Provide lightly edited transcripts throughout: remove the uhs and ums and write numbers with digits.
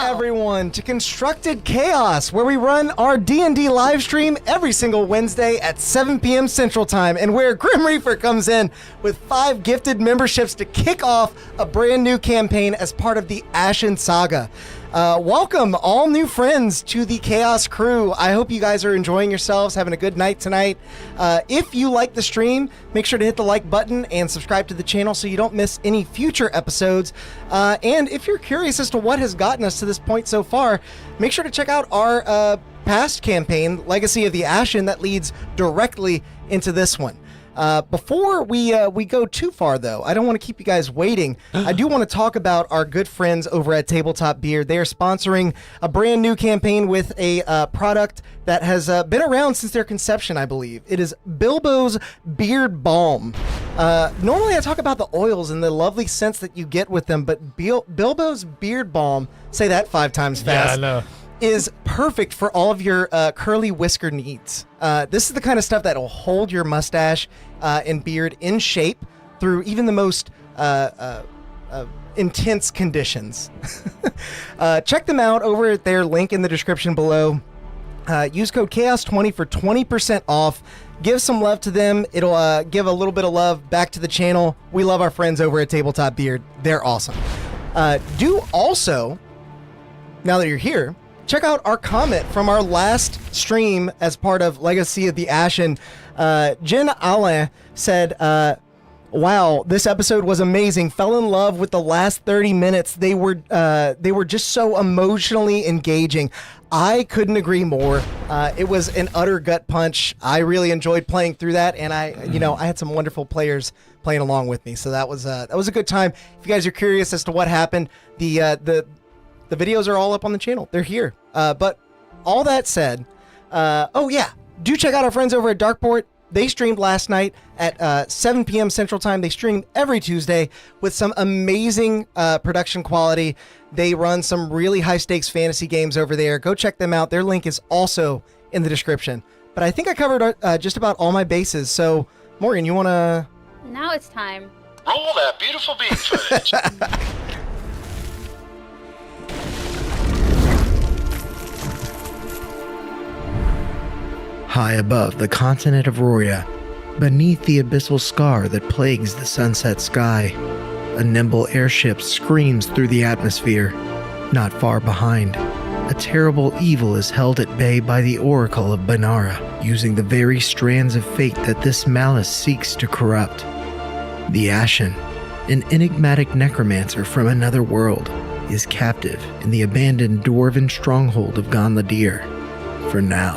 everyone to Constructed Chaos, where we run our D&D live stream every single Wednesday at 7 p.m. Central Time, and where Grim Reaper comes in with 5 gifted memberships to kick off a brand new campaign as part of the Ashen saga. Welcome all new friends to the Chaos crew. I hope you guys are enjoying yourselves, having a good night tonight. If you like the stream, make sure to hit the like button and subscribe to the channel so you don't miss any future episodes. And if you're curious as to what has gotten us to this point so far, make sure to check out our past campaign, Legacy of the Ashen, that leads directly into this one. Before we go too far, though, I don't want to keep you guys waiting. I do want to talk about our good friends over at Tabletop Beard. They are sponsoring a brand new campaign with a product that has been around since their conception, I believe. It is Bilbo's Beard Balm. Normally I talk about the oils and the lovely scents that you get with them, but Bilbo's Beard Balm, say that 5 times fast. Yeah, I know. Is perfect for all of your curly whisker needs. This is the kind of stuff that will hold your mustache and beard in shape through even the most intense conditions. Check them out over at their link in the description below. Use code CHAOS20 for 20% off. Give some love to them. It'll give a little bit of love back to the channel. We love our friends over at Tabletop Beard. They're awesome. Do also, now that you're here, check out our comment from our last stream as part of Legacy of the Ashen. Jen Alain said, wow, this episode was amazing. Fell in love with the last 30 minutes. They were just so emotionally engaging. I couldn't agree more. It was an utter gut punch. I really enjoyed playing through that, and I had some wonderful players playing along with me. So that was a good time. If you guys are curious as to what happened, the videos are all up on the channel. They're here. But all that said, do check out our friends over at Darkeport. They streamed last night at 7 p.m. Central Time. They stream every Tuesday with some amazing production quality. They run some really high-stakes fantasy games over there. Go check them out. Their link is also in the description. But I think I covered just about all my bases. So, Morgan, you want to... Now it's time. Roll that beautiful bean footage. High above the continent of Roria, beneath the abyssal scar that plagues the sunset sky, a nimble airship screams through the atmosphere. Not far behind, a terrible evil is held at bay by the Oracle of Banara, using the very strands of fate that this malice seeks to corrupt. The Ashen, an enigmatic necromancer from another world, is captive in the abandoned dwarven stronghold of Ganladir. For now.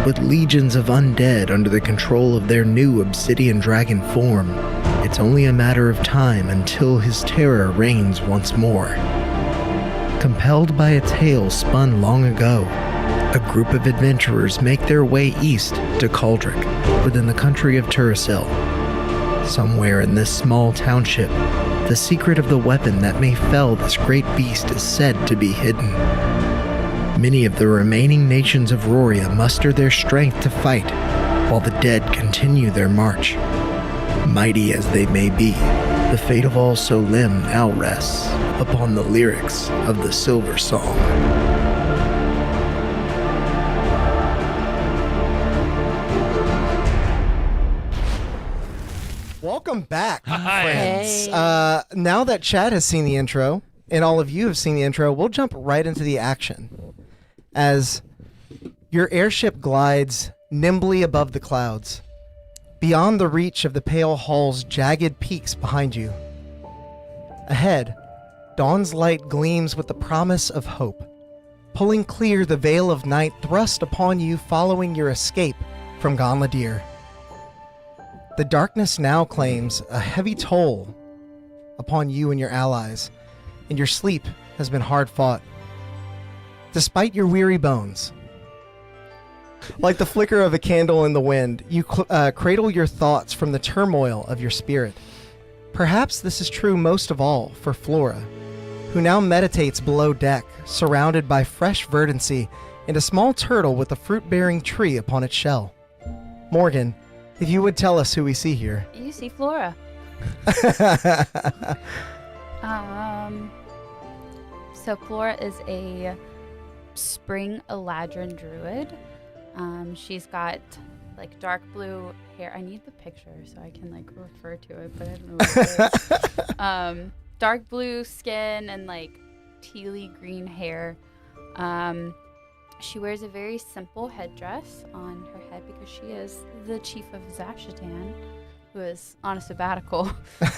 With legions of undead under the control of their new obsidian dragon form, it's only a matter of time until his terror reigns once more. Compelled by a tale spun long ago, a group of adventurers make their way east to Caldric, within the country of Turasil. Somewhere in this small township, the secret of the weapon that may fell this great beast is said to be hidden. Many of the remaining nations of Roria muster their strength to fight, while the dead continue their march. Mighty as they may be, the fate of all Solim now rests upon the lyrics of the Silver Song. Welcome back, Hi. friends. Hey. Now that Chad has seen the intro, and all of you have seen the intro, we'll jump right into the action. As your airship glides nimbly above the clouds, beyond the reach of the pale hall's jagged peaks behind you. Ahead, dawn's light gleams with the promise of hope, pulling clear the veil of night thrust upon you following your escape from Ganladir. The darkness now claims a heavy toll upon you and your allies, and your sleep has been hard fought. Despite your weary bones, like the flicker of a candle in the wind, you cradle your thoughts from the turmoil of your spirit. Perhaps this is true most of all for Flora, who now meditates below deck, surrounded by fresh verdancy and a small turtle with a fruit-bearing tree upon its shell. Morgan, if you would tell us who we see here. You see Flora. So Flora is a spring Eladrin druid. She's got like dark blue hair. I need the picture so I can like refer to it, but I don't know what it is. Dark blue skin and like tealy green hair. She wears a very simple headdress on her head because she is the chief of Zashatan, who is on a sabbatical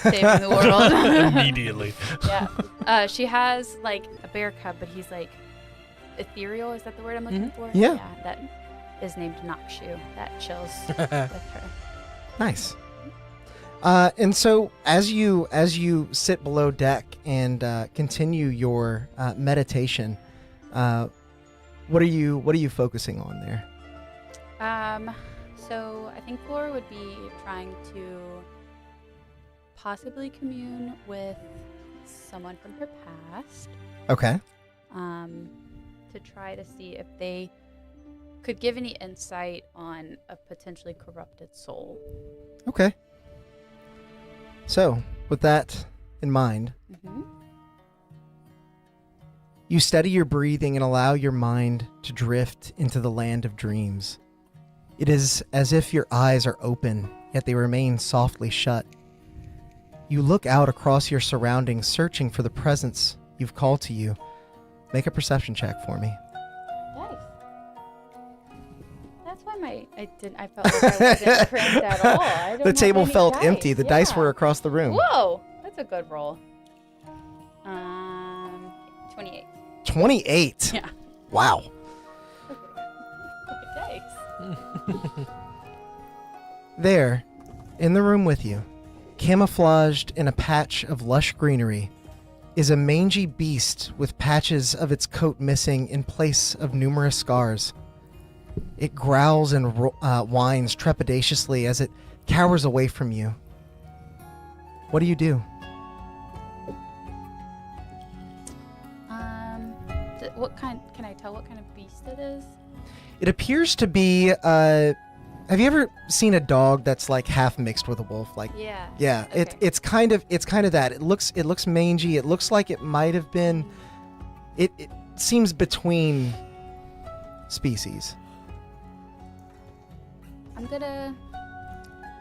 saving the world. Immediately. Yeah. She has like a bear cub, but he's like ethereal. Is that the word I'm looking for? Yeah. That is named Nokshu. That chills with her. Nice. And so as you sit below deck and continue your meditation, what are you focusing on there? So I think Flora would be trying to possibly commune with someone from her past. Okay. To try to see if they could give any insight on a potentially corrupted soul. Okay. So, with that in mind, you steady your breathing and allow your mind to drift into the land of dreams. It is as if your eyes are open, yet they remain softly shut. You look out across your surroundings, searching for the presence you've called to you. Make a perception check for me. Nice. That's why I felt like I wasn't cramped at all. I don't The have table any felt dice. empty. The dice Yeah. were across the room. Whoa, that's a good roll. 28. 28. Yeah. Wow. Dice. There, in the room with you, camouflaged in a patch of lush greenery, is a mangy beast with patches of its coat missing in place of numerous scars. It growls and whines trepidatiously as it cowers away from you. What do you do? What kind? Can I tell what kind of beast it is? It appears to be. Have you ever seen a dog that's like half mixed with a wolf? Like, Yeah. yeah, Okay. it's kind of that. It looks mangy. It looks like it might have been. It seems between species. I'm gonna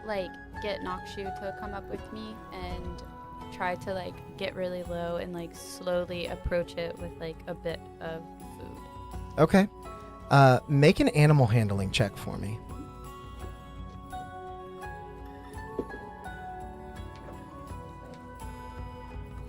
like get Nokshu to come up with me and try to like get really low and like slowly approach it with like a bit of food. Okay. Make an animal handling check for me.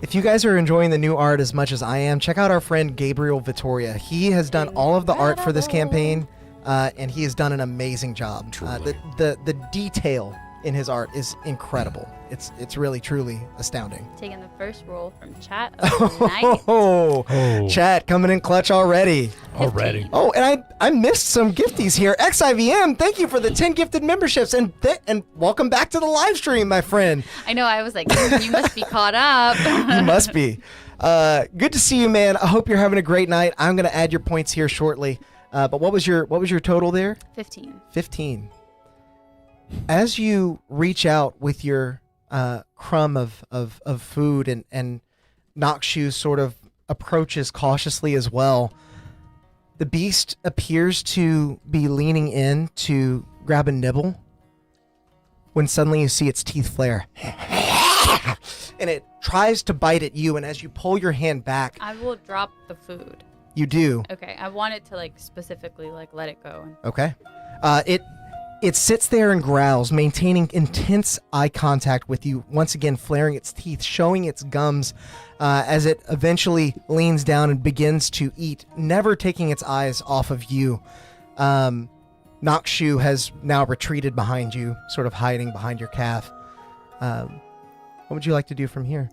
If you guys are enjoying the new art as much as I am, check out our friend Gabriel Vittoria. He has done all of the art for this campaign, and he has done an amazing job. The detail in his art is incredible. It's really, truly astounding. Taking the first roll from chat of the night. Oh, chat coming in clutch already. 15. Oh, and I missed some gifties here. XIVM, thank you for the 10 gifted memberships, and welcome back to the live stream, my friend. I know. I was like, you must be caught up. You must be. Good to see you, man. I hope you're having a great night. I'm going to add your points here shortly. But what was your total there? 15. 15. As you reach out with your crumb of food and Nokshu sort of approaches cautiously as well, the beast appears to be leaning in to grab a nibble when suddenly you see its teeth flare. And it tries to bite at you, and as you pull your hand back, I will drop the food. you do. Okay. I want it to like specifically like let it go. Okay. It sits there and growls, maintaining intense eye contact with you, once again flaring its teeth, showing its gums as it eventually leans down and begins to eat, never taking its eyes off of you. Nokshu has now retreated behind you, sort of hiding behind your calf. What would you like to do from here?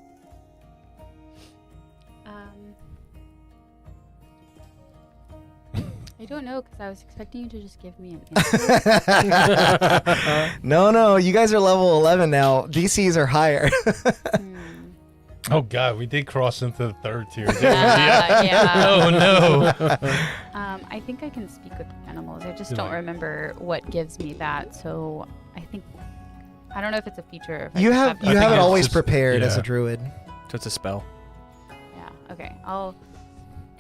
I don't know because I was expecting you to just give me an answer. No, you guys are level 11 now. DCs are higher. Oh God, we did cross into the third tier. didn't we? Yeah. Oh no. I think I can speak with animals. I just don't remember what gives me that. So I don't know if it's a feature. If You I have just it it's always just- prepared as yeah. a druid. So it's a spell. Yeah. Okay. I'll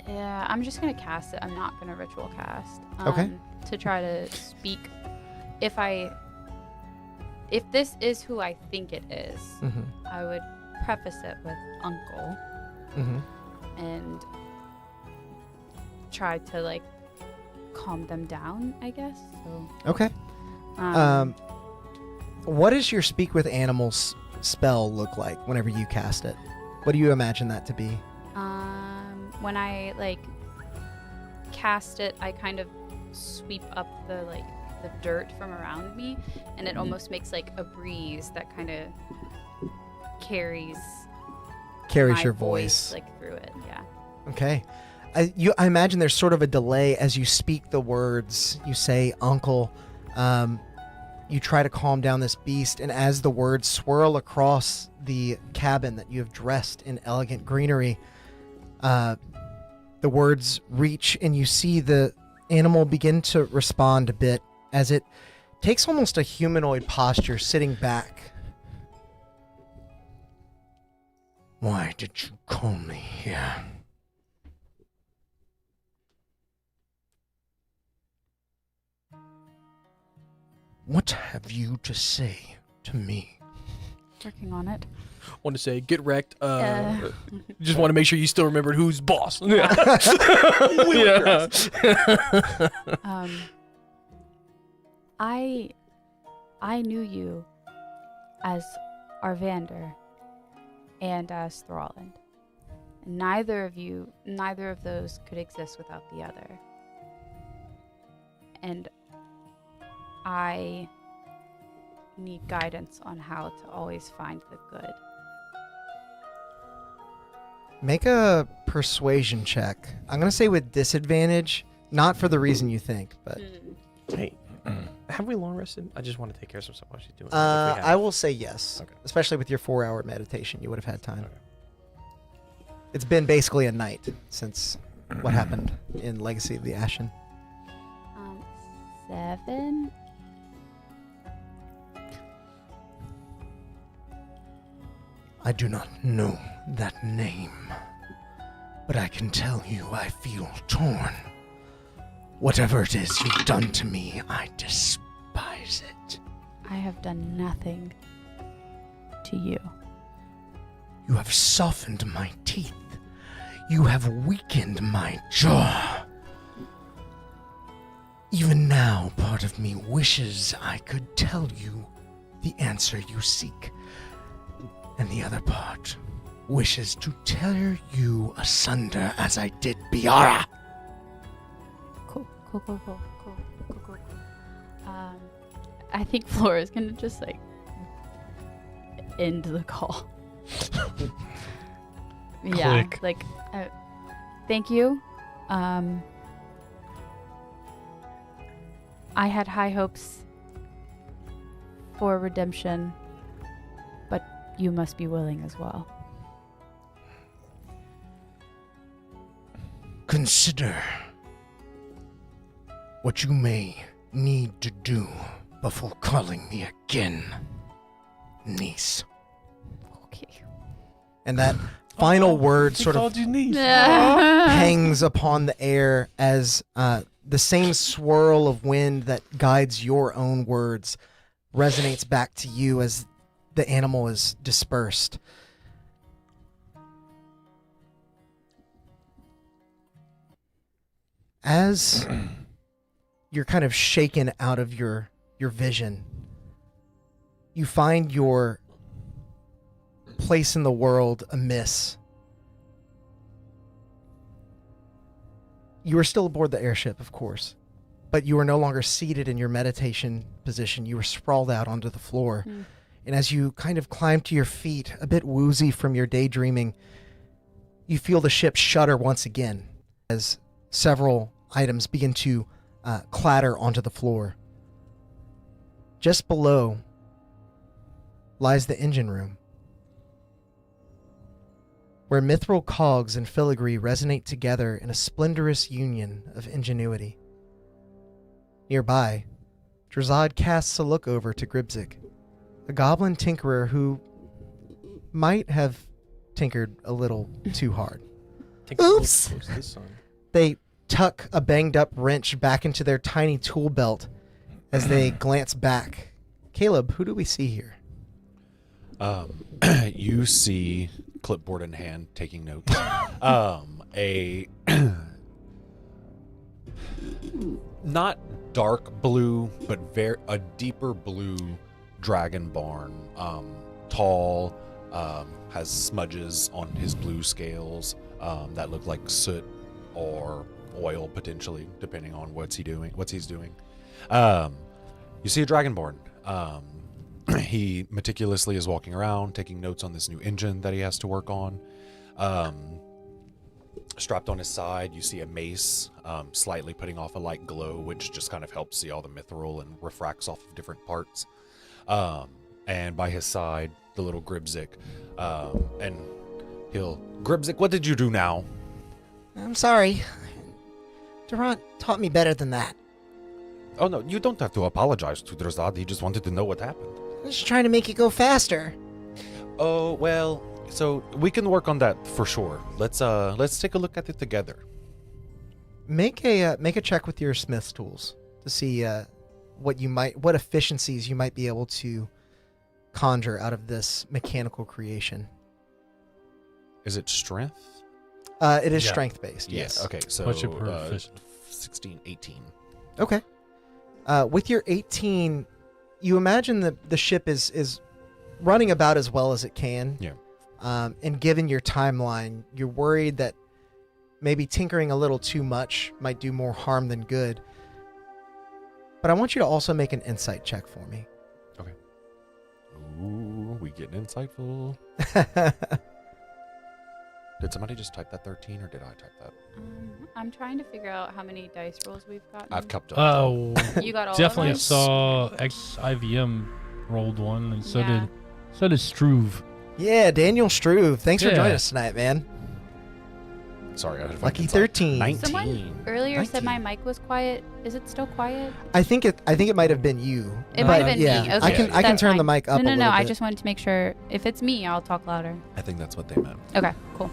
Yeah, I'm just gonna cast it. I'm not gonna ritual cast. Okay. To try to speak. If this is who I think it is, I would preface it with uncle. And try to like calm them down, I guess. So. Okay. What does your speak with animals spell look like whenever you cast it? What do you imagine that to be? When I like cast it, I kind of sweep up the dirt from around me, and it almost makes like a breeze that kind of carries my your voice like through it. Yeah. Okay. I imagine there's sort of a delay as you speak the words. You say uncle. You try to calm down this beast, and as the words swirl across the cabin that you have dressed in elegant greenery, the words reach, and you see the animal begin to respond a bit as it takes almost a humanoid posture, sitting back. Why did you call me here? What have you to say to me? Working on it. Want to say, get wrecked. Just want to make sure you still remembered who's boss. Yeah. I knew you as Arvander and as Thralland. Neither of those could exist without the other. And I need guidance on how to always find the good. Make a persuasion check. I'm going to say with disadvantage, not for the reason you think, but... Hey, have we long rested? I just want to take care of some stuff while she's doing it. I will say yes. Okay. Especially with your 4-hour meditation, you would have had time. Okay. It's been basically a night since what happened in Legacy of the Ashen. 7. I do not know that name, but I can tell you I feel torn. Whatever it is you've done to me, I despise it. I have done nothing to you. You have softened my teeth. You have weakened my jaw. Even now, part of me wishes I could tell you the answer you seek. And the other part wishes to tear you asunder as I did Biara. Cool. I think Flora's gonna just like end the call. Yeah, Click. like thank you. I had high hopes for redemption, but you must be willing as well. Consider what you may need to do before calling me again, niece. Okay. And that final word sort of hangs upon the air as the same swirl of wind that guides your own words resonates back to you as the animal is dispersed. As you're kind of shaken out of your vision, you find your place in the world amiss. You are still aboard the airship, of course, but you are no longer seated in your meditation position. You are sprawled out onto the floor. And as you kind of climb to your feet, a bit woozy from your daydreaming, you feel the ship shudder once again as several items begin to clatter onto the floor. Just below lies the engine room, where mithril cogs and filigree resonate together in a splendorous union of ingenuity. Nearby, Drazad casts a look over to Gribzik, a goblin tinkerer who might have tinkered a little too hard. Take a look. Oops. What's this on? They tuck a banged-up wrench back into their tiny tool belt as they glance back. Caleb, who do we see here? You see, clipboard in hand, taking notes. A not dark blue, but a deeper blue dragonborn. Tall, has smudges on his blue scales that look like soot or oil potentially, depending on what he's doing. You see a dragonborn. He meticulously is walking around, taking notes on this new engine that he has to work on. Strapped on his side, you see a mace, slightly putting off a light glow, which just kind of helps see all the mithril and refracts off of different parts. And by his side, the little Gribzik. And Gribzik, what did you do now? I'm sorry. Durant taught me better than that. Oh, no, you don't have to apologize to Drazad. He just wanted to know what happened. I'm just trying to make it go faster. Oh, well, so we can work on that for sure. Let's take a look at it together. Make a check with your Smith's tools to see what efficiencies you might be able to conjure out of this mechanical creation. Is it strength? It is Yeah. strength based. Yes. Okay, so What's your proficiency? 16, 18. Okay. With your 18, you imagine that the ship is running about as well as it can. Yeah. And given your timeline, you're worried that maybe tinkering a little too much might do more harm than good. But I want you to also make an insight check for me. Okay. Ooh, we getting insightful. Did somebody just type that 13 or did I type that? I'm trying to figure out how many dice rolls we've gotten. I've kept up. Oh, You got all definitely of them? saw XIVM rolled one, and so Yeah. did Struve. Yeah, Daniel Struve. Thanks for Yeah. joining us tonight, man. Sorry, I had to find Lucky insight. 13. 19. Someone earlier said my mic was quiet. Is it still quiet? I think it might have been you. It but might have been yeah, me. I Okay, can that's turn the fine. mic up. No, a little I bit. just wanted to make sure. If it's me, I'll talk louder. I think that's what they meant. Okay, cool.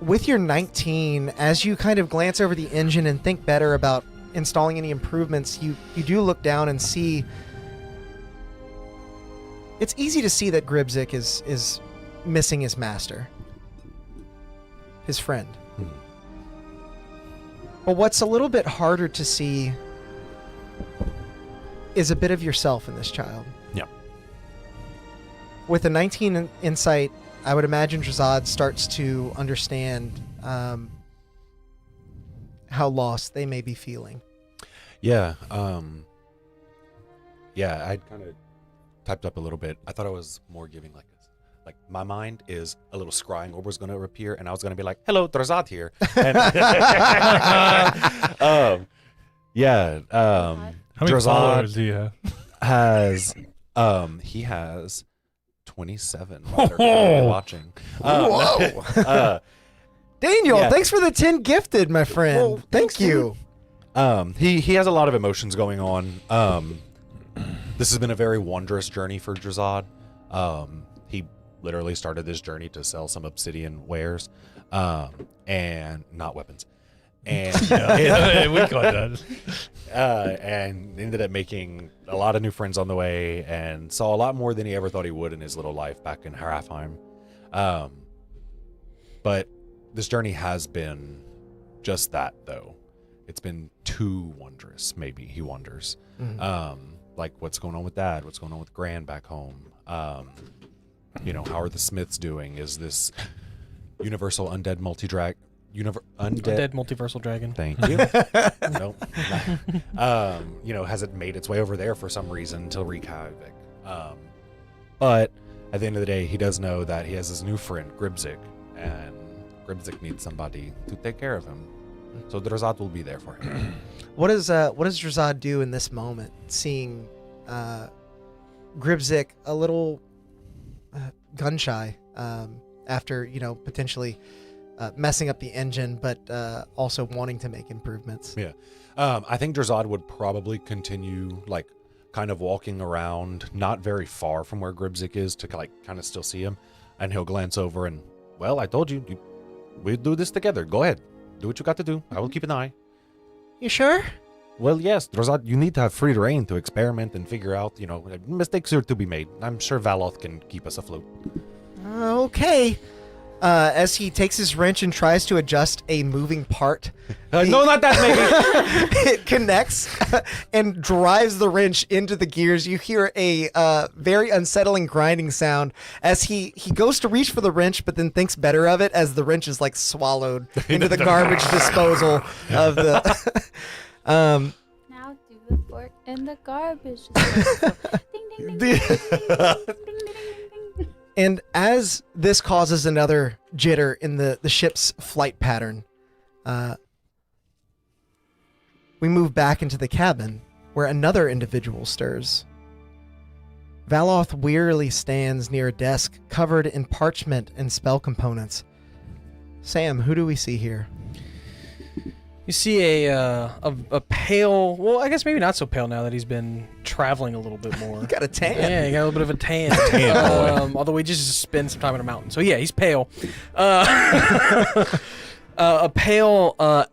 With your 19, as you kind of glance over the engine and think better about installing any improvements, you do look down and see. It's easy to see that Gribzik is missing his master, his friend. But what's a little bit harder to see is a bit of yourself in this child. Yeah. With a 19 insight, I would imagine Drazad starts to understand how lost they may be feeling. Yeah. Yeah, I kind of typed up a little bit. I thought I was more giving like my mind is a little scrying or was going to appear, and I was going to be like, "Hello, Drazad here." And yeah. How many Drazad followers do you have? he has 27 while they're currently watching. Whoa! Daniel, yeah. thanks for the 10 gifted, my friend. Well, Thank you. He has a lot of emotions going on. This has been a very wondrous journey for Drazad. He literally started this journey to sell some obsidian wares, and not weapons. And We caught that. and ended up making a lot of new friends on the way, and saw a lot more than he ever thought he would in his little life back in Harafheim. But this journey has been just that, though. It's been too wondrous. Maybe he wonders, like what's going on with Dad, what's going on with Gran back home. How are the Smiths doing? Is this universal undead Undead multiversal dragon. Thank you. Nope. Has it made its way over there for some reason to wreak havoc? But at the end of the day, he does know that he has his new friend, Gribzik, and Gribzik needs somebody to take care of him. So Drazad will be there for him. What does Drazad do in this moment, seeing Gribzik a little gun shy after potentially messing up the engine, but also wanting to make improvements? Yeah. I think Drazad would probably continue kind of walking around, not very far from where Gribzik is, to kind of still see him, and he'll glance over and Well, I told you. We'll do this together. Go ahead. Do what you got to do. I will keep an eye. You sure? Well, yes. You need to have free reign to experiment and figure out, mistakes are to be made. I'm sure Valoth can keep us afloat. Okay. As he takes his wrench and tries to adjust a moving part. No, not that, maybe. It connects and drives the wrench into the gears. You hear a very unsettling grinding sound as he goes to reach for the wrench, but then thinks better of it as the wrench is like swallowed into the garbage disposal of the. Now do the fork in the garbage. Ding, ding, ding, ding, ding, ding, ding, ding, ding. And as this causes another jitter in the ship's flight pattern, we move back into the cabin where another individual stirs. Valoth wearily stands near a desk covered in parchment and spell components. Sam, who do we see here? You see a pale, well, I guess maybe not so pale now that he's been traveling a little bit more. You got a tan. Yeah, he got a little bit of a tan. Although he just spent some time in a mountain. So yeah, he's pale. A pale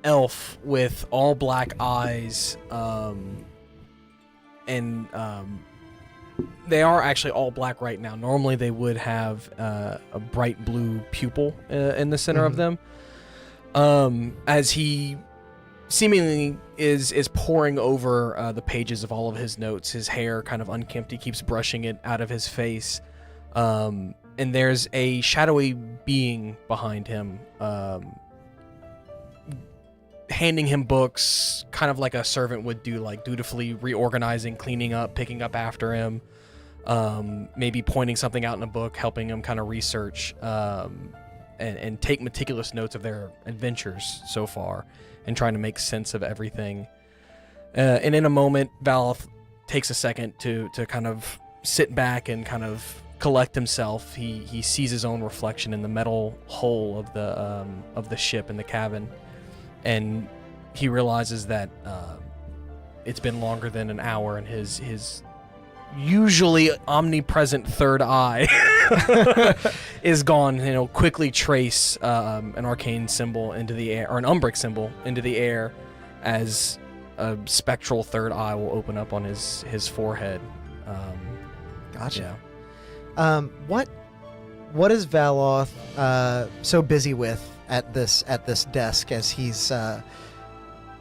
elf with all black eyes, and they are actually all black right now. Normally they would have a bright blue pupil in the center of them. As he seemingly is poring over the pages of all of his notes, his hair kind of unkempt, he keeps brushing it out of his face, and there's a shadowy being behind him, handing him books, kind of like a servant would do, like dutifully reorganizing, cleaning up, picking up after him, maybe pointing something out in a book, helping him kind of research, and take meticulous notes of their adventures so far and trying to make sense of everything. And in a moment, Valoth takes a second to kind of sit back and kind of collect himself. He sees his own reflection in the metal hull of the ship in the cabin, and he realizes that it's been longer than an hour, and his usually omnipresent third eye is gone. Quickly trace an arcane symbol into the air, or an umbric symbol into the air, as a spectral third eye will open up on his forehead. Gotcha. Yeah. What is Valoth so busy with at this desk as he's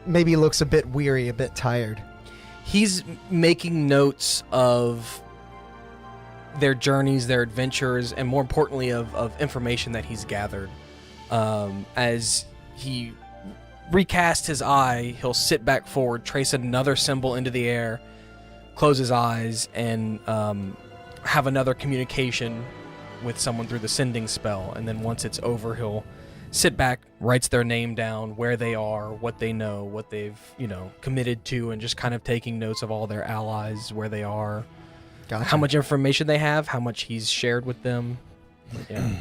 maybe looks a bit weary, a bit tired? He's making notes of their journeys, their adventures, and more importantly of information that he's gathered. As he recasts his eye, he'll sit back forward, trace another symbol into the air, close his eyes, and have another communication with someone through the sending spell. And then once it's over, he'll sit back, writes their name down, where they are, what they know, what they've, committed to, and just kind of taking notes of all their allies, where they are, Gotcha. how much information they have, how much he's shared with them. Yeah.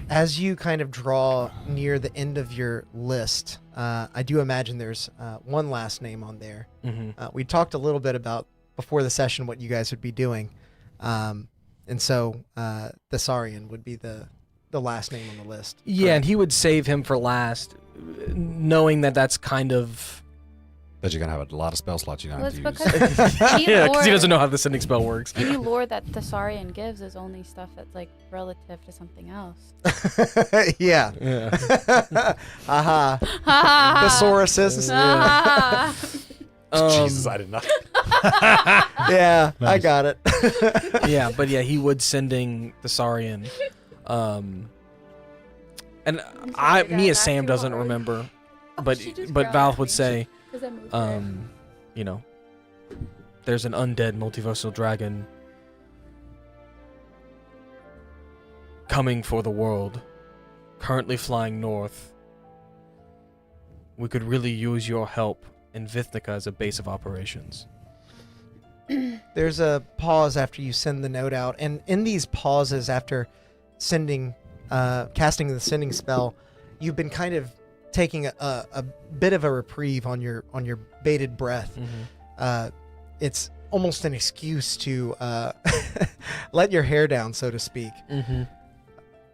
As you kind of draw near the end of your list, I do imagine there's one last name on there. Mm-hmm. We talked a little bit about before the session what you guys would be doing. And so Thessarian would be the last name on the list. Yeah, Correct. and he would save him for last, knowing that that's kind of... That you're going to have a lot of spell slots you're going Well, to it's use. because any Yeah, lore, because he doesn't know how the sending spell works. any lore that Thessarian gives is only stuff that's like relative to something else. Yeah. Yeah. Aha. Ha Thesauruses. ha. Jesus, I did not. Yeah, I Nice. got it. Yeah, but yeah, he would sending Thessarian. And I'm sorry, me as guys, Sam too doesn't hard. remember, Oh, but she just but growled Val at would me. say, 'Cause I moved her. there's an undead multiversal dragon coming for the world, currently flying north. We could really use your help in Vithnica as a base of operations. There's a pause after you send the note out, and in these pauses after sending, casting the sending spell, you've been kind of taking a bit of a reprieve on your bated breath. It's almost an excuse to let your hair down, so to speak.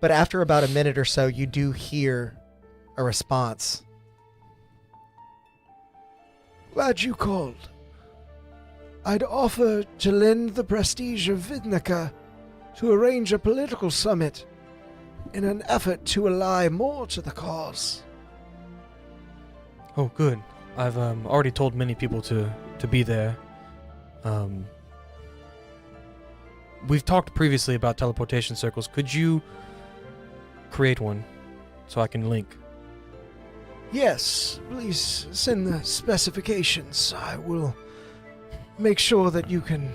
but after about a minute or so, you do hear a response. Glad you called. I'd offer to lend the prestige of Vidnica to arrange a political summit in an effort to ally more to the cause. Oh, good. I've already told many people to be there. We've talked previously about teleportation circles. Could you create one so I can link? Yes, please send the specifications. I will make sure that you can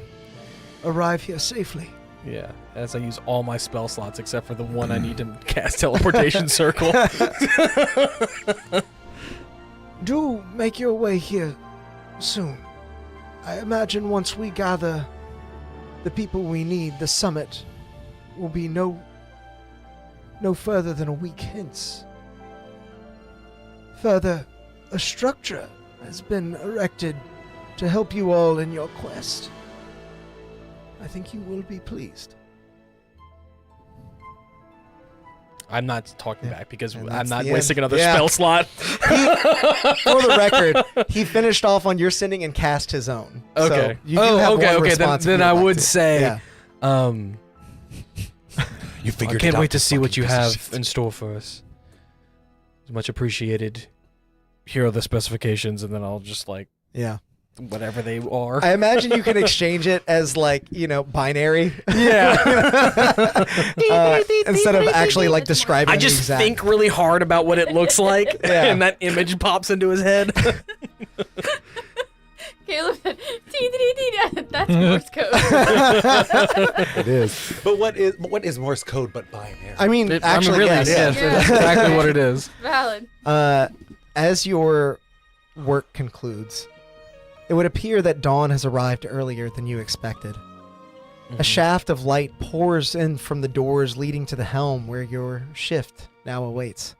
arrive here safely. Yeah, as I use all my spell slots except for the one I need to cast teleportation circle. Do make your way here soon. I imagine once we gather the people we need, the summit will be no further than a week hence. Further, a structure has been erected to help you all in your quest. I think you will be pleased. I'm not talking back because And I'm that's not the wasting end. another Yeah. spell slot. For the record, he finished off on your sending and cast his own. Okay. So you do have one okay. response Then if I you'd like would to. say, Yeah. You I figured can't it out, wait to you see what fucking you piece of have shit. in store for us. It's much appreciated. Here are the specifications, and then I'll just Yeah. whatever they are. I imagine you can exchange it as binary. Yeah. Instead of actually describing I the just exact. think really hard about what it looks like, Yeah. and that image pops into his head. Caleb said, that's Morse code. It is. But what is Morse code but binary? I mean, actually, really, yes. Yeah. that's exactly what it is. Valid. As your work concludes, it would appear that dawn has arrived earlier than you expected. A shaft of light pours in from the doors leading to the helm where your shift now awaits.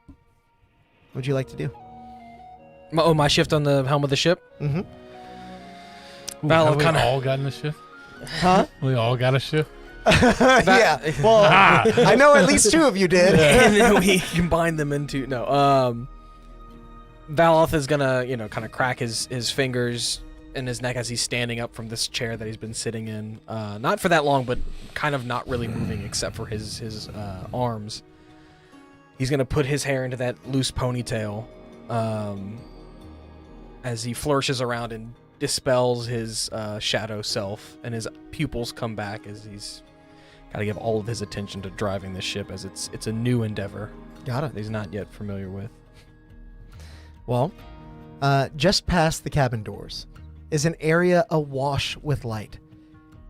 What would you like to do? My shift on the helm of the ship? Mm-hmm. Val, Have we kinda- all gotten a shift? Huh? We all got a shift? Yeah. Well, I know at least two of you did. And then we combine them into Valoth is gonna kind of crack his fingers in his neck as he's standing up from this chair that he's been sitting in, not for that long, but kind of not really moving except for his arms. He's gonna put his hair into that loose ponytail as he flourishes around and dispels his shadow self, and his pupils come back as he's got to give all of his attention to driving the ship, as it's a new endeavor Got it. that he's not yet familiar with. Well, just past the cabin doors is an area awash with light.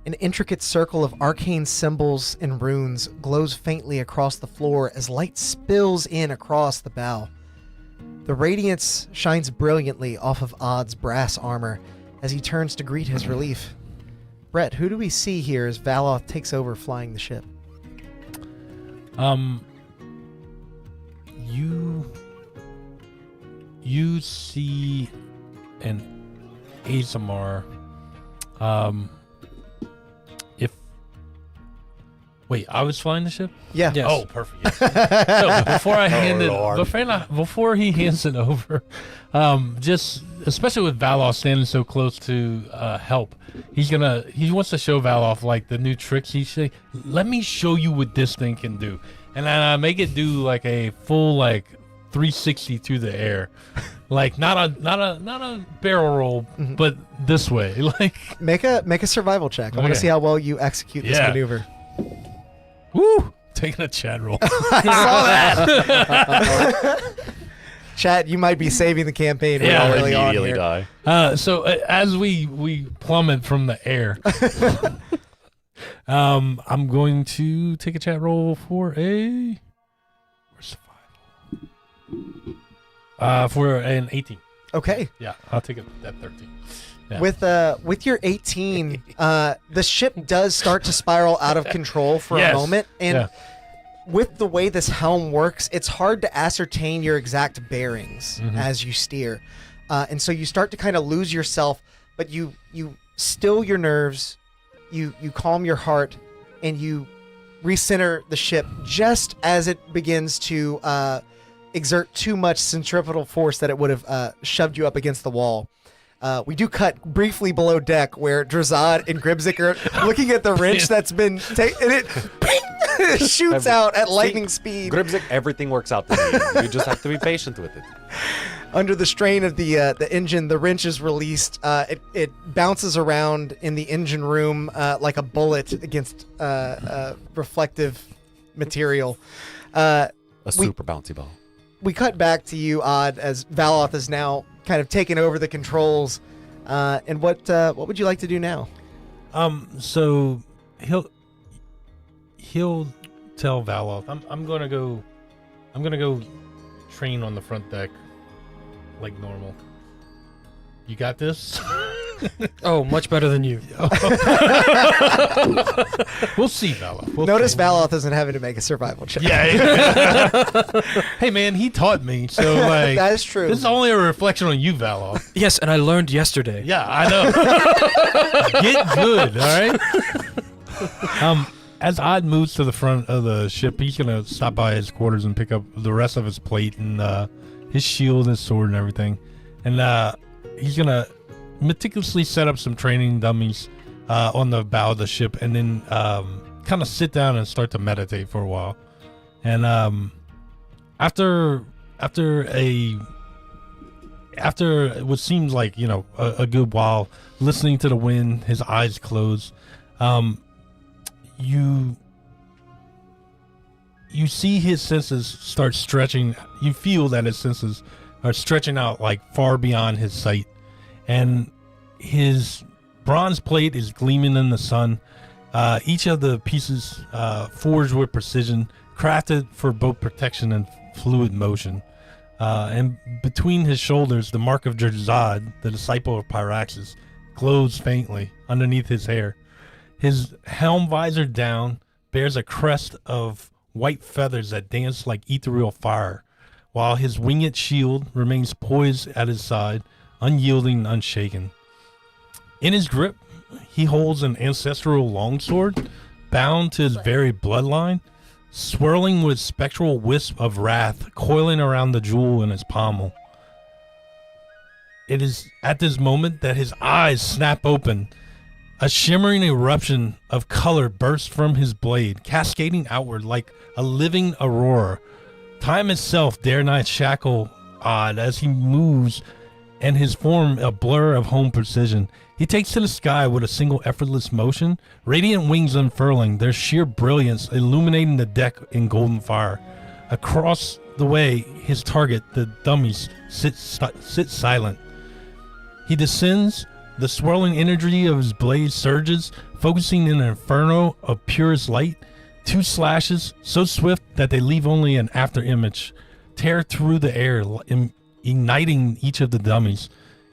An intricate circle of arcane symbols and runes glows faintly across the floor as light spills in across the bow. The radiance shines brilliantly off of Odd's brass armor as he turns to greet his relief. Brett, who do we see here as Valoth takes over flying the ship? You see an ASMR. Wait, I was flying the ship? Yeah. Yes. Oh, perfect. Yes. So before I hand Lord. before he hands it over, just especially with Valoth standing so close to help, he wants to show Valoth the new tricks. He say, "Let me show you what this thing can do," and then I make it do a full 360 through the air, not a barrel roll, but this way, Make a survival check. I want to Okay. see how well you execute this Yeah. maneuver. woo, taking a chat roll. I saw that. Chat, you might be saving the campaign Yeah, early on here. die. So as we plummet from the air, I'm going to take a chat roll for a for an 18. Okay. Yeah, I'll take it at 13. Yeah. With your 18, the ship does start to spiral out of control for Yes. a moment, and Yeah. with the way this helm works, it's hard to ascertain your exact bearings Mhm. as you steer, and so you start to kind of lose yourself. But you still your nerves, you calm your heart, and you recenter the ship just as it begins to exert too much centripetal force that it would have shoved you up against the wall. We do cut briefly below deck where Drazad and Gribzik are looking at the wrench that's been taken, and it shoots out at lightning speed. Gribzik, everything works out to me. You just have to be patient with it. Under the strain of the engine, the wrench is released. It bounces around in the engine room like a bullet against reflective material. A super bouncy ball. We cut back to you, Odd, as Valoth is now kind of taken over the controls. And what would you like to do now? So he'll tell Valoth, I'm gonna go train on the front deck like normal. You got this? Oh, much better than you. We'll see, Valoth. Notice Valoth isn't having to make a survival check. Yeah. Hey, man, he taught me. So, like, that is true. This is only a reflection on you, Valoth. Yes, and I learned yesterday. Yeah, I know. Get good, all right? As Odd moves to the front of the ship, he's going to stop by his quarters and pick up the rest of his plate and his shield, his sword, and everything. And he's going to meticulously set up some training dummies on the bow of the ship, and then kind of sit down and start to meditate for a while. And after what seems like a good while, listening to the wind, his eyes closed, you see his senses start stretching. You feel that his senses are stretching out like far beyond his sight, and his bronze plate is gleaming in the sun. Each of the pieces forged with precision, crafted for both protection and fluid motion. And between his shoulders, the mark of Drazad, the disciple of Pyraxis, glows faintly underneath his hair. His helm visor down bears a crest of white feathers that dance like ethereal fire, while his winged shield remains poised at his side, unyielding and unshaken. In his grip, he holds an ancestral longsword, bound to his very bloodline, swirling with spectral wisp of wrath coiling around the jewel in his pommel. It is at this moment that his eyes snap open. A shimmering eruption of color bursts from his blade, cascading outward like a living aurora. Time itself dare not shackle Odd as he moves, and his form a blur of home precision. He takes to the sky with a single effortless motion, radiant wings unfurling, their sheer brilliance illuminating the deck in golden fire. Across the way, his target, the dummies, sits silent. He descends. The swirling energy of his blade surges, focusing in an inferno of purest light. Two slashes, so swift that they leave only an afterimage, tear through the air, igniting each of the dummies.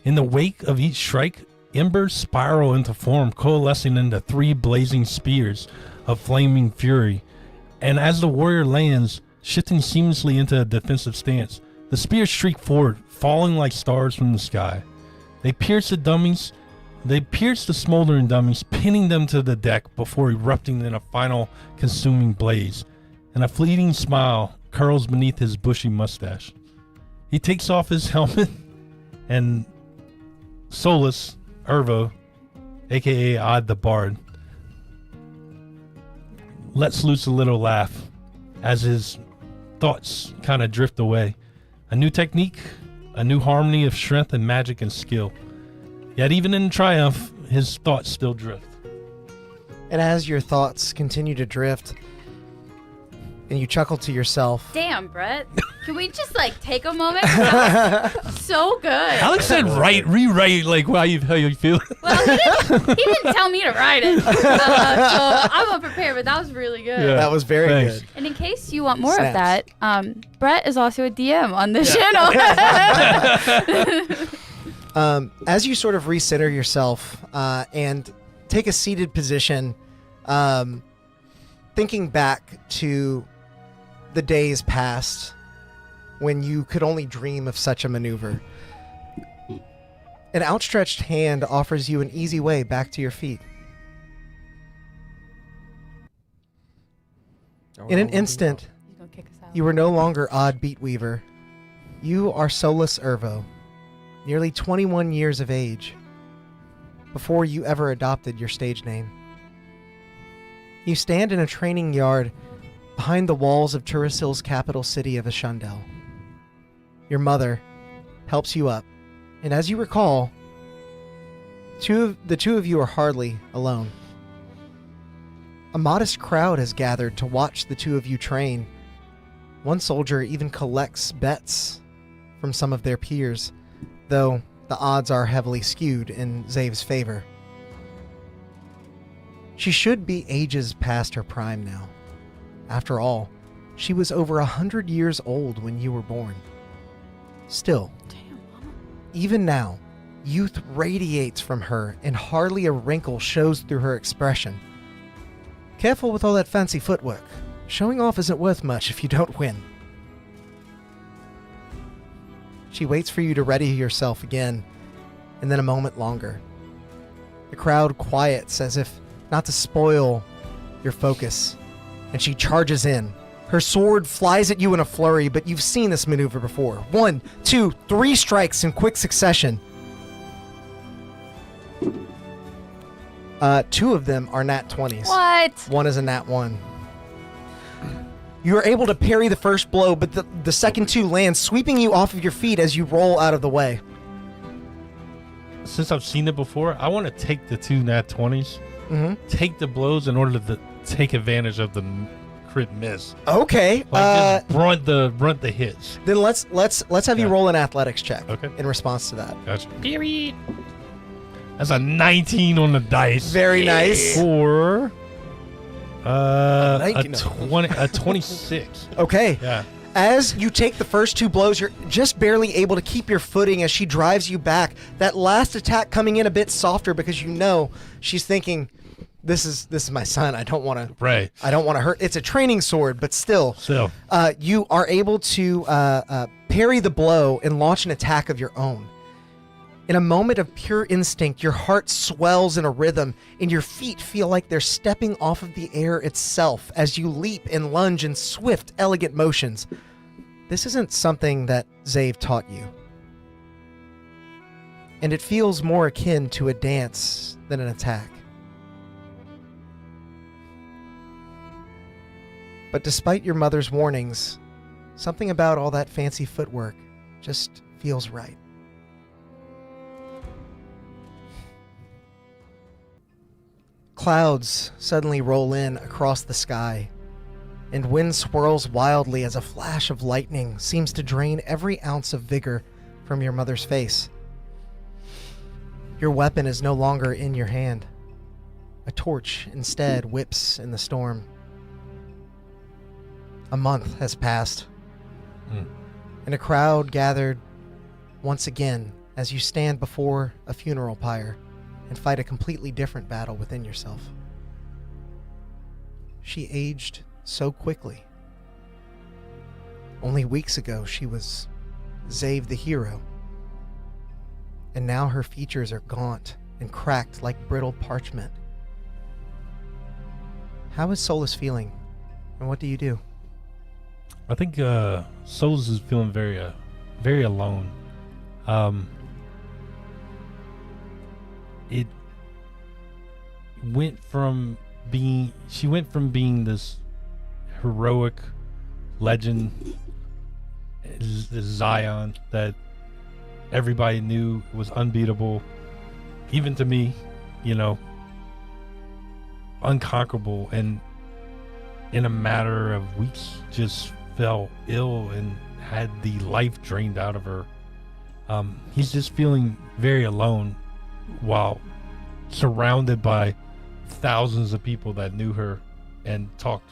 In the wake of each strike, embers spiral into form, coalescing into three blazing spears of flaming fury. And as the warrior lands, shifting seamlessly into a defensive stance, the spears streak forward, falling like stars from the sky. They pierce the smoldering dummies, pinning them to the deck before erupting in a final consuming blaze. And a fleeting smile curls beneath his bushy mustache. He takes off his helmet, and Solus, Ervo, aka Odd the Bard, lets loose a little laugh as his thoughts kind of drift away. A new technique, a new harmony of strength and magic and skill. Yet even in triumph, his thoughts still drift. And as your thoughts continue to drift, and you chuckle to yourself. Damn, Brett. Can we just take a moment? That was so good. Alex said rewrite how you feel. Well, he didn't tell me to write it. So I'm unprepared, but that was really good. Yeah. That was very Thanks. good. And in case you want more Snaps. of that, Brett is also a DM on this channel. As you sort of recenter yourself and take a seated position, thinking back to the days past when you could only dream of such a maneuver, an outstretched hand offers you an easy way back to your feet. In an instant, He's gonna kick us out. you were no longer Odd Beat Weaver. You are Solus Ervo, nearly 21 years of age, before you ever adopted your stage name. You stand in a training yard behind the walls of Turasil's capital city of Ashundel. Your mother helps you up, and as you recall, the two of you are hardly alone. A modest crowd has gathered to watch the two of you train. One soldier even collects bets from some of their peers, though the odds are heavily skewed in Zave's favor. She should be ages past her prime now. After all, she was over 100 years old when you were born. Still, Damn, Mama. even now, youth radiates from her and hardly a wrinkle shows through her expression. Careful with all that fancy footwork. Showing off isn't worth much if you don't win. She waits for you to ready yourself again, and then a moment longer. The crowd quiets as if not to spoil your focus, and she charges in. Her sword flies at you in a flurry, but you've seen this maneuver before. 1, 2, 3 strikes in quick succession. 2 of them are nat 20s. What? One is a nat 1. You are able to parry the first blow, but the second 2 land, sweeping you off of your feet as you roll out of the way. Since I've seen it before, I want to take the 2 nat 20s, take the blows in order to take advantage of the crit miss. Okay. Like just brunt the hits. Then let's have you Yeah. roll an athletics check. Okay. In response to that. Gotcha. Period. That's a 19 on the dice. Very nice. For a 19. 26. Okay. Yeah. As you take the first 2 blows, you're just barely able to keep your footing as she drives you back. That last attack coming in a bit softer because you know she's thinking, this is my son. I don't want to hurt. It's a training sword, but still. You are able to parry the blow and launch an attack of your own. In a moment of pure instinct, your heart swells in a rhythm, and your feet feel like they're stepping off of the air itself as you leap and lunge in swift, elegant motions. This isn't something that Zave taught you. And it feels more akin to a dance than an attack. But despite your mother's warnings, something about all that fancy footwork just feels right. Clouds suddenly roll in across the sky, and wind swirls wildly as a flash of lightning seems to drain every ounce of vigor from your mother's face. Your weapon is no longer in your hand. A torch instead whips in the storm. A month has passed, and a crowd gathered once again as you stand before a funeral pyre and fight a completely different battle within yourself. She aged so quickly. Only weeks ago, she was Zave the hero. And now her features are gaunt and cracked like brittle parchment. How is Solus feeling? And what do you do? I think Solus is feeling very very alone. She went from being this heroic legend, this Zion that everybody knew was unbeatable, even to me, unconquerable, and in a matter of weeks just fell ill and had the life drained out of her. He's just feeling very alone while surrounded by thousands of people that knew her and talked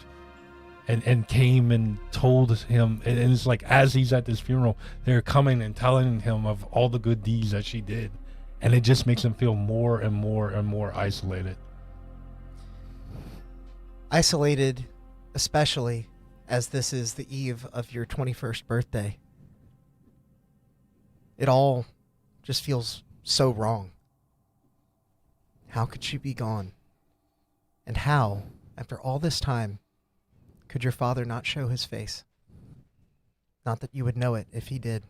and came and told him, and it's like as he's at this funeral, they're coming and telling him of all the good deeds that she did, and it just makes him feel more and more and more isolated. Isolated, especially as this is the eve of your 21st birthday. It all just feels so wrong. How could she be gone? And how, after all this time, could your father not show his face? Not that you would know it if he did.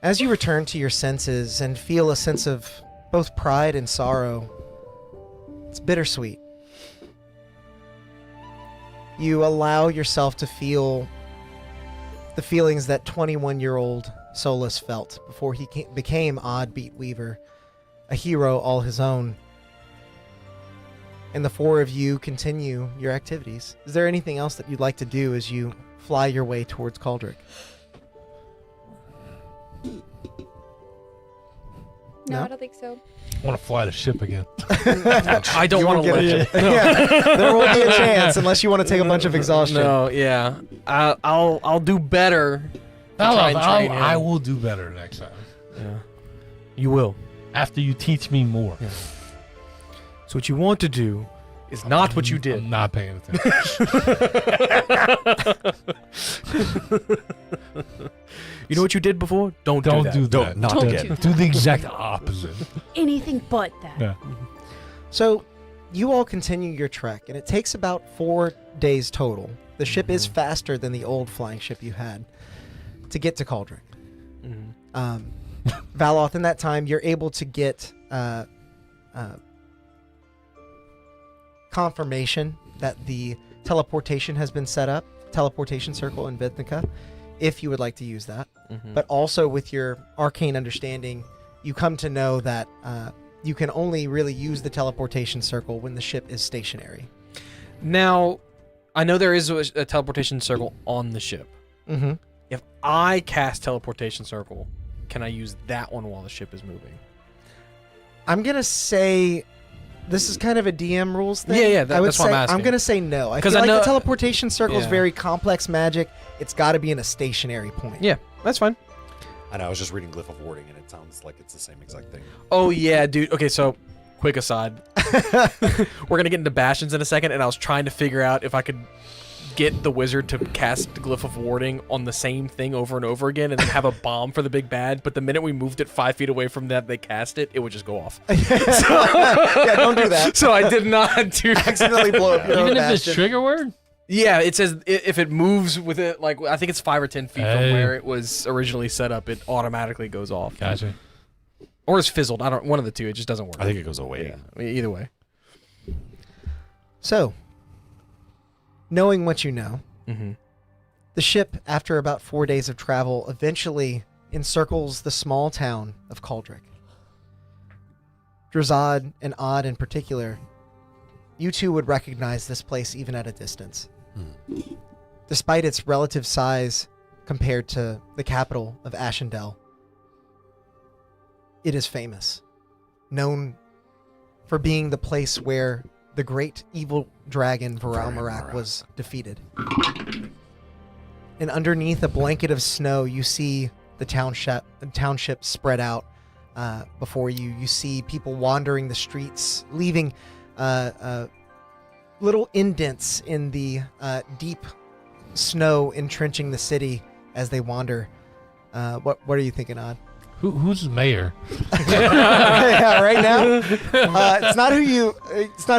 As you return to your senses and feel a sense of both pride and sorrow, it's bittersweet. You allow yourself to feel the feelings that 21-year-old Solus felt before he became Odd Beat Weaver, a hero all his own. And the four of you continue your activities. Is there anything else that you'd like to do as you fly your way towards Cauldrick? No, No? I don't think so. I want to fly the ship again. I don't You want won't to get let a you. yeah, there won't be a chance unless you want to take a bunch of exhaustion. No, yeah. I'll do better. to try and train I him. will do better next time. Yeah. You will. After you teach me more. Yeah. So what you want to do is not what you did. I'm not paying attention. You know what you did before? Don't Don't do do that. that. Not Don't again. do Do the exact opposite. Anything but that. Yeah. So, you all continue your trek, and it takes about 4 days total. The ship is faster than the old flying ship you had to get to Cauldrick. Mhm. Valoth, in that time, you're able to get confirmation that the teleportation has been set up, teleportation circle in Vithnika, if you would like to use that. Mhm. But also with your arcane understanding, you come to know that you can only really use the teleportation circle when the ship is stationary. Now, I know there is a teleportation circle on the ship. Mm-hmm. If I cast teleportation circle, can I use that one while the ship is moving? I'm going to say... This is kind of a DM rules thing. Yeah, I would that's why say, I'm asking. going to say no. I 'Cause feel I like know- the teleportation circle is Yeah. very complex magic. It's got to be in a stationary point. Yeah, that's fine. I know, I was just reading Glyph of Warding, and it sounds like it's the same exact thing. Oh yeah, dude. Okay, so quick aside. We're gonna get into bastions in a second, and I was trying to figure out if I could get the wizard to cast the Glyph of Warding on the same thing over and over again, and then have a bomb for the big bad. But the minute we moved it 5 feet away from that, they cast it, it would just go off. Yeah, don't do that. So I did not do that. Accidentally blow up your own Even if it's bastion. trigger word? Yeah, it says if it moves with it, like I think it's 5 or 10 feet from Hey. where it was originally set up, it automatically goes off. Gotcha. Or it's fizzled. I don't. One of the two. It just doesn't work. I think it goes away. Yeah. I mean, either way. So, knowing what you know, Mm-hmm. the ship, after about 4 days of travel, eventually encircles the small town of Cauldrick. Drazad and Odd in particular, you two would recognize this place even at a distance. Despite its relative size compared to the capital of Ashendel, it is famous, known for being the place where the great evil dragon Varalmarak was defeated. And underneath a blanket of snow, you see the township spread out before you. You see people wandering the streets, leaving little indents in the deep snow entrenching the city as they wander. What are you thinking, Odd? Who's mayor? Yeah, right now, it's not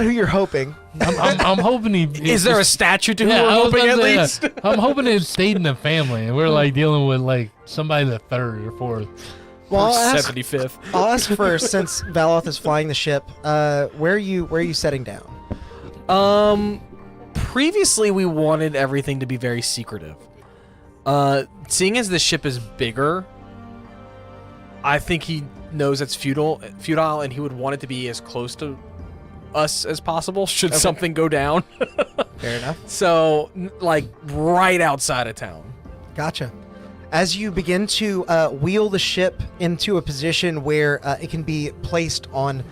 who you're hoping. I'm hoping he. Is there a statue to who Yeah, we're I was hoping at gonna say, least? I'm hoping it stayed in the family, and we're like dealing with like somebody the third or fourth. Well, I'll ask, 75th. I'll ask first, since Valoth is flying the ship. Where are you setting down? Previously we wanted everything to be very secretive. Seeing as the ship is bigger, I think he knows it's futile, and he would want it to be as close to us as possible should something go down. Fair enough. So, like, right outside of town. Gotcha. As you begin to wheel the ship into a position where it can be placed on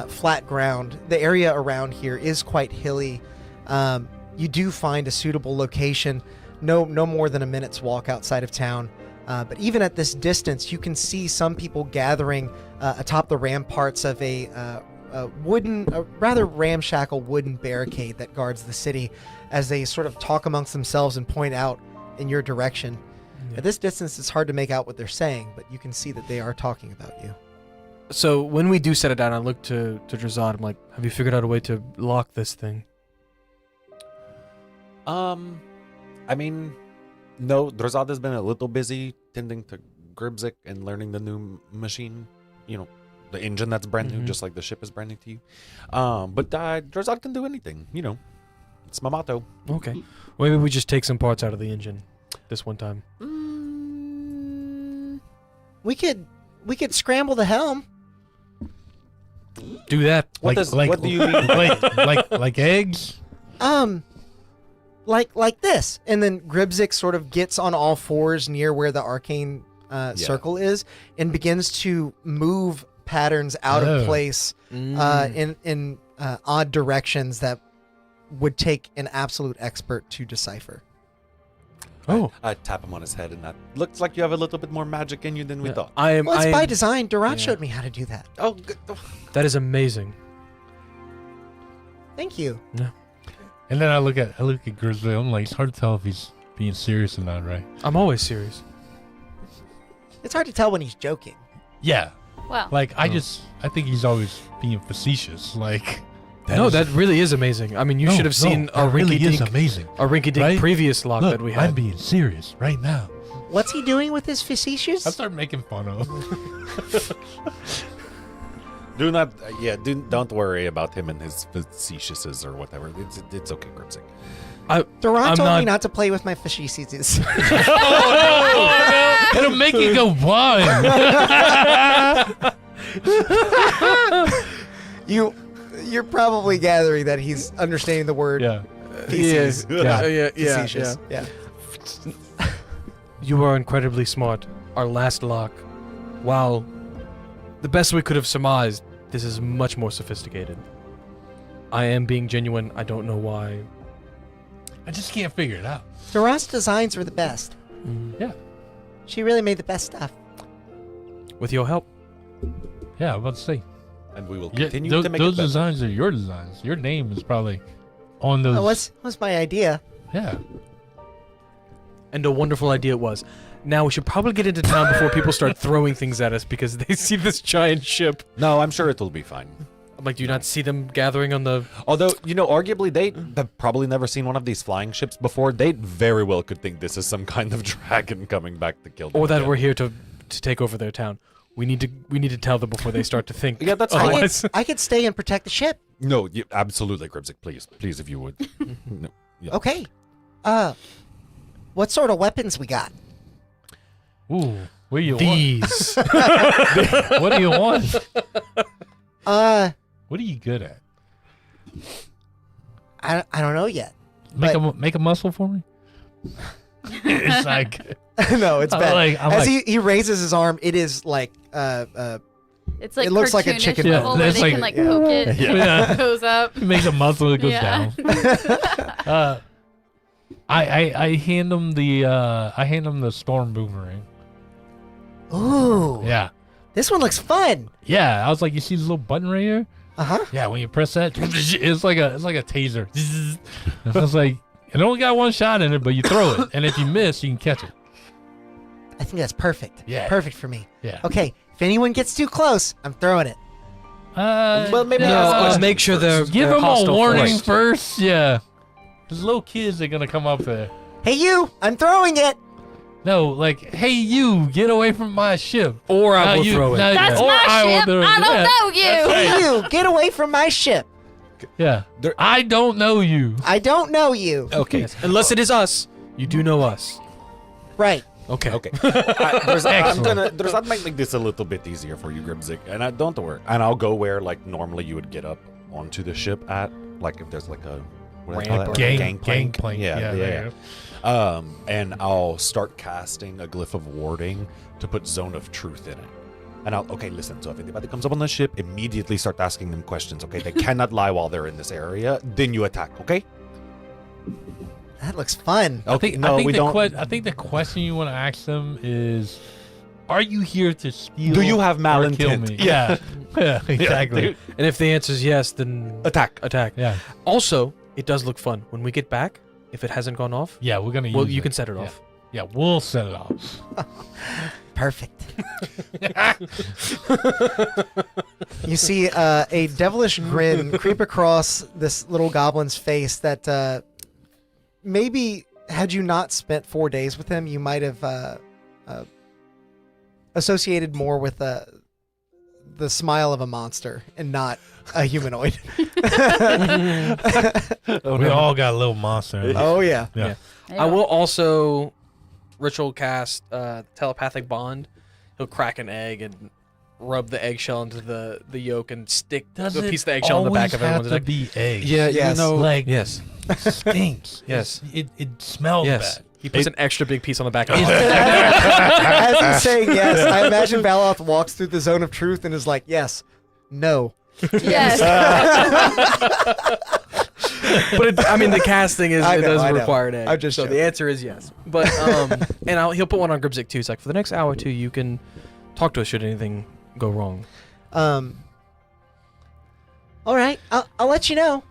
flat ground, the area around here is quite hilly. You do find a suitable location, no more than a minute's walk outside of town. But even at this distance, you can see some people gathering atop the ramparts of a rather ramshackle wooden barricade that guards the city, as they sort of talk amongst themselves and point out in your direction. At this distance, it's hard to make out what they're saying, but you can see that they are talking about you. So when we do set it down, I look to Drazad. I'm like, have you figured out a way to lock this thing? I mean, no, Drazad has been a little busy tending to Gribzik and learning the new machine. You know, the engine that's brand new, just like the ship is brand new to you. But Drazad can do anything. You know, it's my motto. Okay. Well, maybe we just take some parts out of the engine this one time. We could scramble the helm. Do that. What do you mean? like eggs? Like this, and then Gribzik sort of gets on all fours near where the arcane circle is, and begins to move patterns out of place in odd directions that would take an absolute expert to decipher. Oh, I tap him on his head, and that looks like you have a little bit more magic in you than we thought. Well, it's by design. Durant showed me how to do that. Oh, good. That is amazing. Thank you. Yeah. And then I look at Grizzly. I'm like, it's hard to tell if he's being serious or not, right? I'm always serious. It's hard to tell when he's joking. Yeah. Well, Like I think he's always being facetious. Like That really is amazing. I mean, you should have seen a really is rinky-dink, amazing. a rinky-dink Right? previous lock Look, that we had. I'm being serious right now. What's he doing with his facetious? I start making fun of him. Do not, don't worry about him and his facetiouses or whatever. It's okay, Gribzik. Durant I'm told me not- not to play with my facetious. It'll make it go blind. You're probably gathering that he's understanding the word Yeah. feces. Yeah. Facetious. Yeah. You are incredibly smart. Our last lock, while the best we could have surmised, this is much more sophisticated. I am being genuine. I don't know why. I just can't figure it out. Durant's designs are the best. Yeah. She really made the best stuff. With your help. Yeah, I'm about to say. And we will Yeah, continue those to make those it better. designs are your designs. Your name is probably on those. What's my idea? Yeah. And a wonderful idea it was. Now we should probably get into town before people start throwing things at us because they see this giant ship. No, I'm sure it'll be fine. I'm like, do you not see them gathering on the... Although, arguably they have probably never seen one of these flying ships before. They very well could think this is some kind of dragon coming back to kill them. Or that again. we're here to take over their town. We need to tell them before they start to think. Yeah, that's fine. I could stay and protect the ship. No, absolutely, Gribzik. Please, if you would. No, yeah. Okay. What sort of weapons we got? Ooh. What do you These. want? What do you want? What are you good at? I don't know yet. Make a muscle for me. It's like No, it's bad. I'm he raises his arm, it is like it's like it looks like a cartoonish chicken level bone. where It's they can like- poke it. Yeah. It goes up. makes a muscle that goes Yeah. down. I hand him the storm boomerang. ooh. Yeah. This one looks fun. Yeah, I was like, you see this little button right here? Uh-huh. Yeah, when you press that, it's like a taser. I was like, it only got one shot in it, but you throw it, and if you miss, you can catch it. I think that's perfect. Yeah. Perfect for me. Yeah. Okay, if anyone gets too close, I'm throwing it. Well, maybe No, ask make sure they're give they're them a hostile warning first. first. Yeah. There's little kids that are gonna come up there. Hey you, I'm throwing it. No, like, hey, you, get away from my ship. Or I Now will you- throw it. now- That's or my I will ship. throw it. I don't Yeah. know you. Hey you, get away from my ship. Yeah. There- I don't know you. I don't know you. Okay. Yes. Unless it is us, you do know us. Right. Okay. Okay. That Excellent. might make this a little bit easier for you, Grimzik. And don't worry. And I'll go where like normally you would get up onto the ship at, like if there's like a what do they call Ramp that? or- Gangplank. Yeah. And I'll start casting a glyph of warding to put Zone of Truth in it. And listen, so if anybody comes up on the ship, immediately start asking them questions, okay? They cannot lie while they're in this area. Then you attack, okay? That looks fun. Okay, I think the question you want to ask them is, are you here to steal? Do you have or kill malintent? me? Yeah. Yeah, exactly. dude. And if the answer is yes, then Attack. attack. Yeah. Also, it does look fun. When we get back, if it hasn't gone off, Yeah, we're gonna use well, you it. can set it Yeah. off. Yeah, we'll set it off. Perfect. You see a devilish grin creep across this little goblin's face that maybe had you not spent 4 days with him, you might have associated more with the smile of a monster and not a humanoid. We all got a little monster. in us. Oh yeah. Yeah. Yeah. I will also ritual cast telepathic bond. He'll crack an egg and rub the eggshell into the yolk and stick Does the it piece of the eggshell on the back of always everyone's have to egg. be eggs? Yeah, Yes. you know. Like Yes. stinks. Yes. It smells Yes. bad. He puts an extra big piece on the back of his As he's saying yes, I imagine Valoth walks through the zone of truth and is like, yes, no. Yes. But the casting is I it know, does I know. require an egg. I'm just so joking. the answer is yes. But and he'll put one on Gribzik too. It's like for the next hour or two, you can talk to us should anything go wrong. All right, I'll let you know.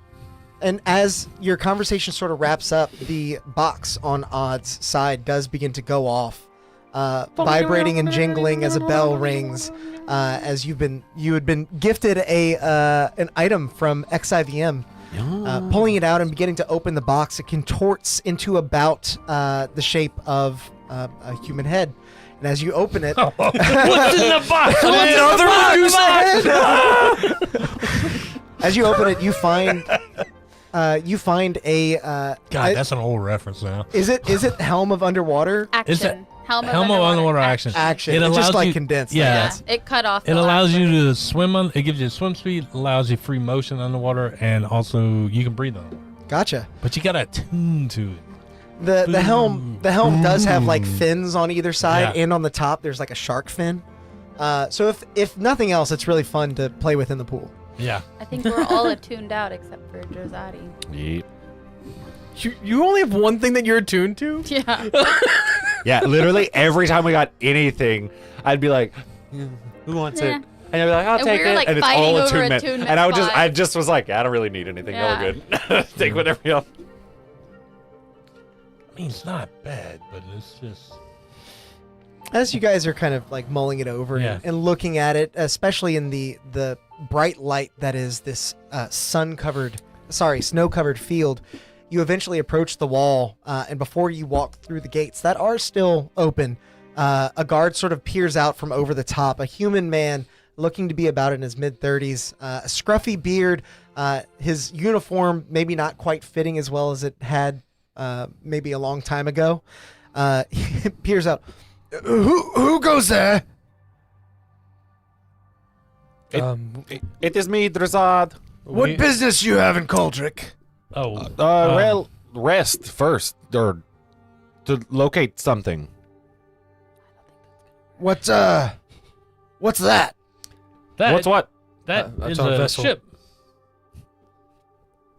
And as your conversation sort of wraps up, the box on Odd's side does begin to go off, vibrating and jingling as a bell rings. As you had been gifted an item from XIVM. Pulling it out and beginning to open the box, it contorts into about the shape of a human head. And as you open it, What's in the box? as you open it, you find a God, that's an old reference now. is it Helm of Underwater Is that- Action. Helm Helm of underwater action. action? It It's allows just like you- condensed. yeah. I Yeah, guess. it cut off. It the allows last you word. to swim on. It gives you swim speed. Allows you free motion underwater, and also you can breathe on it. Gotcha. But you gotta attune to it. The helm does have like fins on either side, Yeah. and on the top there's like a shark fin. So if nothing else, it's really fun to play with in the pool. Yeah. I think we're all attuned out except for Drozati. Yep. You only have one thing that you're attuned to? Yeah. Yeah, literally every time we got anything, I'd be like, "Who wants Yeah. it?" And I'd be like, "I'll And take we were, it," like, and it's fighting all over attunement. attunement And I spots. just was like, "I don't really need anything. Yeah. Y'all good. Take whatever y'all." I mean, it's not bad, but it's just. As you guys are kind of like mulling it over Yeah. and looking at it, especially in the bright light that is this snow-covered field, you eventually approach the wall, and before you walk through the gates that are still open, a guard sort of peers out from over the top, a human man looking to be about in his mid-30s, a scruffy beard, his uniform maybe not quite fitting as well as it had maybe a long time ago. He peers out. Who goes there? It is me, Drazad. We- business you have in Cauldric? Oh. Well, rest first, or to locate something. What's that? What's what? That That's is our a vessel. ship.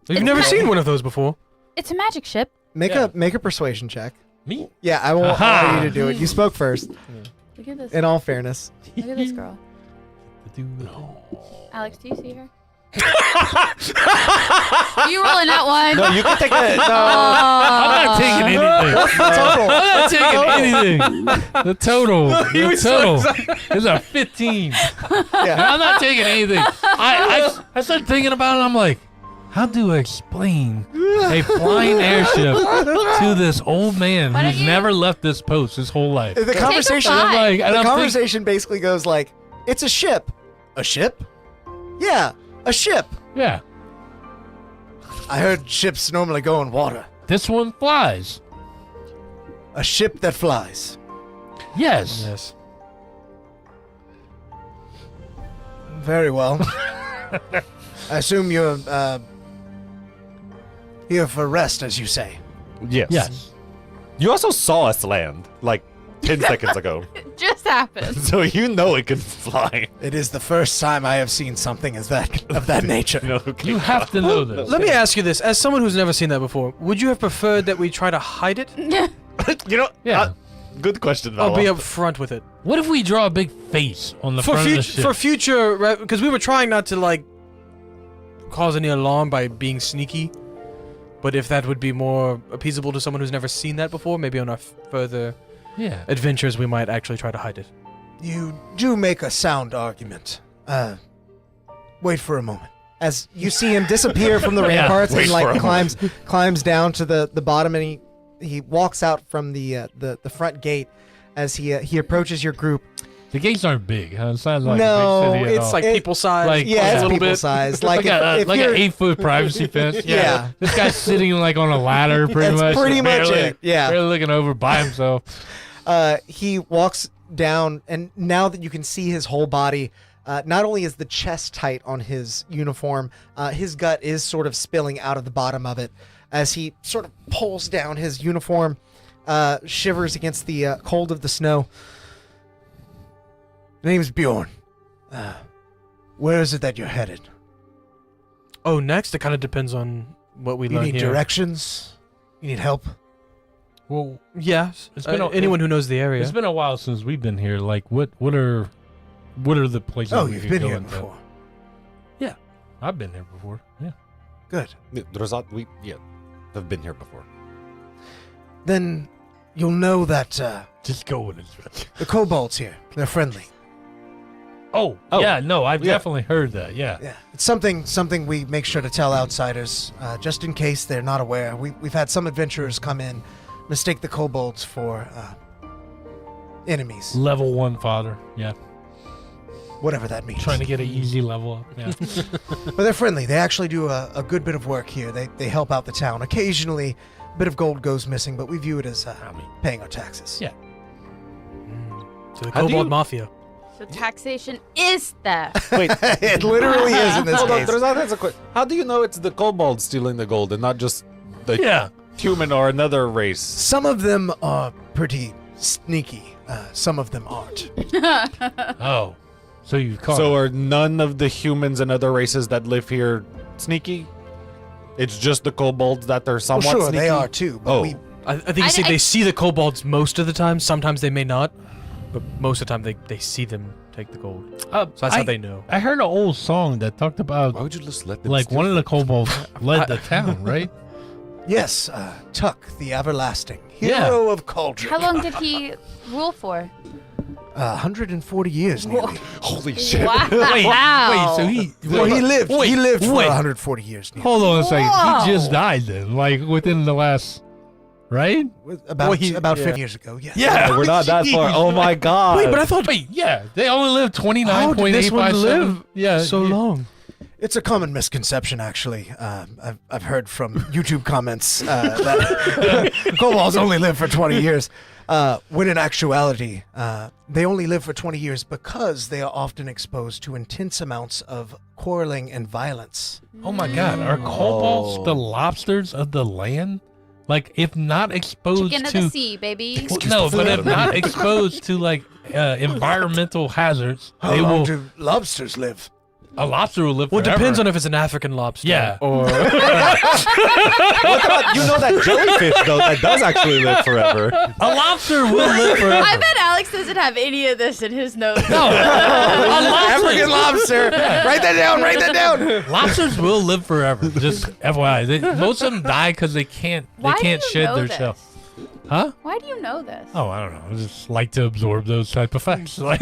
You've It's never not- seen one of those before. It's a magic ship. Make Yeah. a persuasion check. Me? Yeah, I won't Aha. allow you to do it. You spoke first. Look at this. In all fairness, Look at this girl. No. Alex, do you see her? You rolling that one? No, you can take it. No. I'm not taking anything. total. I'm not taking anything. The total is a 15. Yeah. I'm not taking anything. I started thinking about it. I'm like, how do I explain a flying airship to this old man Why don't who's you- never left this post his whole life? The conversation. fly. Like, and The I'm conversation basically goes like, "It's a ship. A ship? Yeah, a ship. yeah, I heard ships normally go in water. this one flies. A ship that flies. Yes. Yes. Very well. I assume you're here for rest, as you say. Yes. Yes. You also saw us land like 10 seconds ago, It just happened. so you know it can fly. It is the first time I have seen something of that nature. You know, okay. You have to know this. Let me ask you this: as someone who's never seen that before, would you have preferred that we try to hide it? You know, Yeah. good question. I'll be Vala. up front with it What if we draw a big face on the front of the ship? for future, because we were trying not to like cause any alarm by being sneaky. But if that would be more appeasable to someone who's never seen that before, maybe on our further yeah. adventures, we might actually try to hide it. You do make a sound argument. Wait for a moment. as you see him disappear from the ramparts and like climbs down to the bottom, and he walks out from the front gate as he approaches your group. The gates aren't big. Huh? It's not like No, a big city at it's all. Like people size. Like, Yeah, it's a little people bit. size. like if an you're- 8-foot privacy fence. Yeah. This guy's sitting like on a ladder, pretty That's much. pretty much barely, it, yeah. barely looking over by himself. He walks down, and now that you can see his whole body, not only is the chest tight on his uniform, his gut is sort of spilling out of the bottom of it as he sort of pulls down his uniform, shivers against the cold of the snow. My name's Bjorn. Where is it that you're headed? Oh, next it kind of depends on what we You learn need here. directions? You need help? Well, Yes. It's been anyone who knows the area. it's been a while since we've been here. Like, what are the places? Oh, we you've could been go here into? before. I've been here before. Yeah. Good. I've been here before. Then you'll know that Just go with it. the kobolds here, they're friendly. Oh, yeah. No, I've definitely heard that. Yeah. Yeah, it's something we make sure to tell outsiders, just in case they're not aware. We've had some adventurers come in, mistake the kobolds for enemies, Level 1 father. Yeah. whatever that means. Trying to get an easy level up. Yeah. But they're friendly. They actually do a good bit of work here. They help out the town. Occasionally, a bit of gold goes missing, but we view it as paying our taxes. Yeah. To the How do Kobold you- Mafia. So taxation is theft. Wait, It literally is in this hold on. case. That's a question. How do you know it's the kobold stealing the gold and not just the Yeah. human or another race? Some of them are pretty sneaky. Some of them aren't. Oh. So you caught So are none of the humans and other races that live here sneaky? It's just the kobolds that are Well, somewhat sure, sneaky? they are too. But Oh. I think you see, they see the kobolds most of the time. Sometimes they may not, but most of the time they see them take the gold. So that's how they know. I heard an old song that talked about Why would you just let them like steal? one of the kobolds led the town, right? Yes, Tuck the Everlasting, Yeah. hero of Cauldron. How long did he rule for? 140 years nearly. Holy shit. Wow. Wait, so he Well, he lived. Wait, he lived for wait. 140 years nearly. Hold on a second. Whoa. He just died then, like within the last, right? About Well, he- about yeah. 50 years ago. Yes. Yeah, we're not that far. Oh my god. Wait, but I thought Wait, yeah, they only lived How did this 29.857. one live Yeah, so yeah. long. It's a common misconception, actually. I've heard from YouTube comments that kobolds only live for 20 years, when in actuality, they only live for 20 years because they are often exposed to intense amounts of quarreling and violence. Oh my God, are kobolds the lobsters of the land? Like, if not exposed Chicken of to the sea, baby. Well, no, but if not exposed to like environmental hazards, How they long will. do lobsters live? A lobster will live Well, it forever. depends on if it's an African lobster. Yeah. Or What about, you know that jellyfish though that does actually live forever? A lobster will live forever. I bet Alex doesn't have any of this in his notes. No, a African lobster. lobster. Write that down. Write that down. Lobsters will live forever. Just FYI, most of them die because they can't. They Why do can't you shed know their this? shell. Huh? Why do you know this? Oh, I don't know. I just like to absorb those type of facts. Like,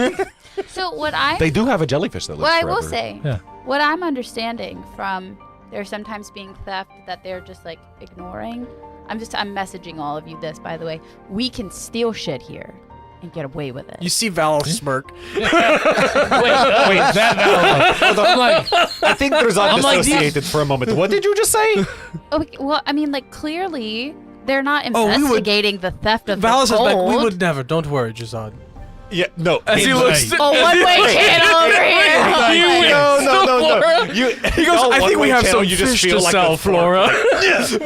So what I They do have a jellyfish that lives what I forever. will say, Yeah. what I'm understanding from there sometimes being theft that they're just like ignoring. I'm messaging all of you this, by the way. We can steal shit here and get away with it. you see Val smirk. wait, that Valor. I'm like, I think there's I'm like, unassociated for a moment. What did you just say? Okay, well, I mean, like clearly they're not Oh, we would- investigating the theft of Val the says gold. back, we would never. Don't worry, Jazad. Yeah, no. As he Hey, looks. hey. Oh, one-way channel over here. No. He goes, I think we have some fish to sell, Flora.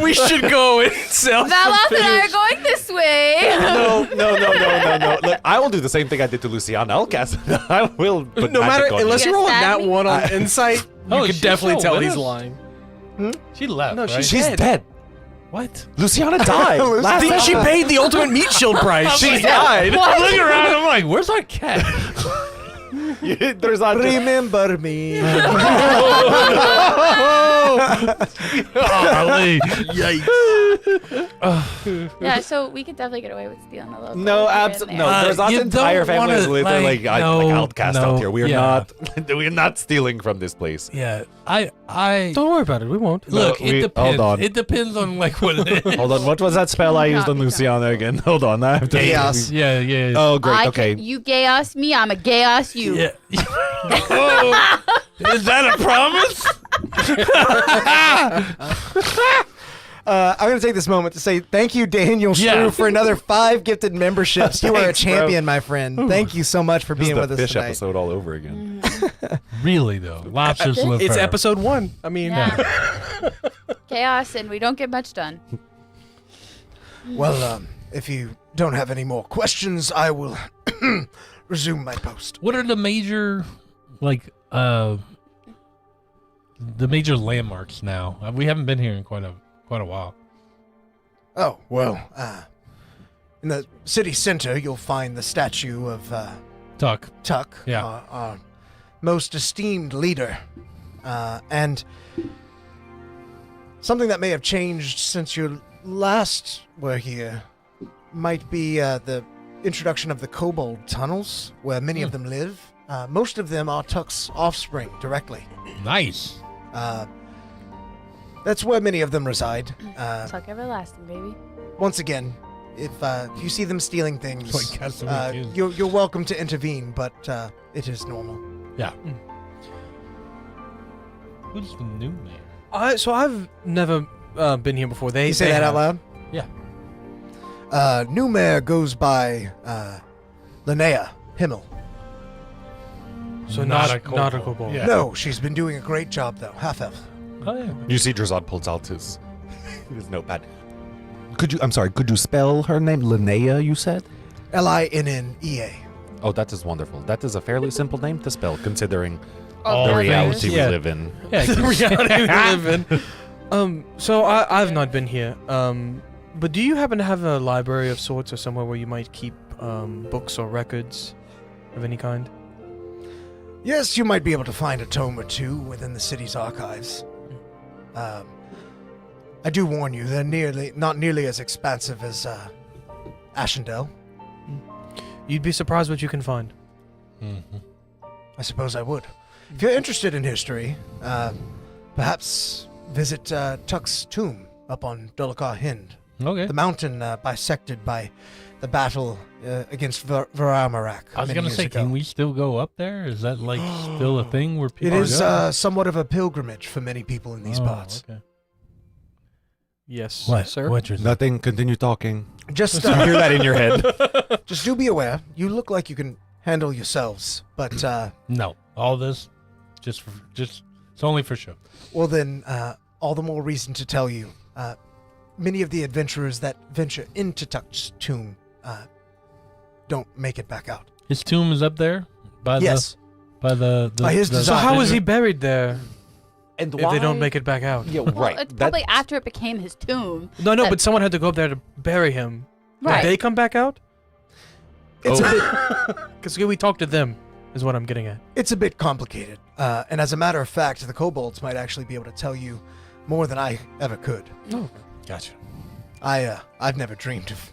We should go and sell some Valos and I fish. are going this way. No. Look, I will do the same thing I did to Luciana. I'll cast. I will. Put No matter, magic on unless you. you're rolling Stab that me? one on insight, you Oh, can she's definitely still tell with he's us? lying. she left. No, right? She's dead. What? Luciana died. I Last think she time. paid the ultimate meat shield price. She like, died. I look around. I'm like, where's our cat? There's not. Remember me. Golly. Yeah, so we could definitely get away with stealing a little. No, gold here and absolutely there. no. There's not you entire don't family is wanna, literally like, like no, outcast out here. We are yeah. not. We are not stealing from this place. Yeah, I Don't worry about it. We won't. look. No, It depends. hold on. It depends on like what it is. Hold on. What was that spell I used on Not Luciana again? Hold on. I have to. Chaos. Yeah, yeah. Oh, great. I Okay. can, you gay ass me, I'm a gay ass you. Yeah. Oh, is that a promise? I'm going to take this moment to say thank you, Daniel Shrew, Yeah. for another 5 gifted memberships. You are a Thanks, bro. champion, my friend. Thank you so much for This is being the with us fish tonight. episode all over again. Really though, lobsters live It's forever. episode 1. I mean, Yeah. Chaos, and we don't get much done. Well, if you don't have any more questions, I will resume my post. What are the major, like, the major landmarks now? We haven't been here in quite a while. Oh, well, in the city center, you'll find the statue of Tuck. Tuck, Yeah. our most esteemed leader. And something that may have changed since you last were here might be the introduction of the kobold tunnels, where many of them live. Most of them are Tuck's offspring directly. Nice. That's where many of them reside. Tuck everlasting, baby. Once again, if you see them stealing things, Like Castlevania is. you're welcome to intervene, but it is normal. Yeah. Who's the new mayor? So I've never been here before. You say that out loud? Yeah. New mayor goes by Linnea Himmel. So Not not a kobold. not a kobold. Yeah. No, she's been doing a great job, though. Half-elf. Oh yeah. You see, Drazad pulls out his notepad. Could you spell her name? Linnea, you said? Linnea. Oh, that is wonderful. That is a fairly simple name to spell, considering All the things. reality Yeah. we live in. Yeah. The reality we live in. So I've not been here. But do you happen to have a library of sorts or somewhere where you might keep books or records of any kind? Yes, you might be able to find a tome or two within the city's archives. I do warn you, they're not nearly as expansive as Ashendale. You'd be surprised what you can find. Mm-hmm. I suppose I would. If you're interested in history, perhaps visit Tuck's tomb up on Dolakar Hind, Okay. the mountain bisected by the battle against Varamarak. I was many gonna years say, ago. can we still go up there? Is that like still a thing where It people? is go? somewhat of a pilgrimage for many people in these Oh, parts. Okay. Yes, What, sir. What you're Nothing. Continue talking. Just You hear that in your head. just do be aware. You look like you can handle yourselves, but No, all this, just it's only for show. well then, all the more reason to tell you. Many of the adventurers that venture into Tuck's tomb don't make it back out. His tomb is up there by Yes. by the By his the- So design. how was he buried there And if they don't make it back out? Yeah, Well, right. it's probably after it became his tomb. No, that- but someone had to go up there to bury him. Right. Did they come back out? It's a bit. Because we talked to them, is what I'm getting at. It's a bit complicated, and as a matter of fact, the kobolds might actually be able to tell you more than I ever could. Gotcha. I've never dreamed of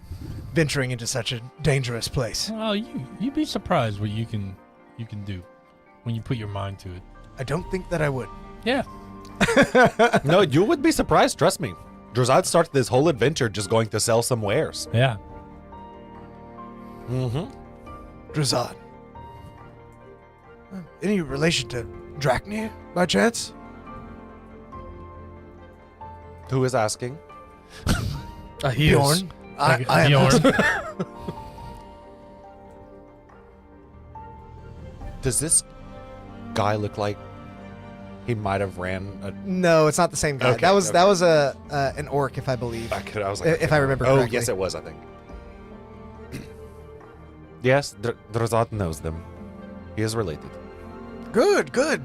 venturing into such a dangerous place. Well, you'd be surprised what you can do when you put your mind to it. I don't think that I would. Yeah. No, you would be surprised. Trust me. Drazad started this whole adventure just going to sell some wares. Yeah. Mm-hmm. Drazad. Any relation to Draknir, by chance? Who is asking? He is. Bjorn? I Like am. Bjorn. Does this guy look like he might have ran a... No, it's not the same guy. Okay, that was okay. an orc, if I believe. I was like, If I remember oh, correctly. yes, it was, I think. Yes, Drazad knows them. He is related. Good. Good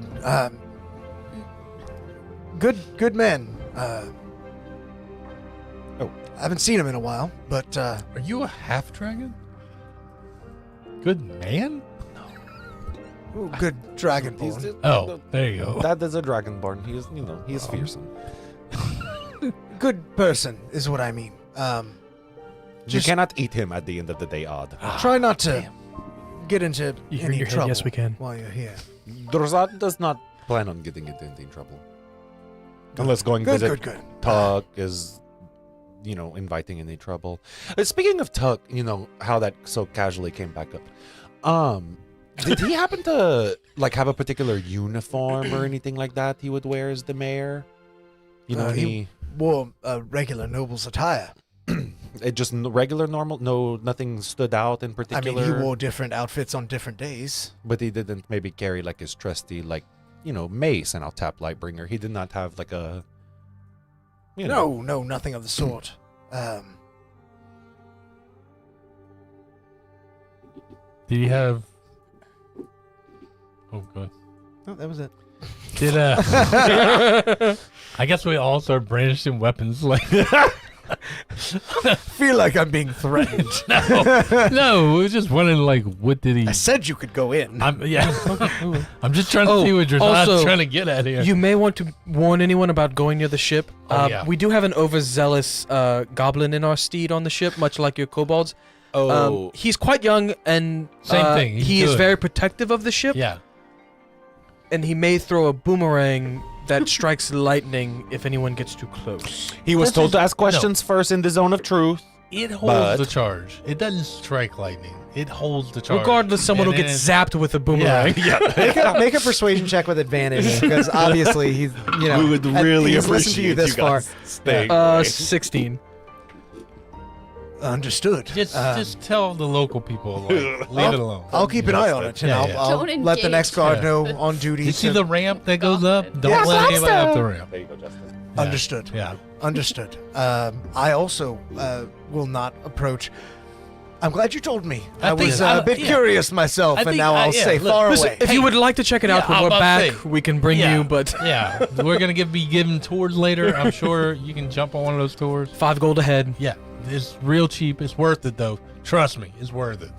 men. I haven't seen him in a while, but Are you a half dragon? Good man? Ooh, good dragonborn. Oh, there you go. That is a dragonborn. He is, he is fearsome. Good person is what I mean. You Just- cannot eat him at the end of the day, Odd. Try not to get into You hear any your head? trouble. Yes, we can. While you're here. Drazad does not plan on getting into any trouble. Unless going Good, visit good. Tuck is, inviting any trouble. Speaking of Tuck, how that so casually came back up. Did he happen to have a particular uniform or anything like that he would wear as the mayor? He wore a regular noble's attire. It just regular normal, nothing stood out in particular. I mean, he wore different outfits on different days. But he didn't maybe carry his trusty mace and I'll tap Lightbringer. He did not have a No, nothing of the sort. Did he have? Oh, good. No, that was it. Did I guess we all start brandishing weapons like. Feel like I'm being threatened. No, we were just wondering what did he? I said you could go in. I'm just trying to see what you're also, trying to get at here. You may want to warn anyone about going near the ship. Yeah. We do have an overzealous goblin in our steed on the ship, much like your kobolds. He's quite young and Same thing. He's he is good. very protective of the ship. Yeah. And he may throw a boomerang that strikes lightning if anyone gets too close. He was told to ask questions first in the zone of truth. It holds the charge. It doesn't strike lightning. It holds the charge. Regardless, someone will And get then- zapped with a boomerang. Make a persuasion check with advantage because obviously he's We would really he's listened to you appreciate this you far. guys staying. 16. Understood. Just tell the local people. Leave it alone. I'll keep an eye on it, and Yeah, I'll, yeah. I'll Don't let the next engage. guard Yeah. know on duty. You see to- the ramp that goes up? Don't Yeah, let anybody up the ramp. There you go, Justin. Yeah. Understood. Yeah. Understood. I also will not approach. I'm glad you told me. I think- was a bit yeah. curious myself, I and think now I'll yeah, stay look, far Listen, away. if you would like to check it out Yeah, when we're I'm back, about to say, we can bring yeah, you, but Yeah, we're gonna be given tours later. I'm sure you can jump on one of those tours. 5 gold ahead. Yeah, it's real cheap. It's worth it though. Trust me, it's worth it.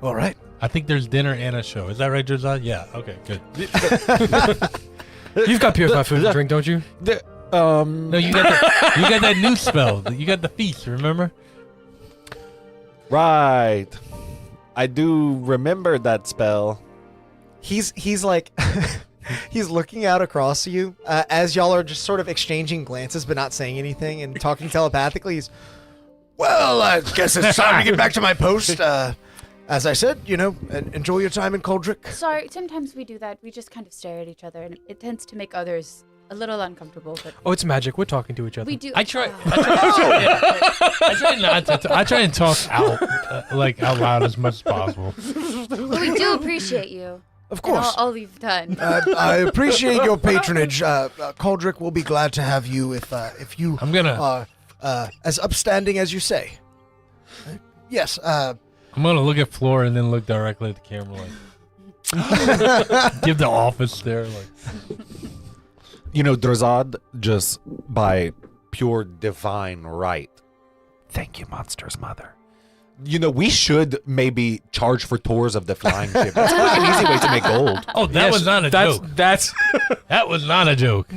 All right. I think there's dinner and a show. Is that right, Josiah? Yeah. Okay. Good. You've got purified food and drink, don't you? No, you got that new spell. You got the feast. Remember? Right. I do remember that spell. He's like he's looking out across you as y'all are just sort of exchanging glances but not saying anything and talking telepathically. He's, well, I guess it's time to get back to my post. As I said, enjoy your time in Coldrick. Sorry, sometimes we do that. We just kind of stare at each other, and it tends to make others a little uncomfortable. But Oh, it's magic. We're talking to each other. we do. I try. Oh. I try not to. I try and talk out out loud as much as possible. But we do appreciate you. Of And course. all you've done. I appreciate your patronage. Coldrick will be glad to have you if you I'm gonna. are as upstanding as you say. Yes. I'm gonna look at Flora and then look directly at the camera, give the office stare, Drazad, just by pure divine right. Thank you, Monster's mother. We should maybe charge for tours of the flying ship. That's an easy way to make gold. Oh, that Yes, was not a that's, joke. That's That was not a joke.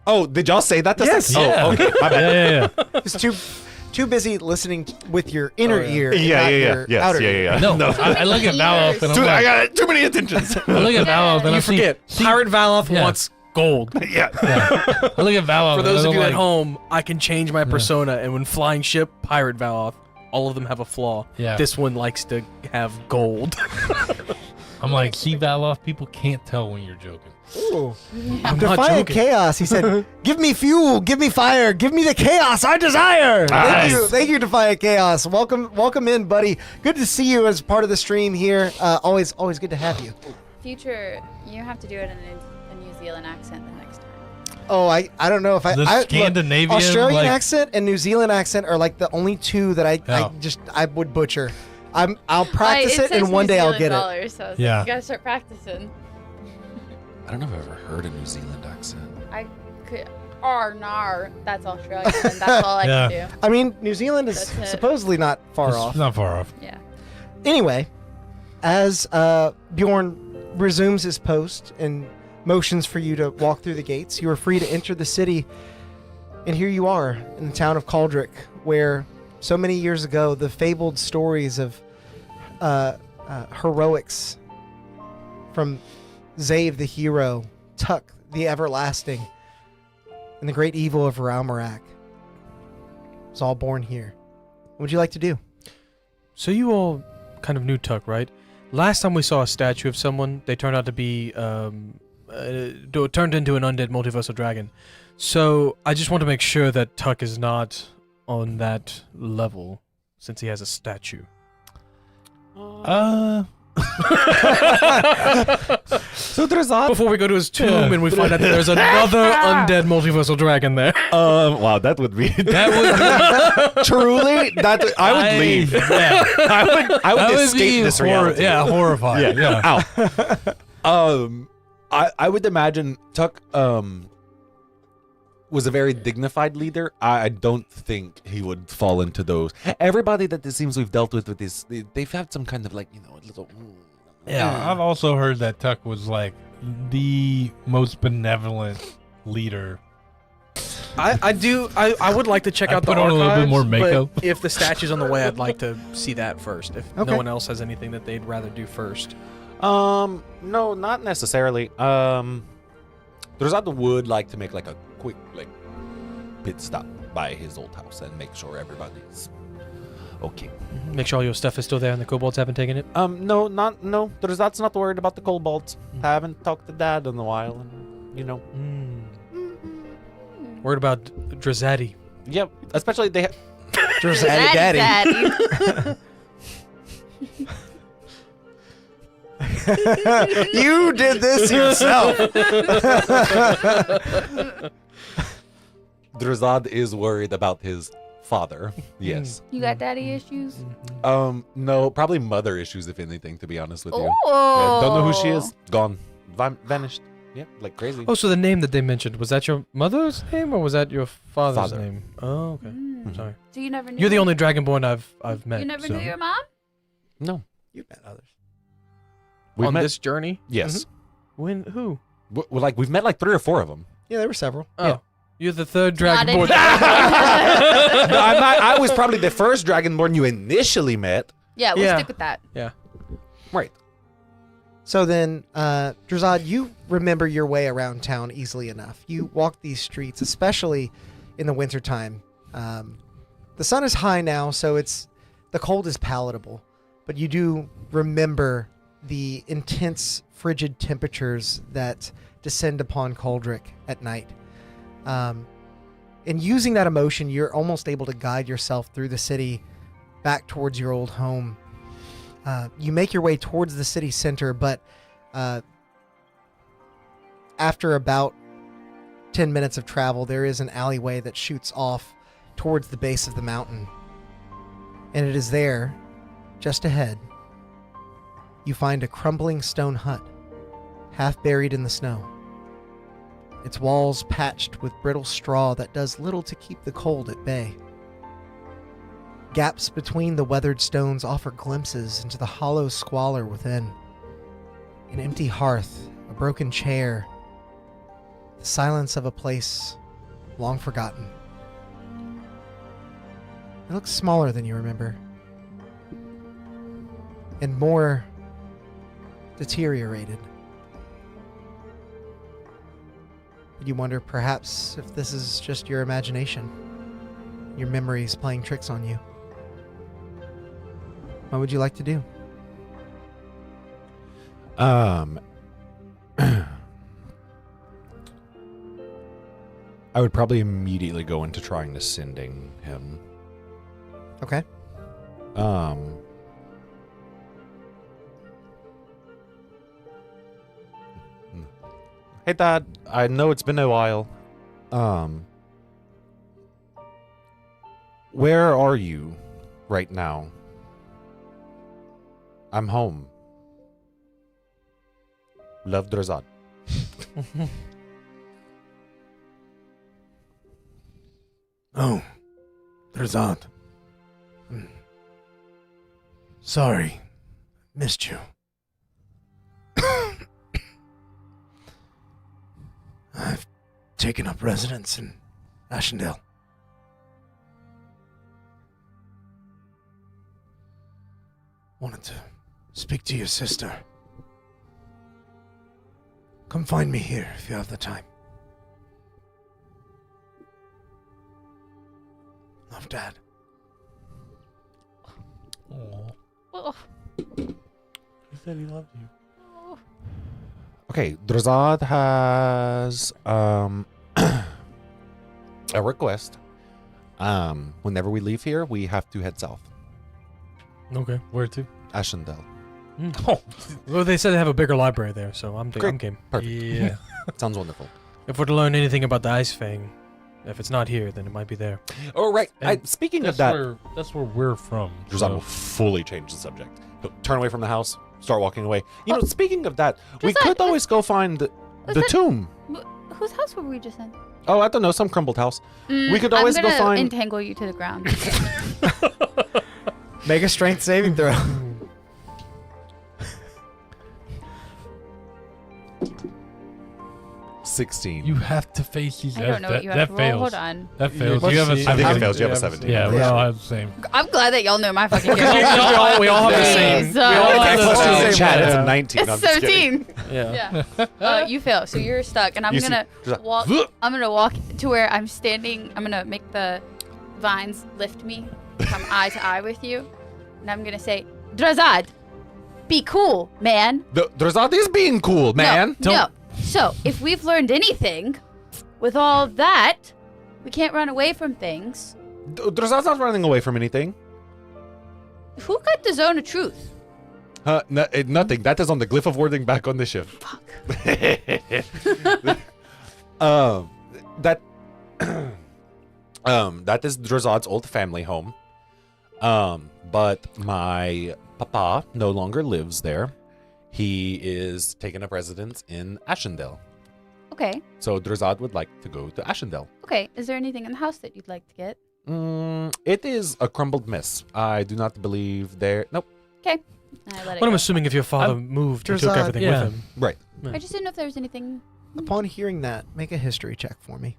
Oh, did y'all say that? Yes. Yeah. Oh, okay. My bad. Yeah. It's too busy listening with your inner ear. and Yeah, not yeah, yeah. your Yes, outer yeah, ear. yeah. No, I look at Valoff and I'm I like, got too many attentions. I look at Valoff and I you forget. Pirate Valoff Yeah. wants gold. yeah. I look at Valoff. For those and of I'm you like, at home, I can change my persona, and when flying ship, Pirate Valoff, all of them have a flaw. Yeah. This one likes to have gold. I'm like, see Valoff, people can't tell when you're joking. I'm not Defiant joking. chaos. He said, "Give me fuel, give me fire, give me the chaos I desire." Nice. Thank you, Defiant Chaos. Welcome in, buddy. Good to see you as part of the stream here. Always good to have you. Future, you have to do it in a New Zealand accent the next time. Oh, I don't know if The look, Scandinavian, Australian like- accent and New Zealand accent are like the only two that Yeah. I would butcher. I'll practice it, and one day I'll get it. So it's Yeah. like, you gotta start practicing. I don't know if I've ever heard a New Zealand accent. I could. Nar. That's Australian. And that's all I Yeah. can do. I mean, New Zealand is That's it. supposedly not far It's off. not far off. Yeah. Anyway, as Bjorn resumes his post and motions for you to walk through the gates. You are free to enter the city, and here you are in the town of Cauldrick, where so many years ago the fabled stories of heroics from Zave the hero, Tuck the everlasting, and the great evil of Ralmarak was all born here. What would you like to do? So you all kind of knew Tuck, right? Last time we saw a statue of someone, they turned out to be turned into an undead multiversal dragon. So I just want to make sure that Tuck is not on that level, since he has a statue. So there's that. Before we go to his tomb and we find out that there's another undead multiversal dragon there. Wow, that would be truly that I would leave. Yeah. I would escape this reality. Horrified. Yeah. Ow. I would imagine Tuck was a very dignified leader. I don't think he would fall into those. Everybody that it seems we've dealt with this, they've had some kind of like, a little. Yeah, I've also heard that Tuck was like the most benevolent leader. I would like to check out the put on archives, a little bit more makeup. but if the statue's on the way, I'd like to see that first. If Okay. no one else has anything that they'd rather do first. No, not necessarily. Drazad would like to make like a quick pit stop by his old house and make sure everybody's okay. Make sure all your stuff is still there and the kobolds haven't taken it. No. Drazad's not worried about the kobolds. Haven't talked to Dad in a while, and Worried about Drazadi. Yep. Especially they. Daddy. You did this yourself. Drazad is worried about his father. Yes. You got daddy issues? No, probably mother issues, if anything, to be honest with you. Oh. Don't know who she is. Gone. Vanished. Yeah, like crazy. Oh, so the name that they mentioned, was that your mother's name or was that your father's Father. name? Oh, okay. Mm. Sorry. So you never knew? You're the only dragonborn I've met. You never so. knew your mom? No. You've met others. We've On met, this journey? yes. When? Who? We've met like 3 or 4 of them. Yeah, there were several. Oh. Yeah. You're the third Not dragonborn. No, I'm not. I was probably the first dragonborn you initially met. Yeah, we'll Yeah. stick with that. Right. So then, Drazad, you remember your way around town easily enough. You walk these streets, especially in the wintertime. The sun is high now, so the cold is palatable. But you do remember the intense, frigid temperatures that descend upon Cauldrick at night. And using that emotion, you're almost able to guide yourself through the city back towards your old home. You make your way towards the city center, but after about 10 minutes of travel, there is an alleyway that shoots off towards the base of the mountain. And it is there, just ahead, you find a crumbling stone hut, half buried in the snow. Its walls patched with brittle straw that does little to keep the cold at bay. Gaps between the weathered stones offer glimpses into the hollow squalor within. An empty hearth, a broken chair, the silence of a place long forgotten. It looks smaller than you remember, and more deteriorated. You wonder perhaps if this is just your imagination, your memories playing tricks on you. What would you like to do? I would probably immediately go into trying to sending him. Okay. Hey, Dad. I know it's been a while. Where are you right now? I'm home. Love, Drazad. Oh, Drazad. Sorry, missed you. taken up residence in Ashendale. Wanted to speak to your sister. Come find me here if you have the time. Love, Dad. Oh, He said he loved you. oh. Okay, Drazad has a request. Whenever we leave here, we have to head south. Okay. Where to? Ashendale. Oh, Well, they said they have a bigger library there, so I'm Great. game. Perfect. yeah. Sounds wonderful. If we're to learn anything about the Ice Fang, if it's not here, then it might be there. Oh, right. And Speaking of That's that, that's where we're from. Drazad will fully change the subject. He'll turn away from the house, start walking away. You know, speaking of that, we Drazad, could always go find was the that- tomb. Whose house were we just in? Oh, I don't know, some crumbled house. We could always I'm go gonna find. entangle you to the ground. Make a strength saving throw. $16. You have to face these. I don't know what you have to roll. fails. Hold on. That fails. let's You have a see. I think it 17. fails. You have a 17. Yeah, we Yeah. all have the same. I'm glad that y'all know my fucking we character. all have the same. Jeez, We all Okay, have the plus two in same. the chat. It's Yeah. a 19. No, I'm It's just kidding. 17. Yeah. Yeah. You fail, so you're stuck, and I'm You see- gonna there's a- walk. I'm gonna walk to where I'm standing. I'm gonna make the vines lift me, come eye to eye with you, and I'm gonna say, Drazad, be cool, man. Drazad is being cool, man. No. So if we've learned anything, with all that, we can't run away from things. Drazad's not running away from anything. Who got the zone of truth? Nothing. That is on the glyph of wording back on the ship. Fuck. That that is Drazad's old family home. But my papa no longer lives there. He is taking up residence in Ashendale. Okay. So Drazad would like to go to Ashendale. Okay. Is there anything in the house that you'd like to get? It is a crumbled mess. I do not believe there. Nope. Okay. I let it But I'm go. assuming if your father moved and took Drazad, everything yeah. with him. Right. I just didn't know if there was anything. Upon hearing that, make a history check for me.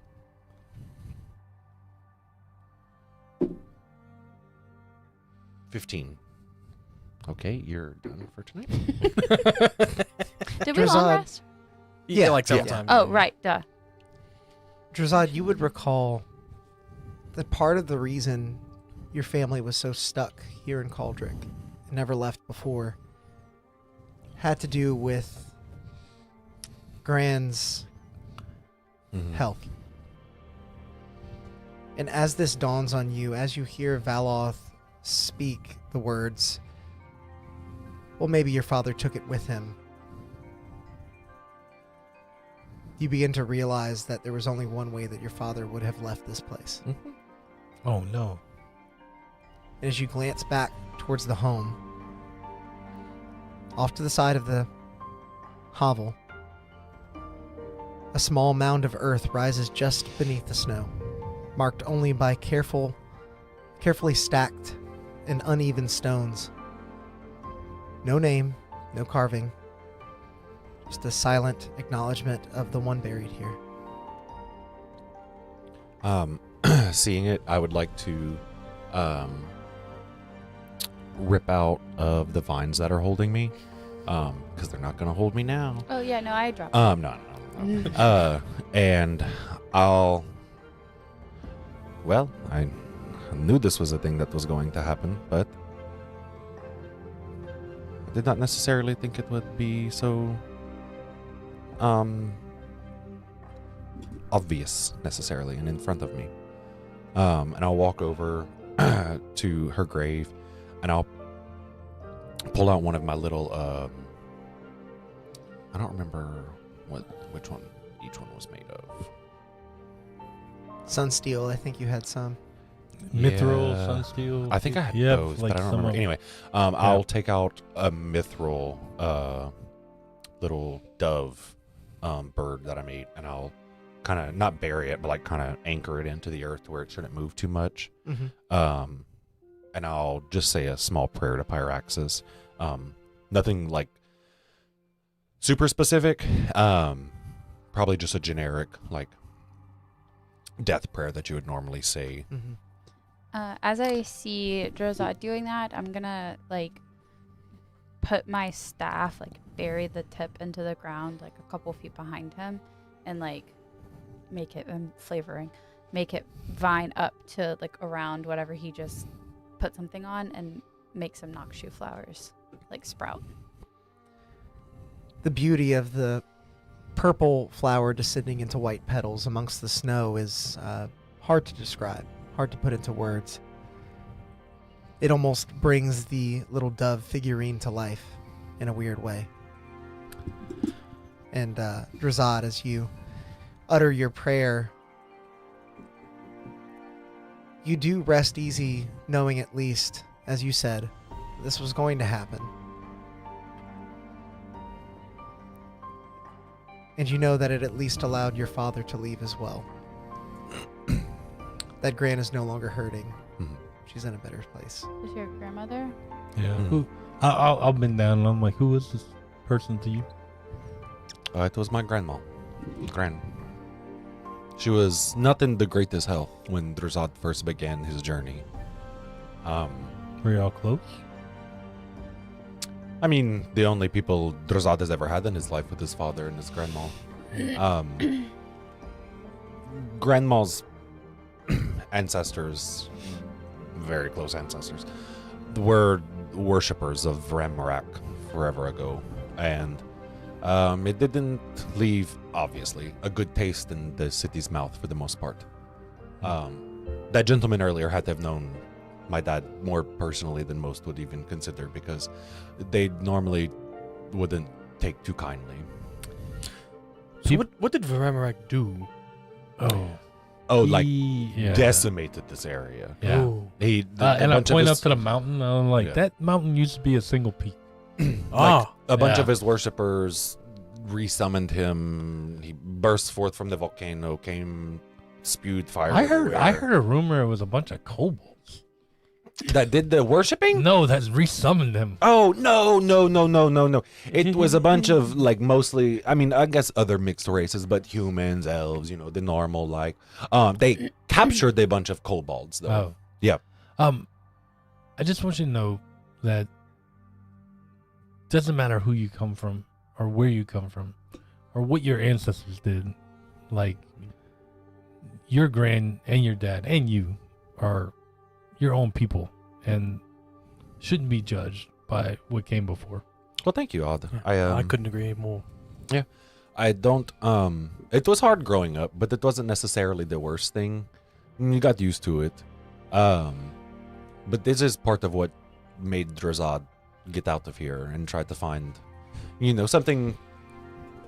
15. Okay, you're done for tonight. Did we long Drazad. rest? Yeah, like several Yeah. times. Oh, right. Duh. Drazad, you would recall that part of the reason your family was so stuck here in Cauldrick and never left before had to do with Gran's health. And as this dawns on you, as you hear Valoth speak the words, well, maybe your father took it with him, you begin to realize that there was only one way that your father would have left this place. Oh no. And as you glance back towards the home, off to the side of the hovel, a small mound of earth rises just beneath the snow, marked only by carefully stacked and uneven stones. No name, no carving, just a silent acknowledgement of the one buried here. Seeing it, I would like to rip out of the vines that are holding me, because they're not going to hold me now. Oh, yeah. No, I dropped. No. And I knew this was a thing that was going to happen, but I did not necessarily think it would be so obvious necessarily and in front of me. And I'll walk over to her grave and I'll pull out one of my little I don't remember which one each one was made of. Sunsteel, I think you had some. Mithril, Yeah. Sunsteel. I think I had Yeah, those, like but I don't some remember. of- Anyway, I'll take out a mithril little dove bird that I made, and I'll kind of not bury it, but like kind of anchor it into the earth to where it shouldn't move too much. Mm-hmm. And I'll just say a small prayer to Pyraxis. Nothing like super specific. Probably just a generic like death prayer that you would normally say. As I see Drozad doing that, I'm gonna like put my staff, like bury the tip into the ground, like a couple feet behind him, and like make it flavoring, make it vine up to like around whatever he just put something on, and make some noxu flowers like sprout. The beauty of the purple flower descending into white petals amongst the snow is hard to describe, hard to put into words. It almost brings the little dove figurine to life in a weird way. And Drozad, as you utter your prayer, you do rest easy knowing at least, as you said, this was going to happen. And you know that it at least allowed your father to leave as well. That Gran is no longer hurting. She's in a better place. Is your grandmother? Yeah. Who? I'll bend down and I'm like, who is this person to you? It was my grandma. She was not in the greatest health when Drozad first began his journey. Were y'all close? I mean, the only people Drozad has ever had in his life with his father and his grandma. Grandma's ancestors, very close ancestors, were worshippers of Rammarak forever ago. And it didn't leave, obviously, a good taste in the city's mouth for the most part. That gentleman earlier had to have known my dad more personally than most would even consider, because they normally wouldn't take too kindly. So what did Varamarak do? Decimated this area. Yeah. Oh. And I point up to the mountain. And I'm like, that mountain used to be a single peak. A bunch of his worshippers resummoned him. He burst forth from the volcano, spewed fire. I heard a rumor it was a bunch of kobolds. That did the worshipping? No, that's resummoned them. Oh, no. It was a bunch of, like, mostly, I mean, I guess other mixed races, but humans, elves, the normal, like. They captured a bunch of kobolds, though. Oh. Yeah. I just want you to know that it doesn't matter who you come from or where you come from or what your ancestors did. Like, your grand and your dad and you are your own people and shouldn't be judged by what came before. Well, thank you, Odd. I couldn't agree more. Yeah. I don't, it was hard growing up, but it wasn't necessarily the worst thing. You got used to it. But this is part of what made Drozad get out of here and try to find, something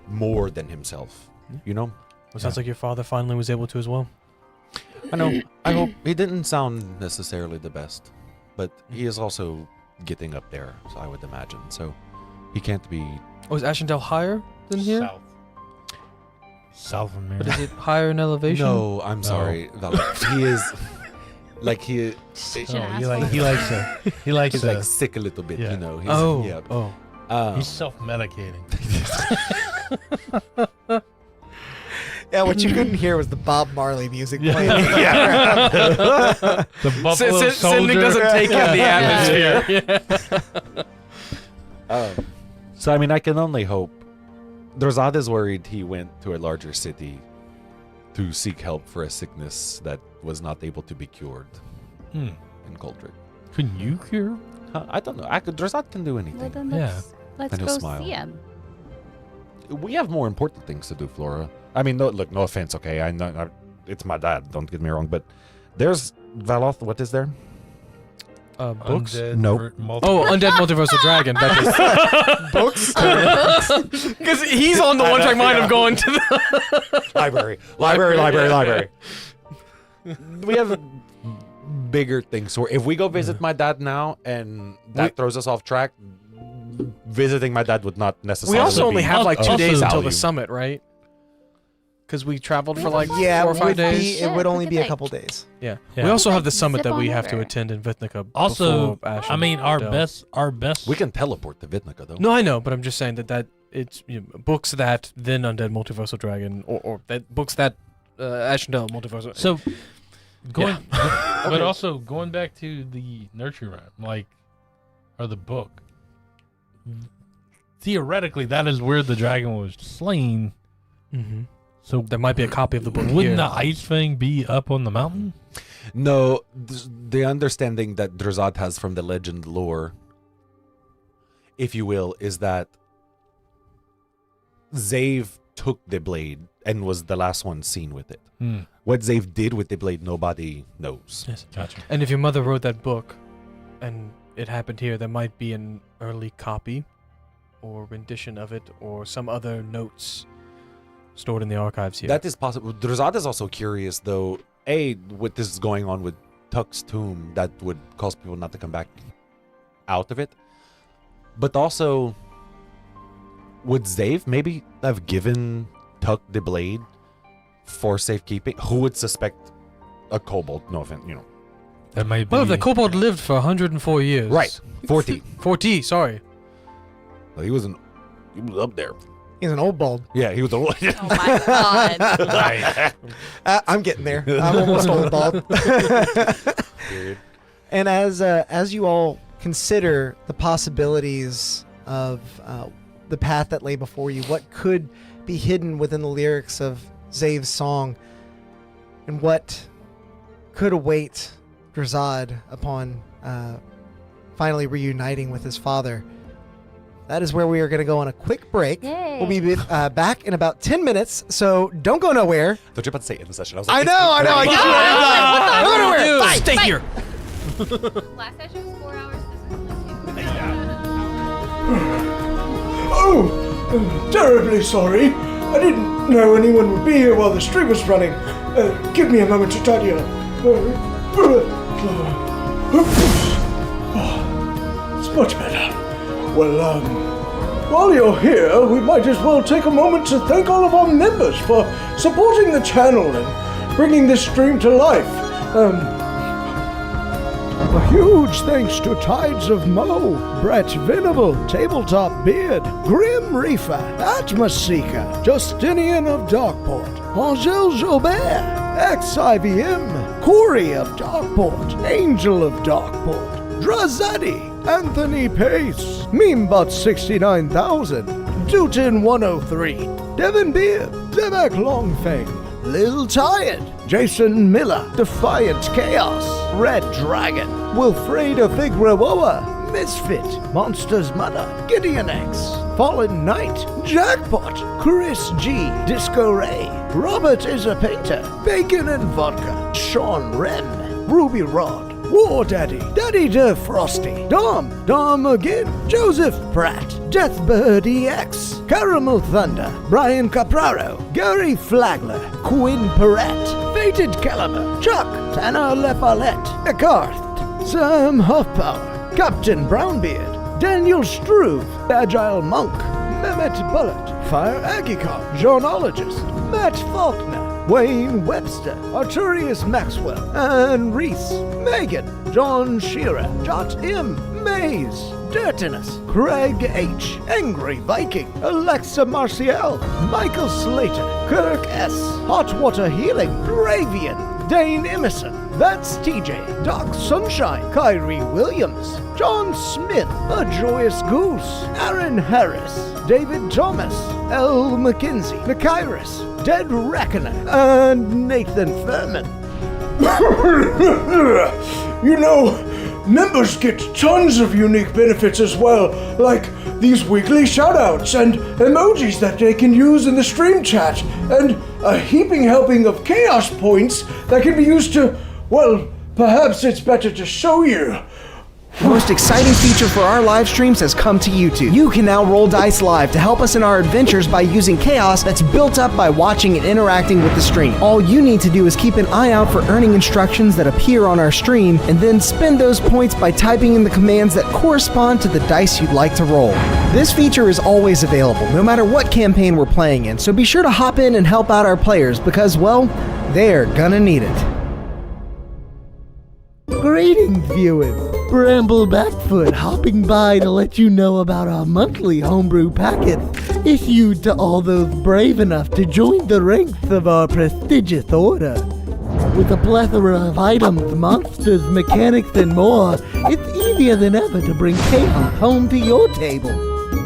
more than himself, Well, sounds like your father finally was able to as well. I know. I hope he didn't sound necessarily the best, but he is also getting up there, so I would imagine. So he can't be. Oh, is Ashendale higher than here? South of me. But is it higher in elevation? No, I'm sorry. He is like he. Such an he asshole. likes He's like sick a little bit, Yeah. He's, He's self-medicating. Yeah, what you couldn't hear was the Bob Marley music playing. The buffalo Cindy soldier. doesn't take in the atmosphere. So I mean, I can only hope. Drozad is worried he went to a larger city to seek help for a sickness that was not able to be cured in Goldrick. Couldn't you cure? I don't know. Drozad can do Well, anything. then Yeah. let's And go he'll smile. see him. We have more important things to do, Flora. I mean, no offense, okay? I know it's my dad. Don't get me wrong, but there's Valoth. What is there? Books? Nope. Undead Multiversal Dragon. Books? Because he's on the one-track mind of going to the... Library. We have bigger things. So if we go visit my dad now and that throws us off track, visiting my dad would not necessarily We also only be have like 2 Also days until value. the summit, right? Because we traveled for like Yeah, 4 or 5 would days. be, it would Shit, only look be at a that. couple days. Yeah. Yeah. We also have the Like, summit that zip we on have to over. attend in Vithnika. Also, before Ashen I mean, our Dale. best. We can teleport to Vidnica, though. No, I know, but I'm just saying that it's books that then Undead Multiversal Dragon or that books that Ashen Dell multiverse. So, but also going back to the nurture rhyme, like, or the book. Theoretically, that is where the dragon was slain. Mm-hmm. So There might be a copy of the book wouldn't here. the ice thing be up on the mountain? No, the understanding that Drazad has from the legend lore, if you will, is that Zave took the blade and was the last one seen with it. What Zave did with the blade, nobody knows. Yes. Gotcha. And if your mother wrote that book, and it happened here, there might be an early copy, or rendition of it, or some other notes stored in the archives here. That is possible. Drazad is also curious, though, what this is going on with Tuck's tomb that would cause people not to come back out of it. But also, would Zave maybe have given Tuck the blade for safekeeping? Who would suspect a kobold? No offense, That might be. Well, the kobold lived for 104 years. Right, 40. 40, sorry. Well, he was up there. He's an old bald. Yeah, he was a Oh my god. Right. I'm getting there. I'm almost old bald. Period. And as you all consider the possibilities of the path that lay before you, what could be hidden within the lyrics of Zave's song, and what could await Drazad upon finally reuniting with his father, that is where we are going to go on a quick break. Yay. We'll be back in about 10 minutes, so don't go nowhere. Thought you were about to say in the session. I was I like, know. I get you right. Don't go nowhere. Bye. Stay here. Last session was 4 hours. This is Oh, I'm terribly sorry. I didn't know anyone would be here while the stream was running. Give me a moment to tidy up. It's much better. Well, while you're here, we might as well take a moment to thank all of our members for supporting the channel and bringing this stream to life. A huge thanks to Tides of Mo, Brett Venable, Tabletop Beard, Grim Reaper, Atmos Seeker, Justinian of Darkport, Angel Jobert, XIVM, Corey of Darkport, Angel of Darkport, Drazadi, Anthony Pace, Memebot 69000, Dutin 103, Devin Beard, Demek Longfang, Lil Tired, Jason Miller, Defiant Chaos, Red Dragon, Wilfredo Figueroa, Misfit, Monsters Mother, Gideon X, Fallen Knight, Jackpot, Chris G, Disco Ray, Robert is a Painter, Bacon and Vodka, Sean Wren, Ruby Rod, War Daddy, Daddy De Frosty, Dom again, Joseph Pratt, Deathbird EX, Caramel Thunder, Brian Capraro, Gary Flagler, Quinn Perrette, Fated Caliber, Chuck, Tanner LeFalette, Ekarth, Sam Huffpower, Captain Brownbeard, Daniel Struve, Agile Monk, Mehmet Bullet, Fire Agicon, Journologist, Matt Faulkner, Wayne Webster, Arturius Maxwell, and Reese, Megan, John Shearer, Jot M, Maze, Dirtiness, Craig H, Angry Viking, Alexa Marcial, Michael Slater, Kirk S, Hotwater Healing, Ravian, Dane Emerson, That's TJ, Doc Sunshine, Kyrie Williams, John Smith, A Joyous Goose, Aaron Harris, David Thomas, L. McKenzie, Nakyrus, Dead Reckoner, and Nathan Furman. You know, members get tons of unique benefits as well, like these weekly shoutouts and emojis that they can use in the stream chat, and a heaping helping of chaos points that can be used to, well, perhaps it's better to show you. The most exciting feature for our live streams has come to YouTube. You can now roll dice live to help us in our adventures by using chaos that's built up by watching and interacting with the stream. All you need to do is keep an eye out for earning instructions that appear on our stream, and then spend those points by typing in the commands that correspond to the dice you'd like to roll. This feature is always available, no matter what campaign we're playing in, so be sure to hop in and help out our players because, well, they're gonna need it. Greetings, viewers. Bramble Backfoot hopping by to let you know about our monthly homebrew packets issued to all those brave enough to join the ranks of our prestigious order. With a plethora of items, monsters, mechanics, and more, it's easier than ever to bring chaos home to your table.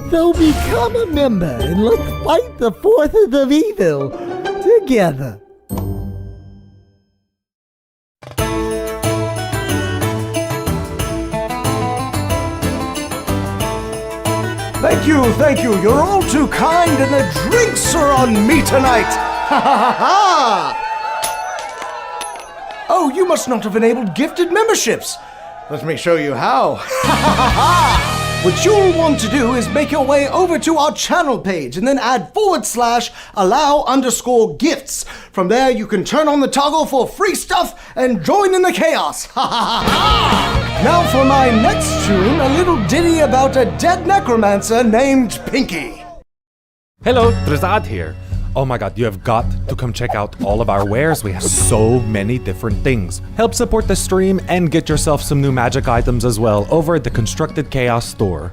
So become a member and let's fight the forces of evil together. Thank you. You're all too kind, and the drinks are on me tonight. Ha ha ha ha! Oh, you must not have enabled gifted memberships. Let me show you how. Ha ha ha ha! What you'll want to do is make your way over to our channel page and then add /allow_gifts. From there, you can turn on the toggle for free stuff and join in the chaos. Ha ha ha ha! Now for my next tune, a little ditty about a dead necromancer named Pinky. Hello, Trizad here. Oh my god, you have got to come check out all of our wares. We have so many different things. Help support the stream and get yourself some new magic items as well over at the Constructed Chaos store.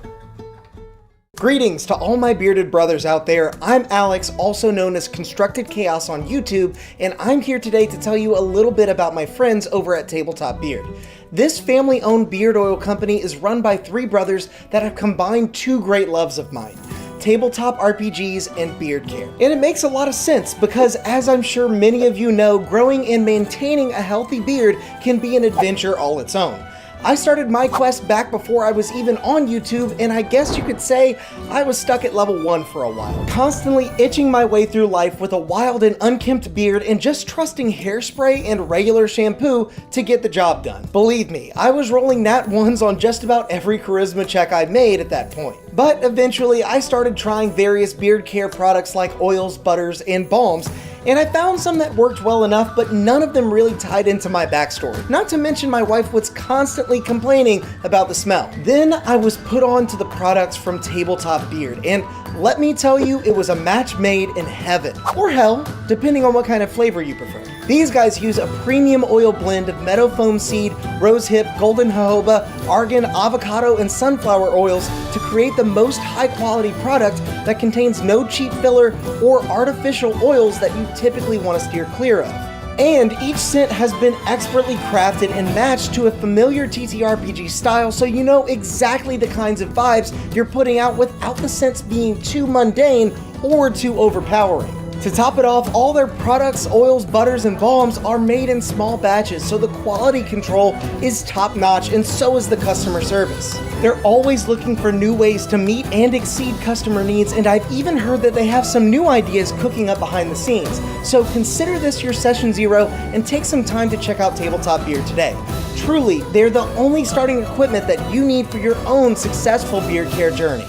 Greetings to all my bearded brothers out there. I'm Alex, also known as Constructed Chaos on YouTube, and I'm here today to tell you a little bit about my friends over at Tabletop Beard. This family-owned beard oil company is run by three brothers that have combined two great loves of mine: tabletop RPGs and beard care. And it makes a lot of sense because, as I'm sure many of you know, growing and maintaining a healthy beard can be an adventure all its own. I started my quest back before I was even on YouTube, and I guess you could say I was stuck at level 1 for a while, constantly itching my way through life with a wild and unkempt beard and just trusting hairspray and regular shampoo to get the job done. Believe me, I was rolling nat 1s on just about every charisma check I made at that point. But eventually I started trying various beard care products like oils, butters, and balms, and I found some that worked well enough, but none of them really tied into my backstory. Not to mention my wife was constantly complaining about the smell. Then I was put on to the products from Tabletop Beard, and let me tell you, it was a match made in heaven. Or hell, depending on what kind of flavor you prefer. These guys use a premium oil blend of meadow foam seed, rosehip, golden jojoba, argan, avocado, and sunflower oils to create the most high quality product that contains no cheap filler or artificial oils that you typically want to steer clear of. And each scent has been expertly crafted and matched to a familiar TTRPG style, so you know exactly the kinds of vibes you're putting out without the scents being too mundane or too overpowering. To top it off, all their products, oils, butters, and balms are made in small batches, so the quality control is top-notch, and so is the customer service. They're always looking for new ways to meet and exceed customer needs, and I've even heard that they have some new ideas cooking up behind the scenes. So consider this your session 0 and take some time to check out Tabletop Beard today. Truly, they're the only starting equipment that you need for your own successful beard care journey.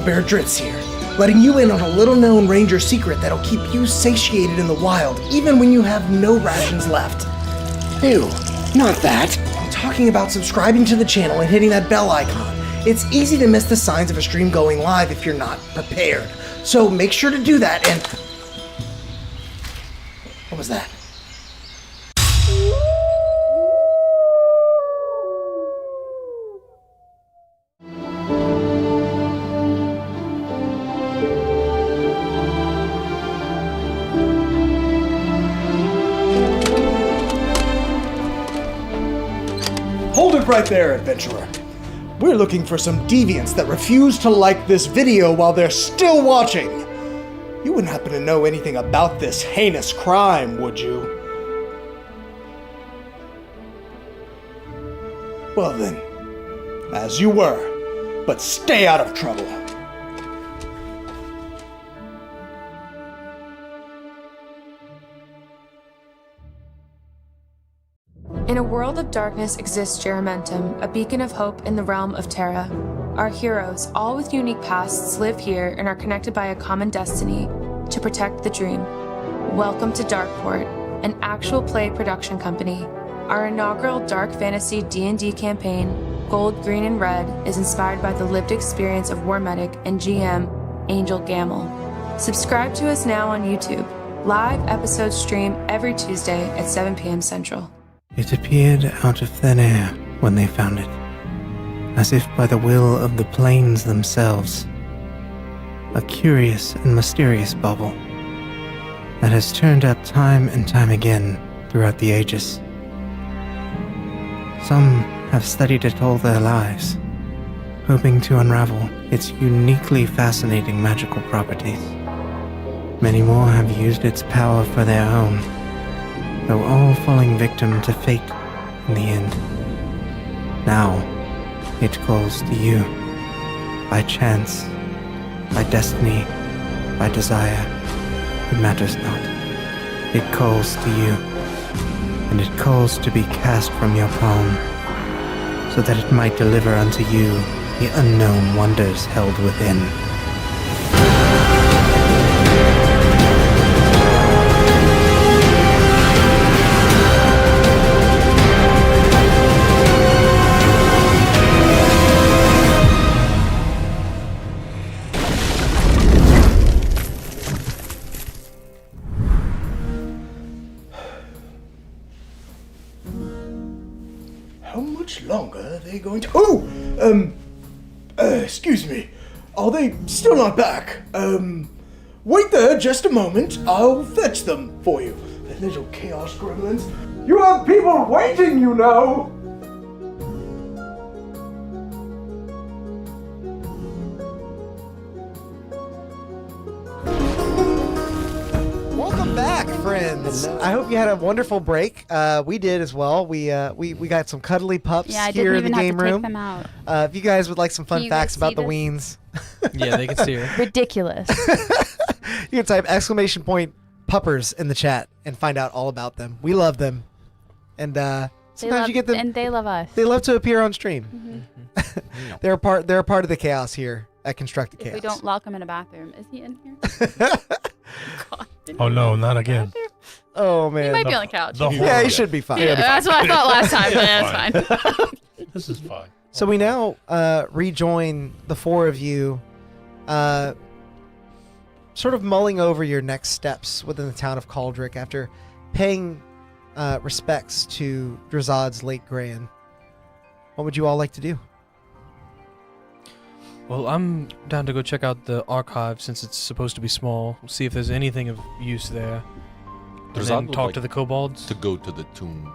Bear Dritz here, letting you in on a little-known ranger secret that'll keep you satiated in the wild, even when you have no rations left. Ew, not that. I'm talking about subscribing to the channel and hitting that bell icon. It's easy to miss the signs of a stream going live if you're not prepared. So make sure to do that and... What was that? Hold it right there, adventurer. We're looking for some deviants that refuse to like this video while they're still watching. You wouldn't happen to know anything about this heinous crime, would you? Well then, as you were, but stay out of trouble. In a world of darkness exists Jeramentum, a beacon of hope in the realm of Terra. Our heroes, all with unique pasts, live here and are connected by a common destiny to protect the dream. Welcome to Darkeport, an actual play production company. Our inaugural dark fantasy D&D campaign, Gold, Green, and Red, is inspired by the lived experience of War Medic and GM Angel Gamble. Subscribe to us now on YouTube. Live episodes stream every Tuesday at 7 p.m. Central. It appeared out of thin air when they found it, as if by the will of the plains themselves. A curious and mysterious bauble that has turned up time and time again throughout the ages. Some have studied it all their lives, hoping to unravel its uniquely fascinating magical properties. Many more have used its power for their own, though all falling victim to fate in the end. Now, it calls to you, by chance, by destiny, by desire, it matters not. It calls to you, and it calls to be cast from your palm, so that it might deliver unto you the unknown wonders held within. How much longer are they going to... excuse me. Are they still not back? Wait there just a moment. I'll fetch them for you. The little chaos gremlins. You have people waiting, you know! Welcome back, friends. I hope you had a wonderful break. We did as well. We got some cuddly pups Yeah, I here didn't in the even have game to take room. them out. If you guys would like some Can fun you facts guys about see the this? weens, Yeah, they can see her. Ridiculous. you can type !puppers in the chat and find out all about them. We love them, and sometimes you get them. And they love us. They love to appear on stream. They're a part of the chaos here at Construct the If Chaos. we don't lock him in a bathroom, is he in here? God, didn't Oh he no, go not in the again. bathroom? Oh He man. might be on the couch. the Yeah, horror. he should be fine. Yeah, that's what I thought last time, but that's fine. This is fine. So we now rejoin the four of you, sort of mulling over your next steps within the town of Cauldrick after paying respects to Drazad's late grand. What would you all like to do? Well, I'm down to go check out the archive since it's supposed to be small. See if there's anything of use there. And Drazad then would talk like to the kobolds. to go to the tomb.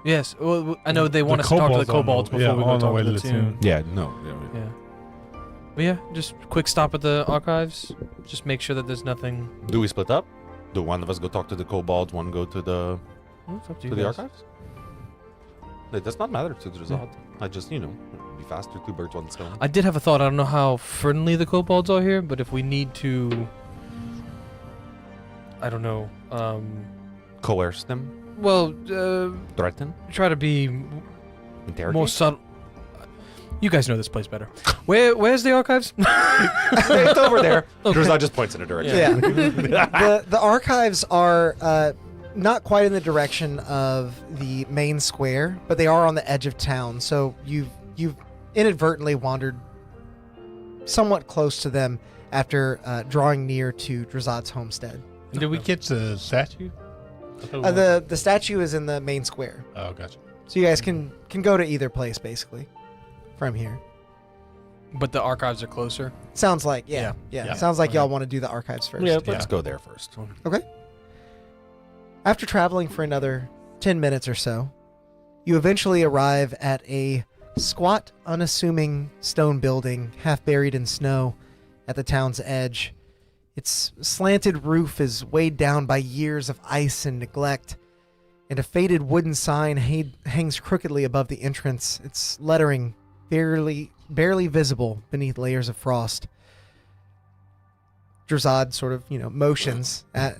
Yes, well, I know they want us to talk to the kobolds before we go talk to the tomb. Yeah, no. Yeah. But yeah, just quick stop at the archives. Just make sure that there's nothing. Do we split up? Do one of us go talk to the kobolds, one go to the It's up to to you the guys. archives? It does not matter to Drazad. I just, be faster, two birds, one stone. I did have a thought. I don't know how friendly the kobolds are here, but if we need to, I don't know. Coerce them? Well, Threaten? try to be Interrogate? more subtle. You guys know this place better. Where's the archives? It's over there. Okay. Drazad just points in a direction. Yeah. the archives are not quite in the direction of the main square, but they are on the edge of town. So you've inadvertently wandered somewhat close to them after drawing near to Drazad's homestead. Did we get the statue? I thought we The statue is in the main square, Oh, gotcha. so you guys can go to either place basically from here. But the archives are closer. Sounds like yeah. Yeah. Sounds like Okay. y'all want to do the archives first. Yeah, let's go there first. After traveling for another 10 minutes or so, you eventually arrive at a squat, unassuming stone building, half buried in snow at the town's edge. Its slanted roof is weighed down by years of ice and neglect, and a faded wooden sign hangs crookedly above the entrance, its lettering barely visible beneath layers of frost. Drazad sort of, motions at...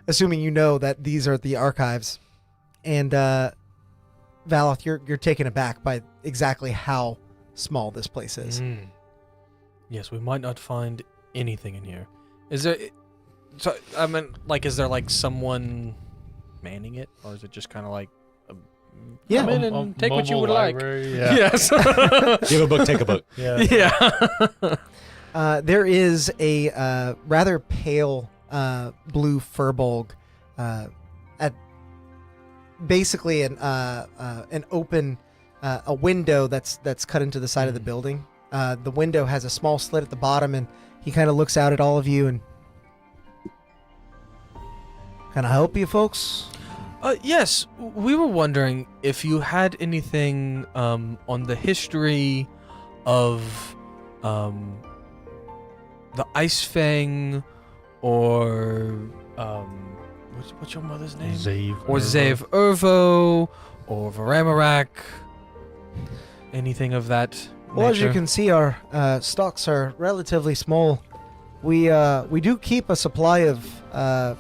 assuming you know that these are the archives. And Valoth, you're taken aback by exactly how small this place is. Yes, we might not find anything in here. Is there? So I mean, is there like someone manning it, or is it just kind of like a Yeah. Come in and take what you would like. Yeah. Yes. Give a book, take a book. Yeah. Yeah. There is a rather pale blue furbolg at basically an open a window that's cut into the side of the building. The window has a small slit at the bottom, and he kind of looks out at all of you and, can I help you folks? Yes, we were wondering if you had anything on the history of the Ice Fang or what's your mother's name? Zave. Or Zave Ervo or Varamarak. Anything of that Well, as you nature? can see, our stocks are relatively small. We do keep a supply of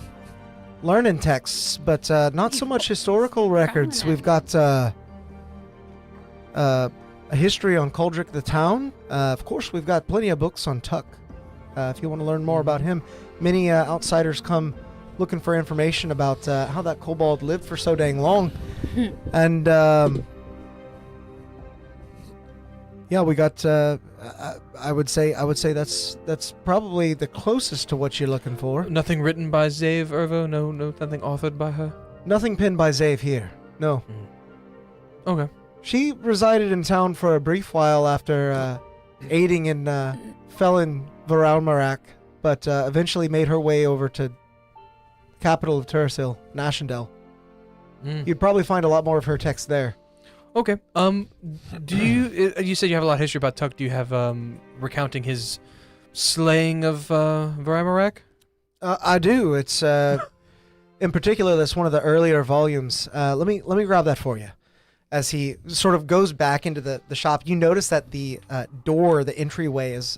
learning texts, but not so much historical records. We've got a history on Coldrick the town. Of course, we've got plenty of books on Tuck. If you want to learn more about him, many outsiders come looking for information about how that kobold lived for so dang long, and yeah, we got. I would say that's probably the closest to what you're looking for. Nothing written by Zave Ervo? No, nothing authored by her? Nothing pinned by Zave here. No. Okay. She resided in town for a brief while after aiding in felon Varalmarak, but eventually made her way over to capital of Tursil, Nashendel. You'd probably find a lot more of her text there. Okay. Do you said you have a lot of history about Tuck. Do you have recounting his slaying of Varamarak? I do. It's in particular that's one of the earlier volumes. Let me grab that for you. As he sort of goes back into the shop, you notice that the door, the entryway, is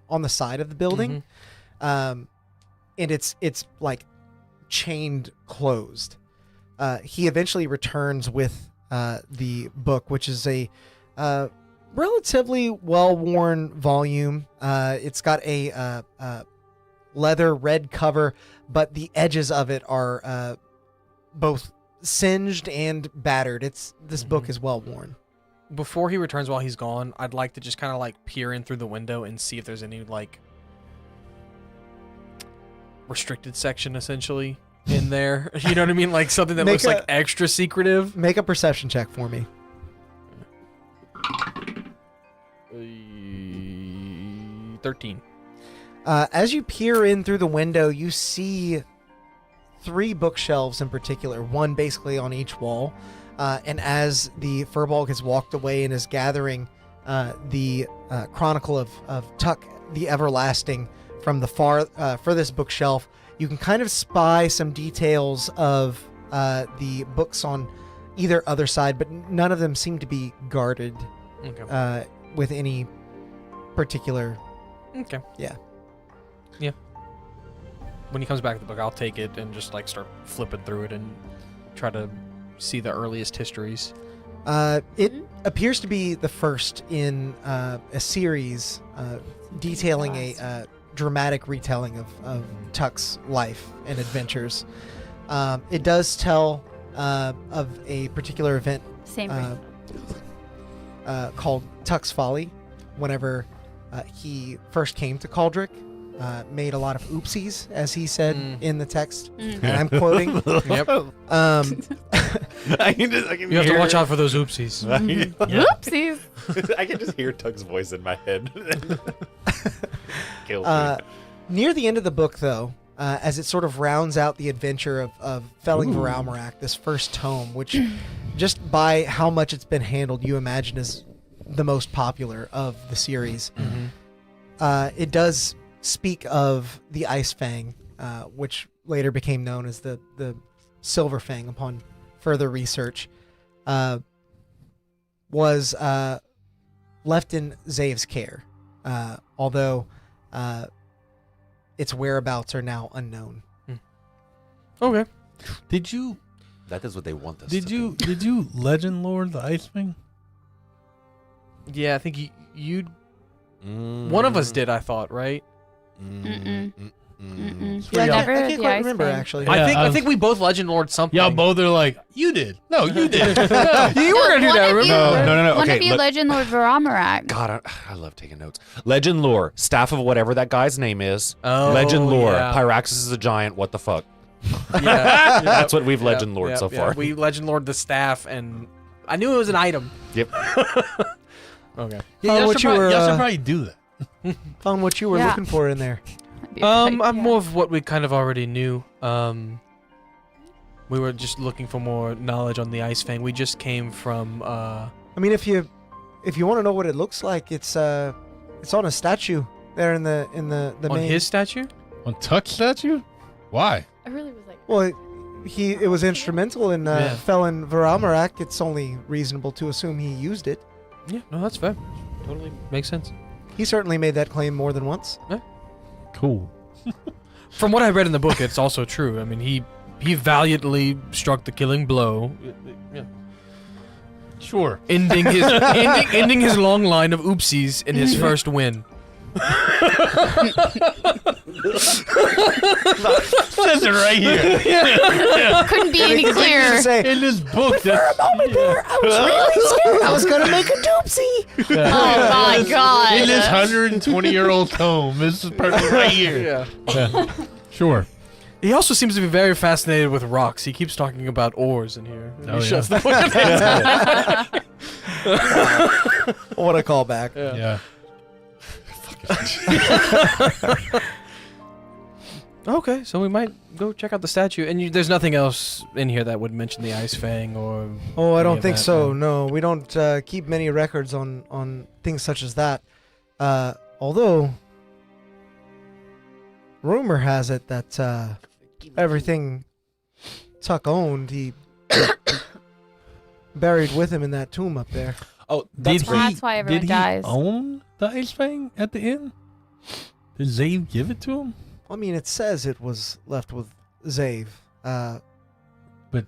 on the side of the building, and it's like chained closed. He eventually returns with the book, which is a relatively well-worn volume. It's got a leather red cover, but the edges of it are both singed and battered. This book is well-worn. Before he returns, while he's gone, I'd like to just kind of like peer in through the window and see if there's any like restricted section essentially in there. You know what I mean? Like something that looks like extra secretive. Make a perception check for me. 13. As you peer in through the window, you see 3 bookshelves in particular, one basically on each wall. And as the Furbolg has walked away and is gathering the Chronicle of Tuck the Everlasting from the furthest bookshelf, you can kind of spy some details of the books on either other side, but none of them seem to be guarded with any particular... Okay. Yeah. Yeah. When he comes back to the book, I'll take it and just like start flipping through it and try to see the earliest histories. It appears to be the first in a series detailing a dramatic retelling of Tuck's life and adventures. It does tell of a particular event called Tuck's Folly. Whenever he first came to Coldrick, made a lot of oopsies, as he said in the text, and I'm quoting. Yep. I can You have to watch out for those oopsies. Oopsies. I can just hear Tug's voice in my head. Kills me. Near the end of the book, though, as it sort of rounds out the adventure of felling Varalmarak, this first tome, which just by how much it's been handled, you imagine is the most popular of the series. It does speak of the Ice Fang, which later became known as the Silver Fang upon further research, was left in Zave's care, although its whereabouts are now unknown. Okay. Did you That is what they want us did to you be. did you legend lord the Ice Fang? Yeah, I think you one of us did, I thought, right? Yeah, I Never can't the quite ice remember thing. actually. Yeah. I think we both Legend Lord something. Y'all both are like, you did. No, you did. No. You were gonna do One that, of remember? you- No. One Okay, of you, look- Legend Lord Varamorak. God, I love taking notes. Legend lore, staff of whatever that guy's name is. Oh, Legend lore, yeah. Pyraxis is a giant. What the fuck? Yeah. That's what we've Legend Lord Yep, so yeah. far. We Legend Lord the staff, and I knew it was an item. Yep. Okay. Yeah, y'all what should you were, probably do that. Found what you were Yeah. looking for in there. That'd be perfect, I'm yeah. more of what we kind of already knew. We were just looking for more knowledge on the Ice Fang. We just came from. I mean, if you want to know what it looks like, it's on a statue there in the on main. his statue. On Tuck's statue? Why? I really was like. Well, it was instrumental in Yeah. felon Varamorak. It's only reasonable to assume he used it. Yeah, no, that's fair. Totally makes sense. He certainly made that claim more than once. Cool. From what I read in the book, it's also true. I mean, he valiantly struck the killing blow, Sure. ending his long line of oopsies in his first win. Says it right here. Couldn't be any clearer. In this book. That's, I was really scared. I was gonna make a doopsie. Oh my god. in this 120-year-old tome. This is perfect right here. Yeah. Sure. He also seems to be very fascinated with rocks. He keeps talking about ores in here. Oh, He yeah. shuts the book. What a callback. Yeah. Okay, so we might go check out the statue. And there's nothing else in here that would mention the Ice Fang or. Oh, I any don't of think that, so. No, we don't keep many records on things such as that. Although, rumor has it that everything Tuck owned, he buried with him in that tomb up there. Oh, Did Well, that's why everyone did dies. he own the Ice Fang at the end? Did Zave give it to him? I mean, it says it was left with Zave. But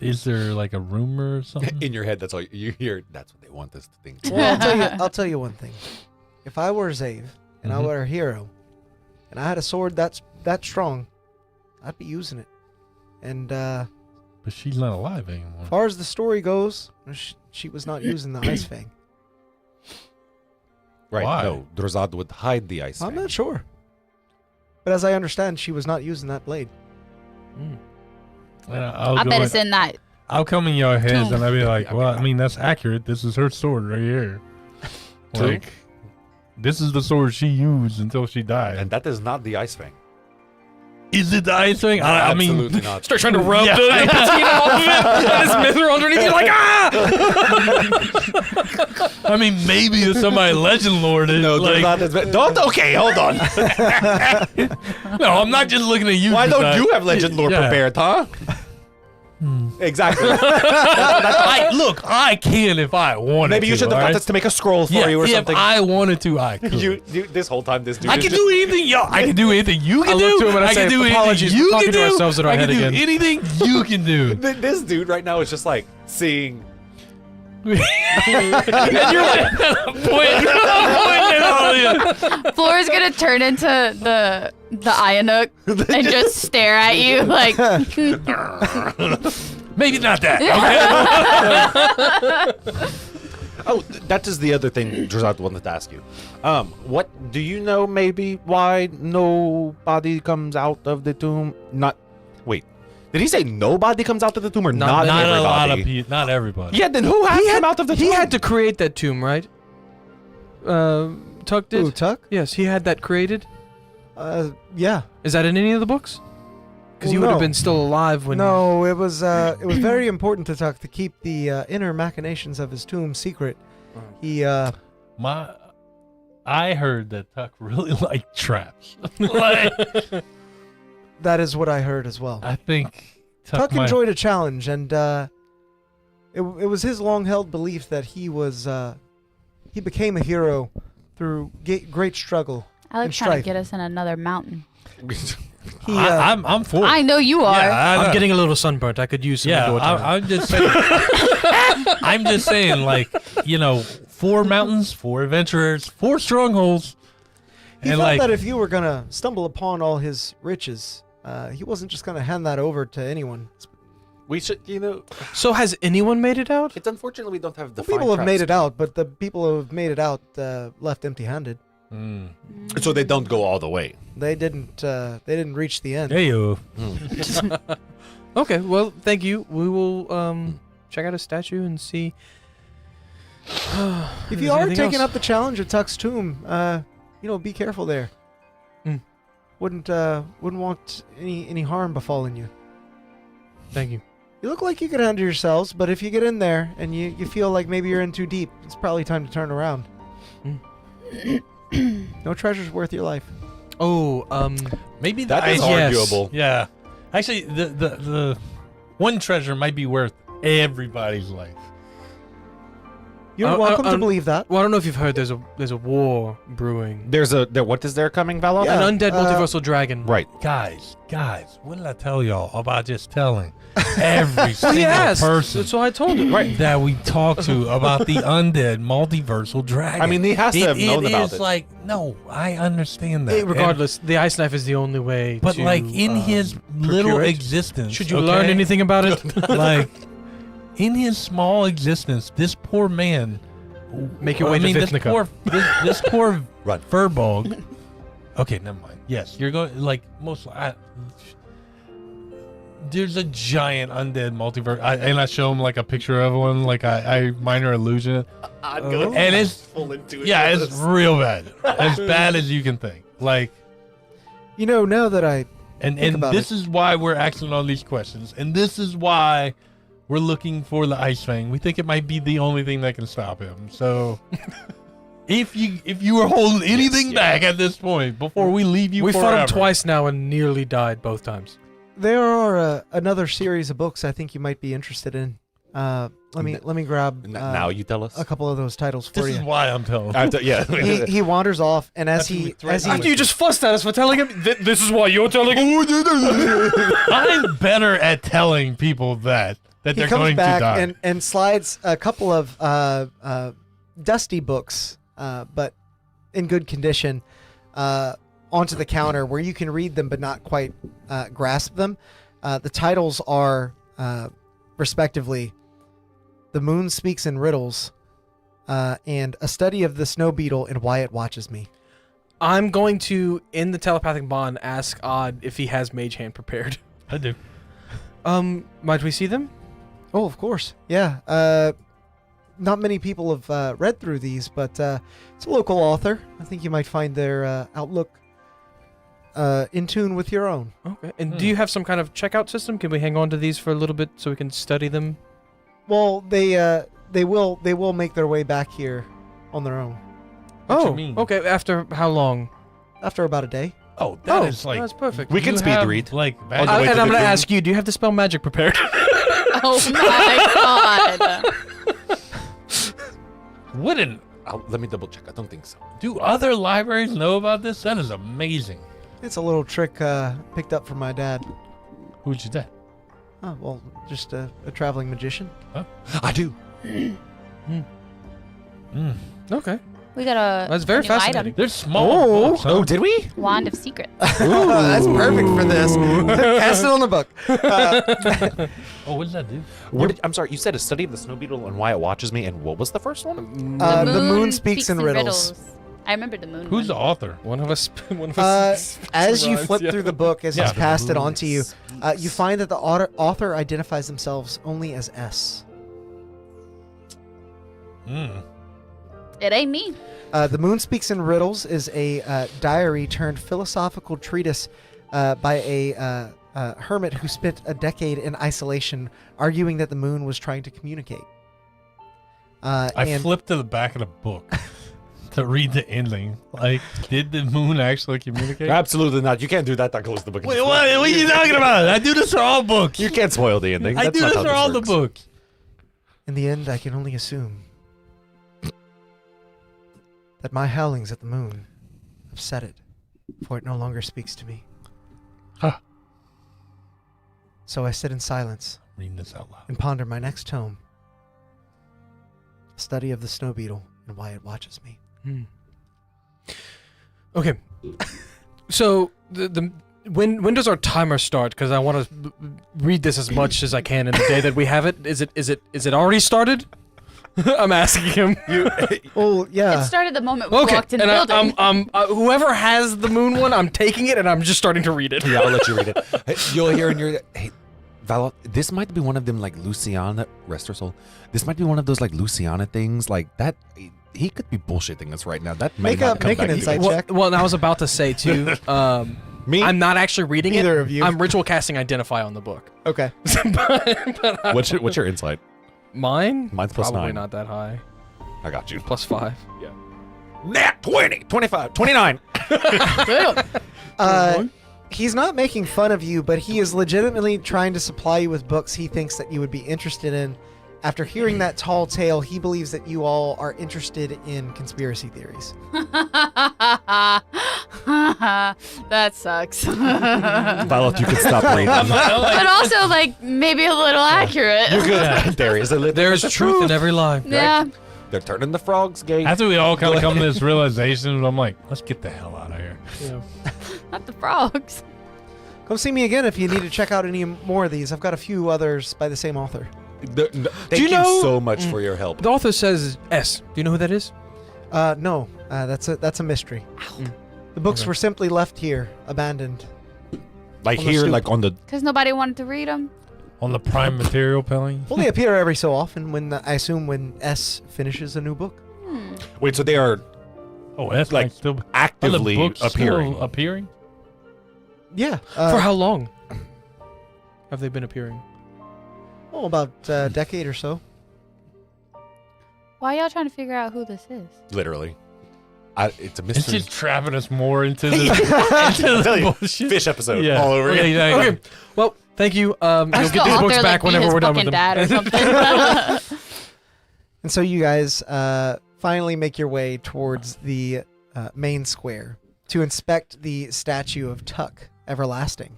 is there like a rumor or something? in your head, that's all you hear. That's what they want this thing. Well, I'll tell you one thing. If I were Zave and I were a hero, and I had a sword that strong, I'd be using it. And But she's not alive anymore. as far as the story goes, she was not using the Ice Fang. Right? Why? No, Drazad would hide the ice. I'm Fang. not sure. But as I understand, she was not using that blade. I'll I go bet in- it's in that. I'll come in your heads Tomb. and I'll be like, well, I mean, that's accurate. This is her sword right here. True. Like, this is the sword she used until she died. And that is not the ice fang. Is it the Ice Fang? I mean, Absolutely not. Start trying to rub Yeah. the patina off of it, and his mithril underneath. You're like, ah! I mean, maybe it's somebody Legend Lord. No, like, don't. Okay, hold on. no, I'm not just looking at you. Why 'cause don't you have Legend Lore Yeah. prepared, huh? Exactly. Look, I can if I wanted Maybe you to, should have got alright? us to make a scroll for Yeah, you or if something. I wanted to, I could. You this whole time, this dude. I is can just- do anything, yo. I can do anything you can I do. look to him and I I say, can do "Apologies, anything you we're talking can to do. ourselves in our I can head do again." anything you can do. This dude right now is just like seeing. And you're like pointing at all of you. Floor's gonna turn into the Ayanook and just stare at you like. Maybe not that. Okay. Oh, that is the other thing Drazad wanted to ask you. What do you know? Maybe why nobody comes out of the tomb? Wait. Did he say nobody comes out of the tomb or not Not everybody? a lot of people. Not everybody. Yeah, then who has come out of the tomb? He had to create that tomb, right? Tuck did? Ooh, Tuck? Yes, he had that created. Yeah. Is that in any of the books? Because he Well, would have no. been still alive when. No, it was very important to Tuck to keep the inner machinations of his tomb secret. He I heard that Tuck really liked traps. Like, that is what I heard as well. I think Tuck might- enjoyed a challenge, and it was his long-held belief that he became a hero through great struggle. Alex And trying to strife. get us in another mountain. He, I'm for it. I know you are. Yeah, I'm getting a little sunburnt. I could use some Yeah, indoor time. I'm just saying. I'm just saying, like, 4 mountains, 4 adventurers, 4 strongholds. He And felt like, that if you were gonna stumble upon all his riches, he wasn't just gonna hand that over to anyone. We should, So has anyone made it out? it's unfortunate we don't have the People have made it out, but the people who have made it out left empty-handed. So they don't go all the way. They didn't. They didn't reach the end. hey you. Okay, well, thank you. We will check out a statue and see. If you are taking up the challenge at Tuck's tomb, be careful there. Mm. Wouldn't want any harm befalling you. Thank you. You look like you could handle yourselves, but if you get in there and you feel like maybe you're in too deep, it's probably time to turn around. No treasure's worth your life. Oh, Maybe That is Yes. arguable. Yeah. Actually, the one treasure might be worth everybody's life. You're welcome to believe that. well, I don't know if you've heard. There's a war brewing. What is there coming, Valor? Yeah. An undead multiversal dragon. Right. Guys, what did I tell y'all about just telling every single Yes, person that's what I told you. that we talked to about the undead multiversal dragon? I mean, he has to have known about It is it. like, no, I understand that. Regardless, the ice knife is the only way. But to, like in his little procure it. existence, Should you learn anything about it? like in his small existence, this poor man. Make your way to this Vithnica. this poor Run. furbog. Okay, never mind. Yes, you're going like most. There's a giant undead multiverse, and I show him like a picture of one, like I minor illusion, and it's full into yeah, it's real bad, as bad as you can think. Like, Now that I and about this is why we're asking all these questions, and this is why we're looking for the Ice Fang. We think it might be the only thing that can stop him. So, if you were holding anything back at this point before we leave you, We forever, fought him twice now and nearly died both times. there are another series of books I think you might be interested in. Let me grab now you tell us. a couple of those titles for This is you. why I'm telling. Yeah. He wanders off, and as That's what we he threatened After you just fussed at us for telling him, this is why you're telling him. I'm better at telling people that he they're comes going back to die. and slides a couple of dusty books, but in good condition, onto the counter where you can read them but not quite grasp them. The titles are respectively "The Moon Speaks in Riddles" and "A Study of the Snow Beetle and Why It Watches Me." I'm going to, in the telepathic bond, ask Odd if he has Mage Hand prepared. I do. Might we see them? Oh, of course. Yeah. Not many people have read through these, but it's a local author. I think you might find their outlook in tune with your own. Okay. And do you have some kind of checkout system? Can we hang on to these for a little bit so we can study them? Well, they will make their way back here on their own What you mean? Okay. After how long? after about a day. Oh, that is like that's perfect. We can you speed have, read. Like, the way and to I'm the going to tomb. ask you, do you have the spell magic prepared? Oh my god. wouldn't Let me double check. I don't think so. do other libraries know about this? That is amazing. It's a little trick picked up from my dad. Who'd you that? Oh, well, just a traveling magician. I do. Okay. We got a That's very new fascinating. item. They're small. books, huh? Oh, did we? Wand of Secrets. That's perfect for this. Cast it on the book. Oh, what does that do? I'm sorry. You said a study of the snow beetle and why it watches me. And what was the first one? The moon speaks in riddles. I remember the moon. Who's the one. author? One of us. As you rhymes, flip yeah. through the book, as Yeah. he's passed it on to you, you find that the author identifies themselves only as S. It ain't me. The Moon Speaks in Riddles is a diary turned philosophical treatise by a hermit who spent a decade in isolation, arguing that the moon was trying to communicate. I flipped to the back of the book to read the ending. Like, did the moon actually communicate? Absolutely not. You can't do that. That goes the book. Wait, what are you talking about? I do this for all books. You can't spoil the ending. I That's do not this how for all the works. books. In the end, I can only assume that my howlings at the moon have said it, for it no longer speaks to me. Huh. So I sit in silence Reading this out loud. and ponder my next tome, a study of the snow beetle and why it watches me. Okay. So when does our timer start? Because I want to read this as much as I can in the day that we have it. Is it already started? I'm asking him. Oh yeah. It started the moment we walked in the building. Whoever has the moon one, I'm taking it and I'm just starting to read it. Yeah, I'll let you read it. Hey, you'll hear in your hey, Val, this might be one of them like Luciana, rest her soul. This might be one of those like Luciana things like that. He could be bullshitting us right now. That may not come make an back insight either. check. Well, and I was about to say too. Me? I'm not actually reading it. Either of you. I'm ritual casting identify on the book. Okay. but What's your insight? Mine? Mine's plus Probably 9. not that high. I got you. Plus 5. Nat 20, 25, 29. He's not making fun of you, but he is legitimately trying to supply you with books he thinks that you would be interested in. After hearing that tall tale, he believes that you all are interested in conspiracy theories. That sucks. Violet, you can stop reading. But also, like, maybe a little accurate. You're good. There's truth in every lie. Yeah. They're turning the frogs gay. After we all kind of come to this realization, I'm like, let's get the hell out of here. Not the frogs. Come see me again if you need to check out any more of these. I've got a few others by the same author. Thank you know- so much for your help. The author says S. Do you know who that is? No, that's a mystery. The books were simply left here, abandoned. Like on the here, stoop. like on the. Because nobody wanted to read them. On the prime material, Pelly. Well, they appear every so often I assume when S finishes a new book. Wait, so they are Oh, that's like still actively are the books appearing. Still appearing? Yeah. For how long have they been appearing? Oh, about a decade or so. Why y'all trying to figure out who this is? Literally. It's a It's mystery. just trapping us more into the bullshit. Fish episode Yeah. all over Yeah, again. exactly. Okay. Well, thank you. You'll Just get the these books author, back like, be whenever his we're done with fucking them. dad or something. And so you guys finally make your way towards the main square to inspect the statue of Tuck Everlasting.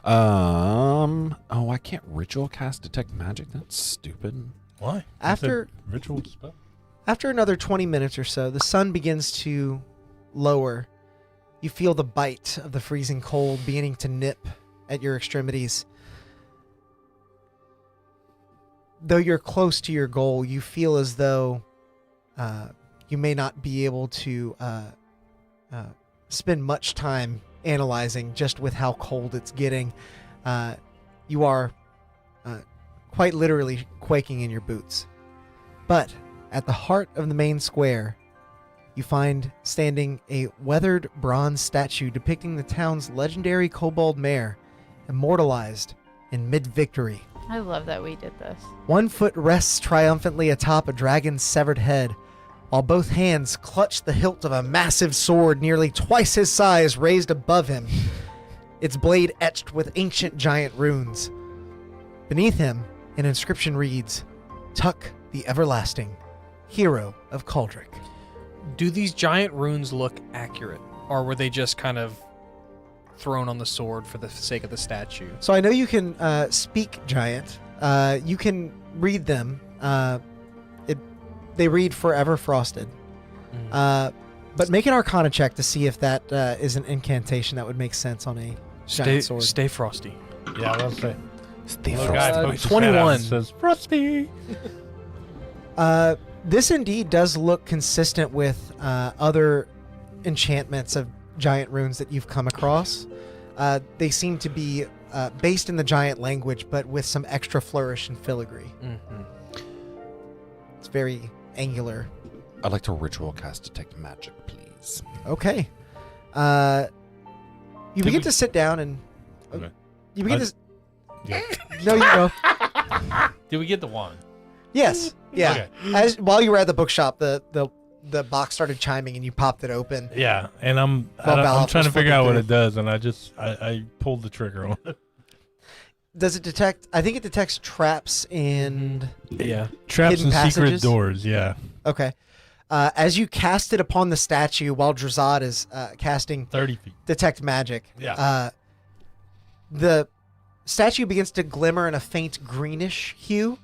Oh, I can't ritual cast detect magic. That's stupid. Why? After- It's a ritual spell. After another 20 minutes or so, the sun begins to lower. You feel the bite of the freezing cold beginning to nip at your extremities. Though you're close to your goal, you feel as though you may not be able to spend much time analyzing just with how cold it's getting. You are quite literally quaking in your boots. But at the heart of the main square, you find standing a weathered bronze statue depicting the town's legendary kobold mare, immortalized in mid-victory. I love that we did this. One foot rests triumphantly atop a dragon's severed head, while both hands clutch the hilt of a massive sword nearly twice his size raised above him, its blade etched with ancient giant runes. Beneath him, an inscription reads, Tuck the Everlasting, Hero of Cauldrick. Do these giant runes look accurate? Or were they just kind of thrown on the sword for the sake of the statue? So I know you can speak giant. You can read them. They read Forever Frosted. But make an Arcana check to see if that is an incantation that would make sense on a giant sword. Stay frosty. Yeah, I was say. Stay Little guy frosty. pokes his head out 21. and says Frosty. This indeed does look consistent with other enchantments of giant runes that you've come across. They seem to be based in the giant language, but with some extra flourish and filigree. It's very angular. I'd like to ritual cast detect magic, please. Okay. You begin to sit down and Okay. you begin to. Yeah. No, you go. Did we get the wand? Yes. Yeah. Okay. While you were at the bookshop, the box started chiming and you popped it open. Yeah, and I'm Valve trying was to figure out what flipping it does, and I pulled the trigger on it. Does it detect? I think it detects traps and. Yeah. Traps Hidden and secret passages? doors. Yeah, Okay. As you cast it upon the statue while Drazad is casting 30 feet. Detect Magic, Yeah. the statue begins to glimmer in a faint greenish hue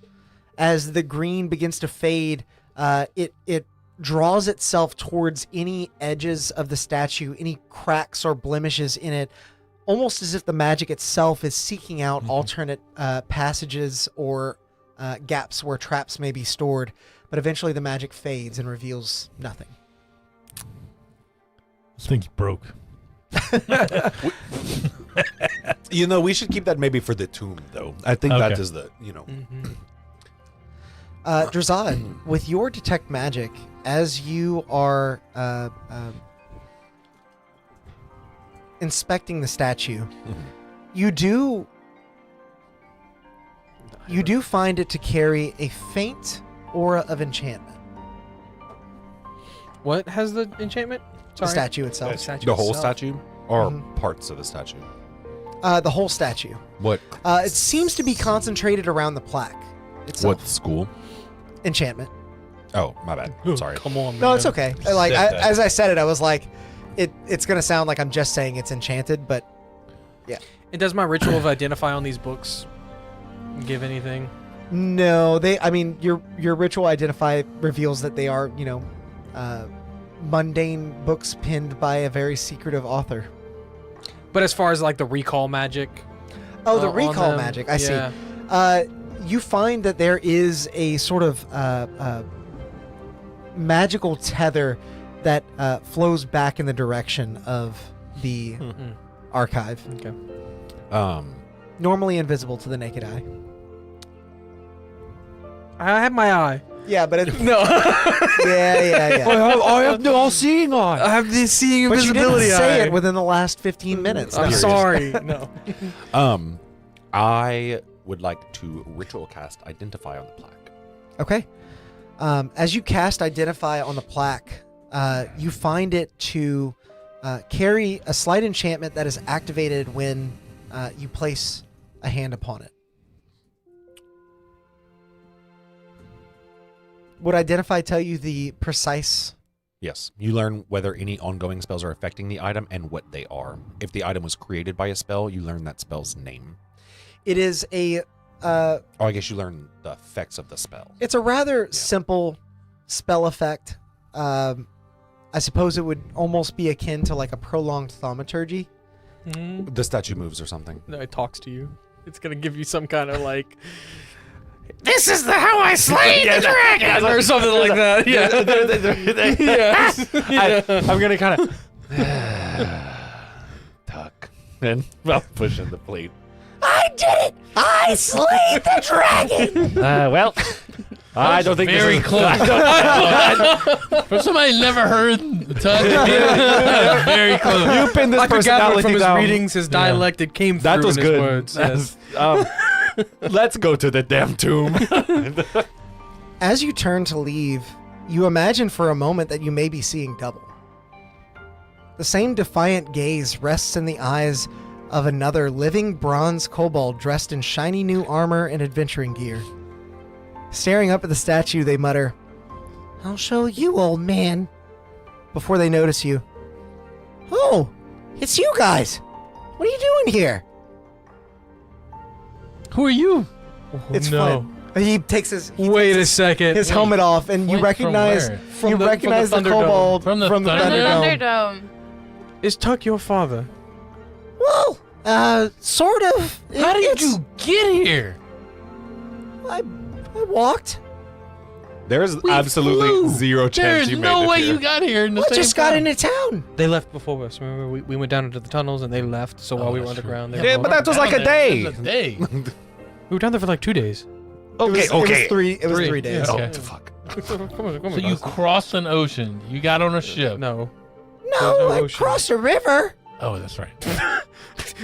as the green begins to fade, it draws itself towards any edges of the statue, any cracks or blemishes in it, almost as if the magic itself is seeking out alternate passages or gaps where traps may be stored. But eventually the magic fades and reveals nothing. This thing's broke. We should keep that maybe for the tomb, though. I think that Okay. is the, Drazad, with your detect magic, as you are inspecting the statue, you do find it to carry a faint aura of enchantment. What has the enchantment? The statue itself. the whole statue or Mhm. parts of the statue. The whole statue. What? It seems to be concentrated around the plaque itself. What school? Enchantment. Oh, my bad. Sorry. Come on, man. No, it's okay. Like Said that. as I said it, I was like, it's gonna sound like I'm just saying it's enchanted, but And does my ritual of identify on these books give anything? no. Your ritual identify reveals that they are, mundane books penned by a very secretive author. But as far as like the recall magic. Oh, the on recall them, magic. I yeah. see. You find that there is a sort of magical tether that flows back in the direction of the archive. Okay. Normally invisible to the naked eye. I have my eye. Yeah, but it, No. yeah. I have the all-seeing eye. I have the seeing But you didn't invisibility say eye. it within the last 15 minutes. I'm No. sorry. No. I would like to ritual cast Identify on the plaque. Okay. As you cast Identify on the plaque, you find it to carry a slight enchantment that is activated when you place a hand upon it. Would Identify tell you the precise... Yes. You learn whether any ongoing spells are affecting the item and what they are. If the item was created by a spell, you learn that spell's name. It is a... Oh, I guess you learn the effects of the spell. It's a rather simple spell effect. I suppose it would almost be akin to like a prolonged thaumaturgy. The statue moves or something. No, it talks to you. It's gonna give you some kind of like. This is how I slay the dragon, or something like that. Yeah. I'm gonna kind of tuck and I'll push in the plate. I did it! I slayed the dragon! Well, I don't think Very this is close. For somebody who never heard Tug, very close. You pinned this I could gather personality from his down. readings, his dialect, it came That through was in his good. words. Yes. Let's go to the damn tomb. As you turn to leave, you imagine for a moment that you may be seeing double. The same defiant gaze rests in the eyes of another living bronze kobold dressed in shiny new armor and adventuring gear. Staring up at the statue, they mutter, "I'll show you, old man," before they notice you. "Oh, it's you guys! What are you doing here?" Who are you? It's no. Flynn. He takes his Wait a second. his helmet off, and you Wait, recognize from you where? recognize the From the Thunderdome. kobold From the Thunderdome. Thunderdome. Is Tuck your father? Well, sort of. How did It's- you get here? I walked. There's We absolutely flew. zero chance There's you made no it way here. you got here in the I same just got time. into town. They left before us. Remember, we went down into the tunnels and they left. So while we were that's true. underground, they Yeah, were but that was like a day. That's a day. we were down there for like 2 days. Okay, It was 3 days. Yeah. Oh, Okay. fuck. So you crossed an ocean. You got on a ship. No. No, no I ocean. crossed a river. Oh, that's right.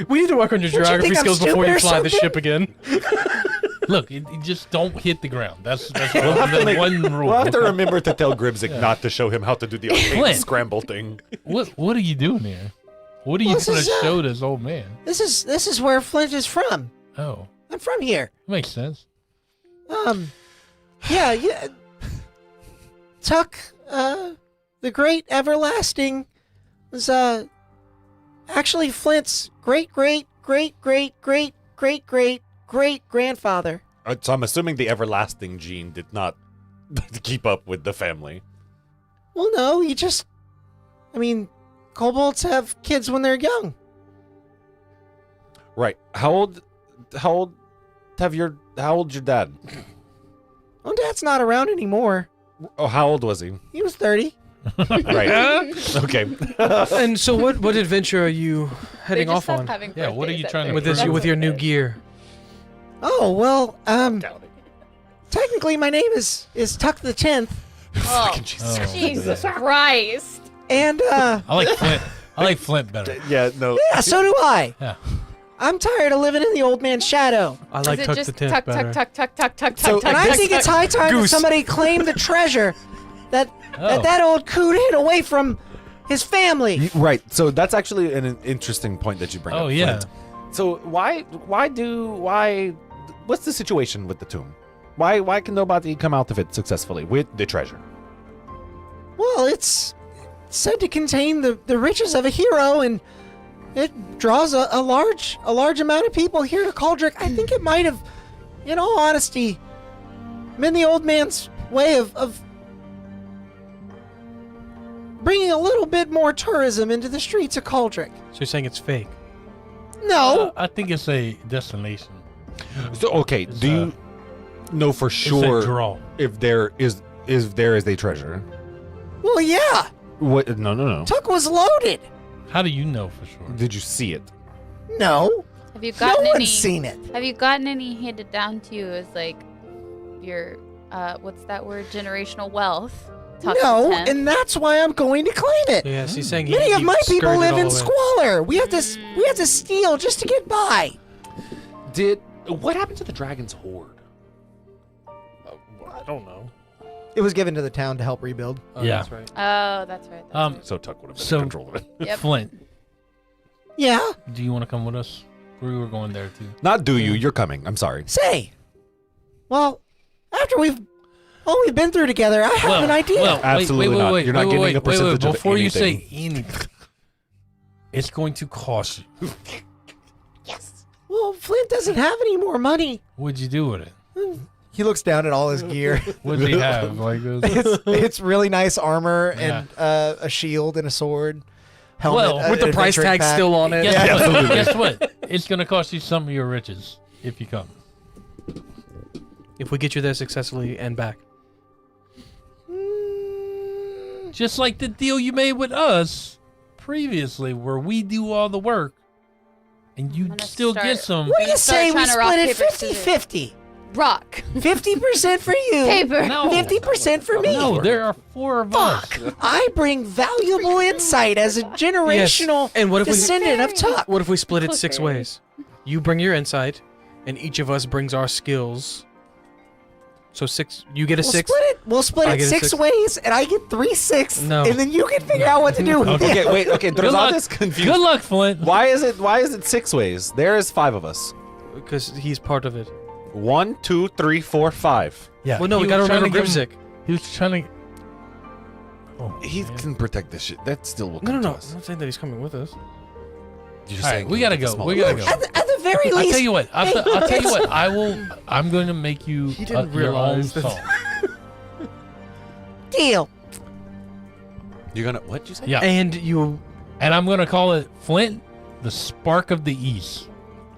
We need to work on your What, you geography think I'm skills before you stupid or fly the something? ship again. Look, you just don't hit the ground. That's We'll have to make- one rule. We'll have to remember to tell Grimsic not to show him how to do the arcane Flint. scramble thing. What are you doing here? What are you Well, this going is, to show this old man? This is where Flint is from. Oh, I'm from here. makes sense. Yeah. Tuck, the Great Everlasting was actually Flint's great grandfather. So I'm assuming the everlasting gene did not keep up with the family. Well, no, kobolds have kids when they're young. Right. How old's your dad? Well, Dad's not around anymore. Oh, how old was he? He was 30. Right. Okay. And so, what adventure are you heading They off just stopped on having Yeah, what are birthdays you at trying to 30. with prove? with your new gear? Oh, well, technically my name is Tuck the 10th. Oh, Jesus. Jesus Christ. And, I like Flint. I like Flint better. Yeah, no. yeah, so do I. Yeah. I'm tired of living in the old man's shadow. I like Is it Tuck just the Tenth tuck, better. tuck, tuck, tuck, tuck, So- tuck, And tuck, I tuck, think it's tuck. high time that Goose. somebody claimed the treasure that Oh. that old coot hid away from his family. Right. So that's actually an interesting point that you bring up. Oh, yeah. Flint. So what's the situation with the tomb? Why can nobody come out of it successfully with the treasure? Well, it's said to contain the riches of a hero, and it draws a large amount of people here to Cauldrick. I think it might have, in all honesty, been the old man's way of bringing a little bit more tourism into the streets of Cauldrick. So you're saying it's fake? No, I think it's a destination. So okay, It's, do you know for It's a sure draw. if there is a treasure? well, yeah, What? No. Tuck was loaded. How do you know for sure? Did you see it? No, Have you no gotten any? one's seen it. Have you gotten any handed down to you as like your what's that word? Generational wealth. Tuck the No, 10th? and that's why I'm going to claim it. Yes, he's saying he. Many of he my people skirted live all in the way. squalor. We have to steal just to get by. What happened to the dragon's hoard? I don't know. It was given to the town to help rebuild. Oh, Yeah. That's right. Oh, that's right. That's So Tuck would have been So- in control of it. Yep. Flint, Yeah. do you want to come with us? We were going there too. Not do you? You're coming. I'm sorry. Say, well, after we've been through together, I have an idea. Well, Absolutely not. You're not getting a percentage of Before you anything. say anything, it's going to cost you. Well, Flint doesn't have any more money. What'd you do with it? He looks down at all his gear. What did he have? Like this? it's really nice armor Yeah. and a shield and a sword. Helmet, Well, With the an price adventuring tag pack. still on it. Guess what? Guess what? It's going to cost you some of your riches if you come. If we get you there successfully and back. Just like the deal you made with us previously, where we do all the work and you gonna still start- get some. What do you Start say we trying to rock, split it paper, scissors. 50-50? Rock. 50% for you. Paper. No. 50% for me. No, there are 4 of us. I bring valuable insight as a generational And what if we descendant of Tuck. what if we split it 6 Okay. ways? You bring your insight, and each of us brings our skills. So 6. You get a We'll 6. split it. We'll split I it get a 6 6. ways, and I get 3/6. No. And then you can figure out what to do with it. Okay, wait. Okay, Good luck. Drazad is confused. Good luck, Flint. Why is it 6 ways? There is 5 of us. Because he's part of it. 1, 2, 3, 4, 5. Yeah. Well, no, we he gotta was trying remember to give Grimzik. him- He was trying to. Oh, He man. can protect this shit. That still will No, come no, no. to I'm us. not saying that he's coming with us. You're All right, saying we he'll gotta get the go. small We gotta one. go. At the very I'll least. tell you what. I'll tell you what. it's- I'm going to make you He didn't your own realize that- song. Deal. You're gonna what'd you say? Yeah. And you. And I'm going to call it Flint, the Spark of the East.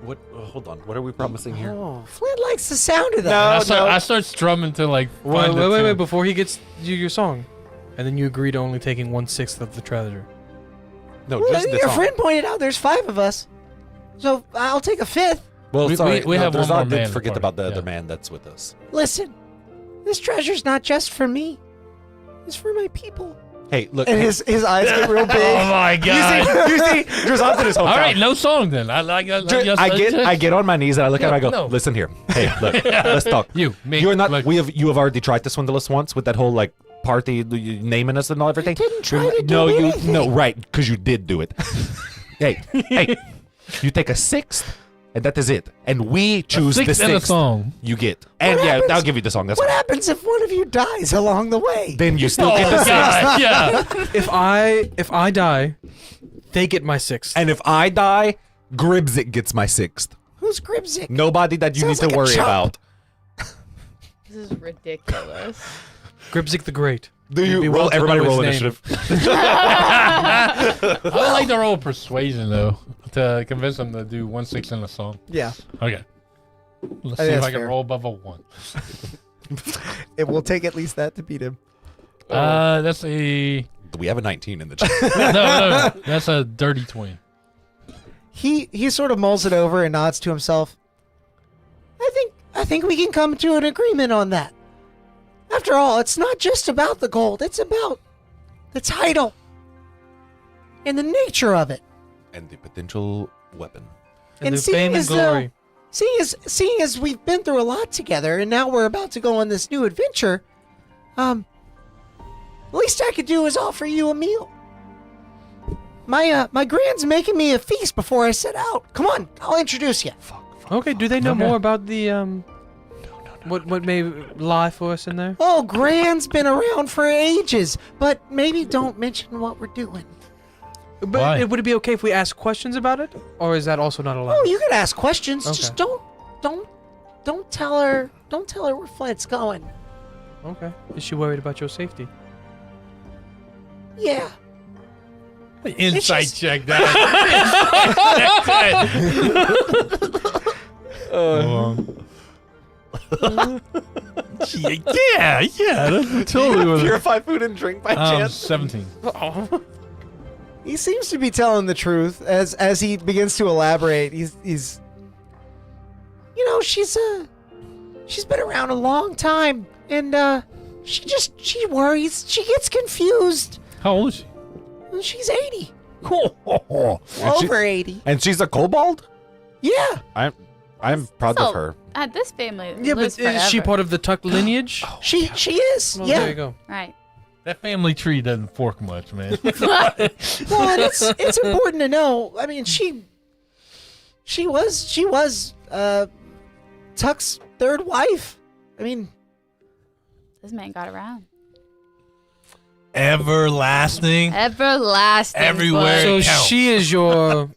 What? Hold on. What are we promising here? Oh, Flint likes the sound of that. No. I start strumming to like. Wait, find the wait, tune. before he gets you your song. And then you agree to only taking 1/6 of the treasure. No, Well, just the your song. friend pointed out there's 5 of us. So I'll take a 5th. Well, We- sorry. we have one Drazad more did man in the forget party, about the other yeah. man that's with us. Listen, this treasure's not just for me. It's for my people. Hey, look. And his eyes get real big. Oh my God! you see, Drazad's in his hometown. All right, no song then. I I get on my knees and I look at him. I go, No. listen here. Hey, look, let's talk. Me. You're not. Like, You have already tried to swindle us once with that whole like party you naming us and all everything. didn't try to do no, anything. no, right? Because you did do it. hey, you take a 6th, and that is it. And we choose the sixth and a 6th. song. You get, and What yeah, happens- I'll give you the song. That's What fine. happens if one of you dies along the way? Then you still get Oh the 6th. God! Yeah. If I die, they get my 6th. And if I die, Gribzik gets my 6th. Who's Grimzik? Nobody that you Sounds need to like a worry chump. about. This is ridiculous. Gribzik the Great. Do You'd be you well roll? to Everybody know his roll name. initiative. I like to roll persuasion though to convince them to do 1/6 in a song. Yeah. Okay. Let's I see think if that's I can fair. roll above a 1. It will take at least that to beat him. That's a We have a 19 in the chat. no. That's a dirty 20. He sort of mulls it over and nods to himself. I think we can come to an agreement on that. After all, it's not just about the gold, it's about the title and the nature of it. And the potential weapon. And the seeing fame and as though- glory. Seeing as we've been through a lot together and now we're about to go on this new adventure, the least I could do is offer you a meal. My grand's making me a feast before I set out. Come on, I'll introduce you. Okay, do they know Okay. more about the what may lie for us in there? Oh, Grand's been around for ages, but maybe don't mention what we're doing. But Why? would it be okay if we ask questions about it, or is that also not allowed? Oh, you can ask questions. Okay. Just don't tell her where Flint's going. Okay. Is she worried about your safety? Yeah. Insight just- check that. yeah, that's totally what it Purify food and drink by chance. 17. He seems to be telling the truth as he begins to elaborate. He's you know, she's been around a long time and she worries. She gets confused. How old is she? She's 80. And she- Over 80. And she's a kobold? Yeah. I'm proud So, of her. This family Yeah, lives but is she forever. part of the Tuck lineage? She is. Well, yeah. there you go. Right. That family tree doesn't fork much, man. Well, and it's important to know. I mean, she was Tuck's third wife. I mean, This man got around. Everlasting. Everlasting. Everywhere. So count. she is your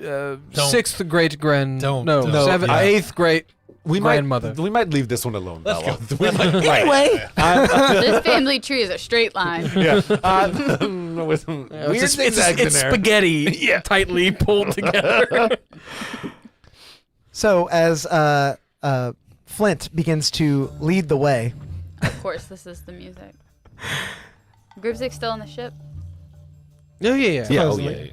Don't. sixth great grand. Don't. No, No, seventh, yeah. eighth great We grandmother. we might leave this one alone. Let's Bella. go. We might- anyway, This family tree is a straight line. yeah. With some Yeah, weird it's zigzags in there. spaghetti tightly pulled together. so as Flint begins to lead the way, Of course, this is the music. Gribzik still on the ship? Yeah. Yeah, oh, Supposedly. yeah.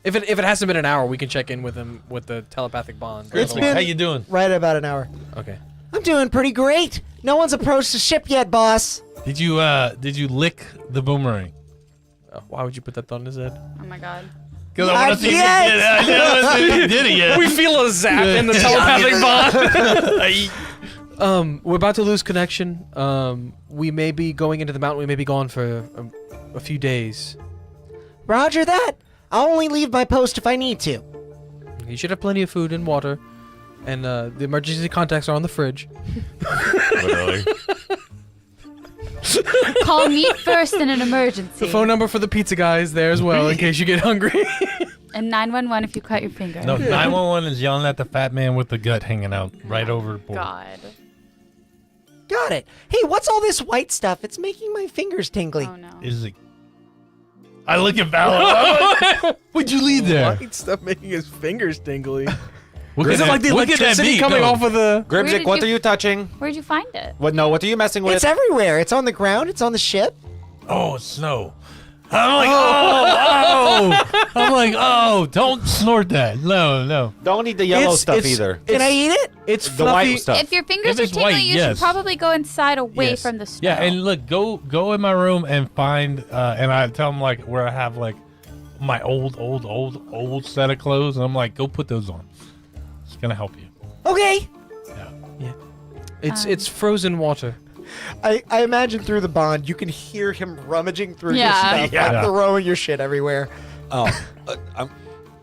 If it hasn't been an hour, we can check in with him with the telepathic bond. It's been- How you doing? right about an hour. Okay. I'm doing pretty great. No one's approached the ship yet, boss. Did you lick the boomerang? Why would you put that thought in his head? Oh my god. Because I want Not to see if you yet. did it. I want to see if you did it yet. We feel a zap in the telepathic bond. We're about to lose connection. We may be going into the mountain. We may be gone for a few days. Roger that. I'll only leave my post if I need to. You should have plenty of food and water, and the emergency contacts are on the fridge. Literally. Call me first in an emergency. The phone number for the pizza guy is there as well in case you get hungry. And 911 if you cut your finger. No, 911 is yelling at the fat man with the gut hanging out right over the board. God. Got it. Hey, what's all this white stuff? It's making my fingers tingly. Oh no. Is it? I look at Valor. What'd you leave there? White stuff making his fingers tingly. What Is could it like the what could that electricity be? coming No. off of the? Where Gribzik, did what you- are you touching? Where'd you find it? What? No, what are you messing with? It's everywhere. It's on the ground. It's on the ship. Oh, it's snow. I'm like, I'm like, don't snort that. No. Don't eat the yellow It's- stuff it's- either. Can I eat it? It's The fluffy. white stuff. If your fingers If are it's tingling, white, you yes. should probably go inside away Yes. from the snow. Yeah, and look, go in my room and find, and I tell them like where I have like my old set of clothes, and I'm like, go put those on. It's gonna help you. Okay. It's frozen water. I imagine through the bond, you can hear him rummaging through your Yeah. stuff, Yeah. like throwing your shit everywhere.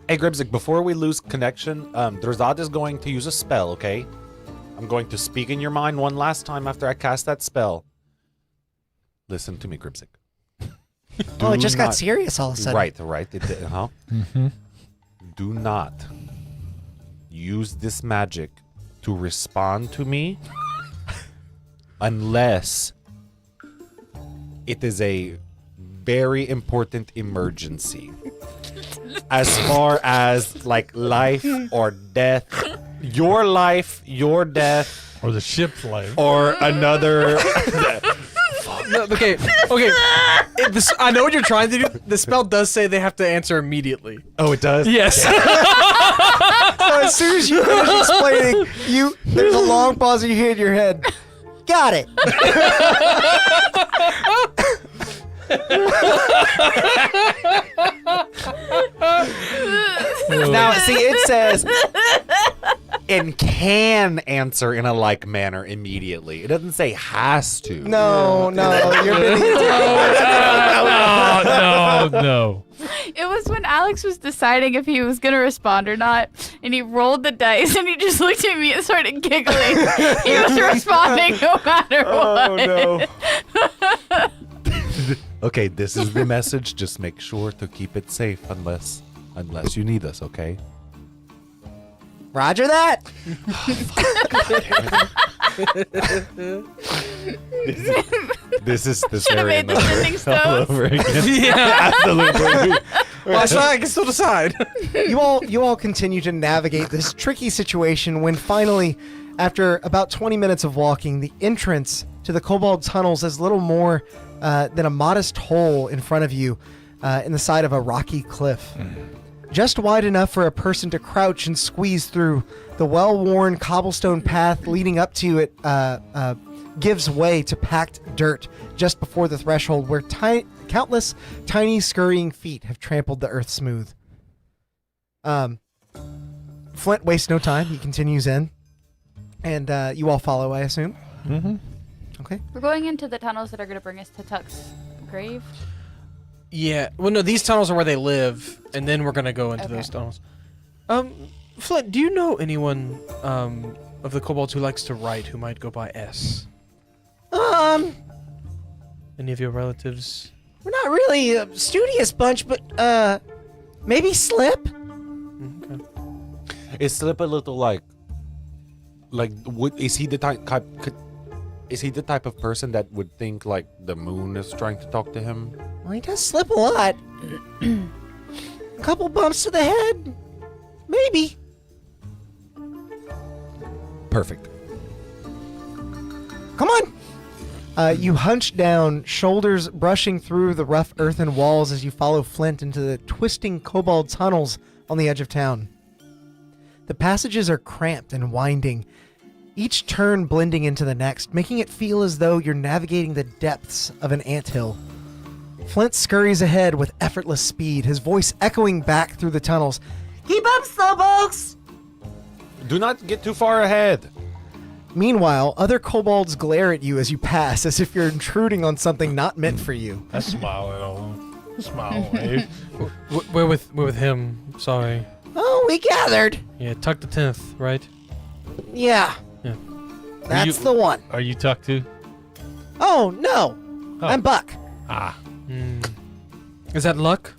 Hey, Gribzik, before we lose connection, Drazad is going to use a spell, okay? I'm going to speak in your mind one last time after I cast that spell. Listen to me, Gribzik. Oh, it just got not- serious all of a sudden. Right. It did, Do not use this magic to respond to me unless it is a very important emergency. As far as like life or death, your death, Or the ship's life. or another. No, okay. I know what you're trying to do. The spell does say they have to answer immediately. Oh, it does? Yes. So as soon as you finish explaining, there's a long pause and you hear in your head, got it. Now, see, it says and can answer in a like manner immediately. It doesn't say has to. No, you're being No. It was when Alex was deciding if he was going to respond or not, and he rolled the dice, and he just looked at me and started giggling. He was responding no matter what. no. Okay, this is the message. Just make sure to keep it safe unless you need us, okay? Roger that. This is the Should have made the sending all stones. over again. Yeah. Absolutely. Well, I can still decide. You all continue to navigate this tricky situation when finally, after about 20 minutes of walking, the entrance to the Kobold tunnels is little more than a modest hole in front of you in the side of a rocky cliff. Just wide enough for a person to crouch and squeeze through. The well-worn cobblestone path leading up to it gives way to packed dirt just before the threshold where countless tiny scurrying feet have trampled the earth smooth. Flint wastes no time. He continues in. And you all follow, I assume? Mm-hmm. Okay. We're going into the tunnels that are going to bring us to Tuck's grave. Yeah. Well, no, these tunnels are where they live, and then we're gonna go into Okay. those tunnels. Flint, do you know anyone of the kobolds who likes to write who might go by S? Any of your relatives? We're not really a studious bunch, but maybe Slip? Okay. Is Slip a little is he the type? Is he the type of person that would think like the moon is trying to talk to him? Well, he does slip a lot. A couple bumps to the head. Maybe. Perfect. Come on. You hunch down, shoulders brushing through the rough earthen walls as you follow Flint into the twisting kobold tunnels on the edge of town. The passages are cramped and winding, each turn blending into the next, making it feel as though you're navigating the depths of an anthill. Flint scurries ahead with effortless speed, his voice echoing back through the tunnels. Keep up, slowpokes! Do not get too far ahead. Meanwhile, other kobolds glare at you as you pass, as if you're intruding on something not meant for you. I smile at all. Smile, wave. We're with him. Sorry. Oh, we gathered. Yeah, Tuck the 10th, right? Yeah. Yeah. That's the one. Are you tucked too? Oh, no. Oh. I'm Buck. Ah, Is that luck?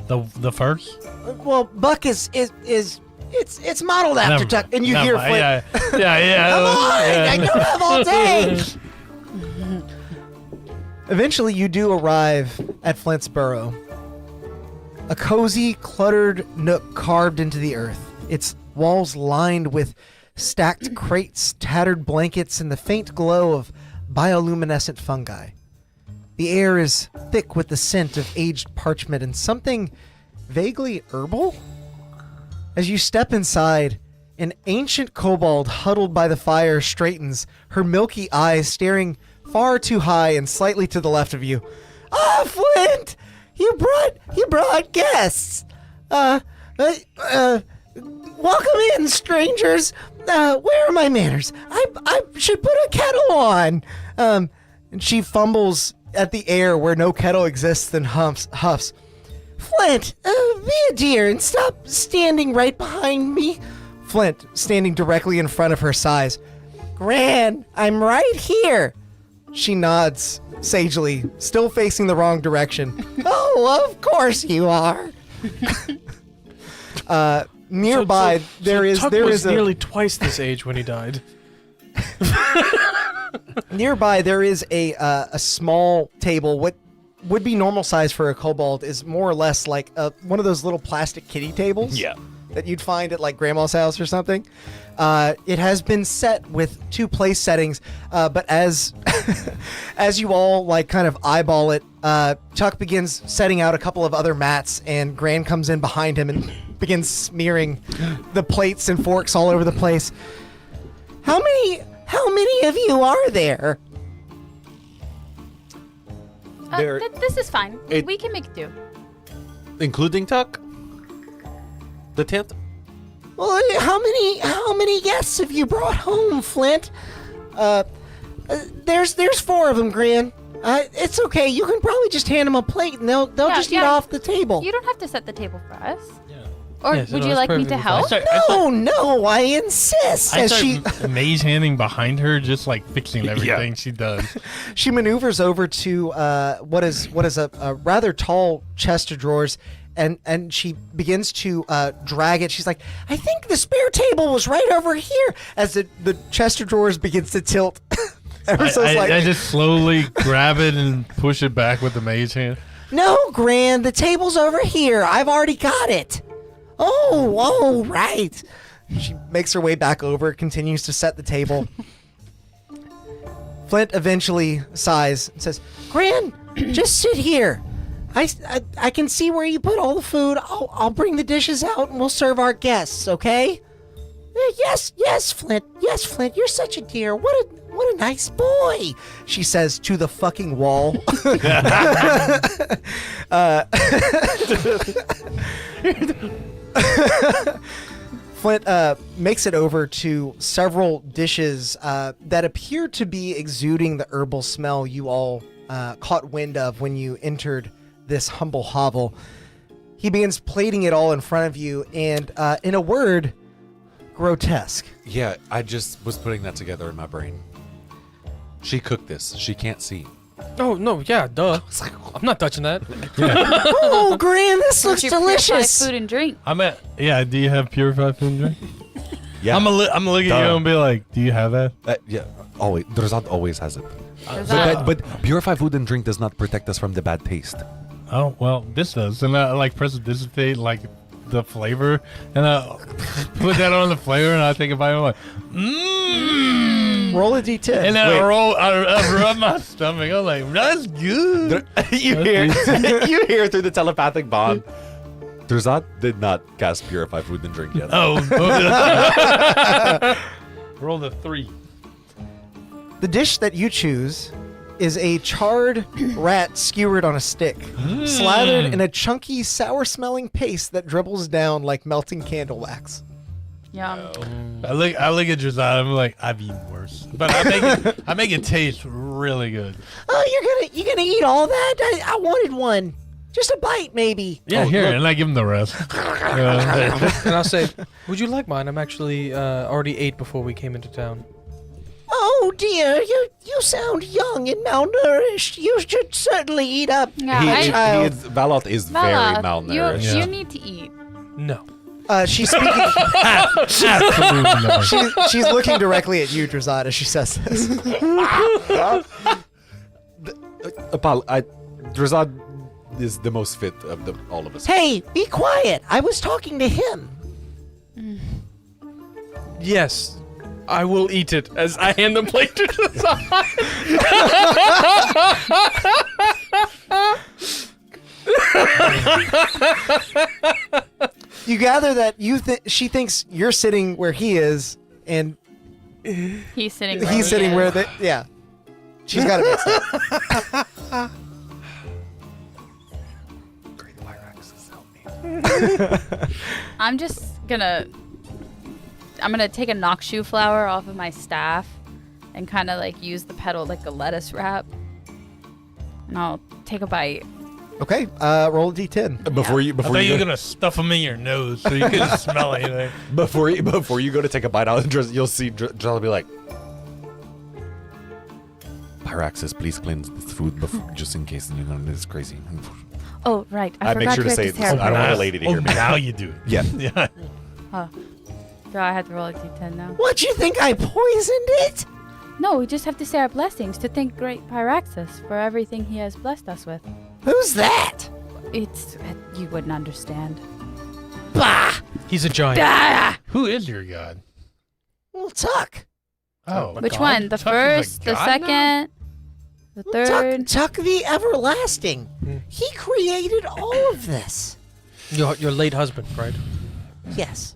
the first? Well, Buck is it's modeled after Never- Tuck, and you never hear mind. Flint. Yeah. Come on, yeah. I don't have all day. Eventually, you do arrive at Flint's burrow. A cozy, cluttered nook carved into the earth. Its walls lined with stacked crates, tattered blankets, and the faint glow of bioluminescent fungi. The air is thick with the scent of aged parchment and something vaguely herbal. As you step inside, an ancient kobold huddled by the fire straightens, her milky eyes staring far too high and slightly to the left of you. Ah, Flint! You brought guests! Welcome in, strangers! Where are my manners? I should put a kettle on! And she fumbles at the air where no kettle exists and huffs. Flint, be a dear and stop standing right behind me. Flint, standing directly in front of her, sighs. Gran, I'm right here. She nods sagely, still facing the wrong direction. Oh, of course you are. nearby there is Tuck there was is a nearly twice this age when he died. nearby there is a small table. What would be normal size for a kobold is more or less like one of those little plastic kiddie tables. Yeah. That you'd find at like grandma's house or something. It has been set with 2 place settings, but as as you all like kind of eyeball it, Chuck begins setting out a couple of other mats, and Gran comes in behind him and begins smearing the plates and forks all over the place. How many of you are there? This is fine. It- We can make do. Including Tuck? The tent? Well, how many guests have you brought home, Flint? There's 4 of them, Gran. It's okay. You can probably just hand them a plate, and they'll just eat off the table. You don't have to set the table for us. Yeah. Or Yes, would no, you that's like me to perfectly fine. help? No, I insist. I As start mage handing behind her, just like fixing everything she does. she maneuvers over to what is a rather tall chest of drawers, and she begins to drag it. She's like, I think the spare table was right over here. As the chest of drawers begins to tilt ever so slightly. I just slowly grab it and push it back with the mage hand. No, Gran, the table's over here. I've already got it. Oh, right. She makes her way back over, continues to set the table. Flint eventually sighs and says, Gran, just sit here. I can see where you put all the food. I'll bring the dishes out and we'll serve our guests, okay? Yes, Flint. Yes, Flint, you're such a dear. What a nice boy, she says to the fucking wall. Flint makes it over to several dishes that appear to be exuding the herbal smell you all caught wind of when you entered this humble hovel. He begins plating it all in front of you, and in a word, grotesque. Yeah, I just was putting that together in my brain. She cooked this. She can't see. Oh, no, yeah, duh. I'm not touching that. Oh, Gran, this looks Your purified delicious. food and drink. Yeah, do you have purified food and drink? Yeah. I'm gonna look at you and be like, do you have that? Yeah, always. Drazad always has it. Drazad. But purified food and drink does not protect us from the bad taste. Oh, well, this does. And I like press dissipate like the flavor, and I put that on the flavor, and I think about it, I'm like, Roll a d10. and then I rub my stomach. I'm like, that's good. you hear through the telepathic bond. Drazad did not cast purified food and drink yet. Oh. Roll the 3. The dish that you choose is a charred rat skewered on a stick, slathered in a chunky, sour-smelling paste that dribbles down like melting candle wax. Yum. I look at Josiah. I'm like, I've eaten worse, but I make it taste really good. Oh, you're gonna eat all that? I wanted one, just a bite, maybe. Yeah, here, and I give him the rest. And I'll say, would you like mine? I'm actually already ate before we came into town. Oh dear, you sound young and malnourished. You should certainly eat up. Yeah, Valoth is very Vala, malnourished. you need to eat. No. She's speaking. Absolutely not. She's looking directly at you, Drazad, as she says this. Drazad is the most fit of all of us. Hey, be quiet. I was talking to him. Yes, I will eat it as I hand the plate to the side. You gather that she thinks you're sitting where he is, and He's sitting. he's sitting where the yeah. She's got it mixed up. I'm gonna take a nock shoe flower off of my staff and kind of like use the petal like a lettuce wrap, and I'll take a bite. Okay, roll a d10. Before you I thought you were gonna stuff them in your nose so you couldn't smell anything. before you go to take a bite out, you'll see Drell be like, Pyraxis, please cleanse this food just in case this is crazy. Oh right, I I forgot make sure to to say take this. I don't want a lady to hear me. Now you do it. Yeah. Yeah. Huh. Do I have to roll a d10 now? What, you think I poisoned it? No, we just have to say our blessings to thank Great Pyraxus for everything he has blessed us with. Who's that? It's... you wouldn't understand. Bah! He's a giant. Ah! Who is your god? Well, Tuck. Oh, Which one? The Tuck is first, a the god second, the third? Tuck the Everlasting. He created all of this. Your late husband, right? Yes.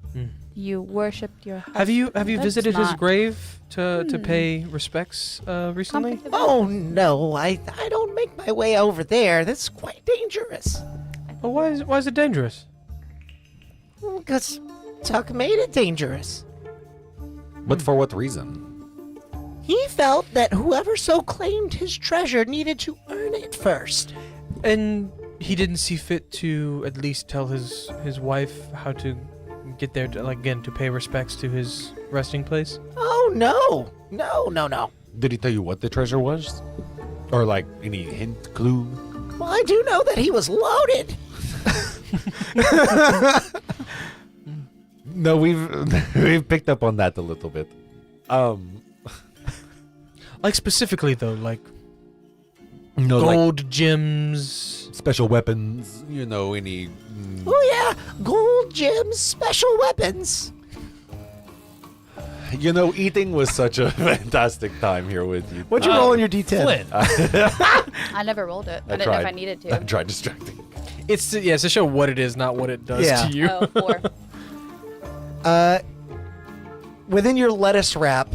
You worshipped your husband. Have you That's visited his not grave to pay respects recently? complicated. Oh, no. I don't make my way over there. That's quite dangerous. Oh, why is it dangerous? Because Tuck made it dangerous. But for what reason? He felt that whoever so claimed his treasure needed to earn it first. And he didn't see fit to at least tell his wife how to get there to, like, again, to pay respects to his resting place? Oh, no. No. Did he tell you what the treasure was? Or like any hint, clue? Well, I do know that he was loaded. No, we've picked up on that a little bit. Like specifically though, like No, gold gems. special weapons. Any. Oh, yeah. Gold gems, special weapons. Eating was such a fantastic time here with you. What'd you roll on your D10? Flint. I never rolled it. I didn't know if I needed I to. tried distracting. It's to show what it is, not what it does Yeah. to you. Oh, 4. Within your lettuce wrap,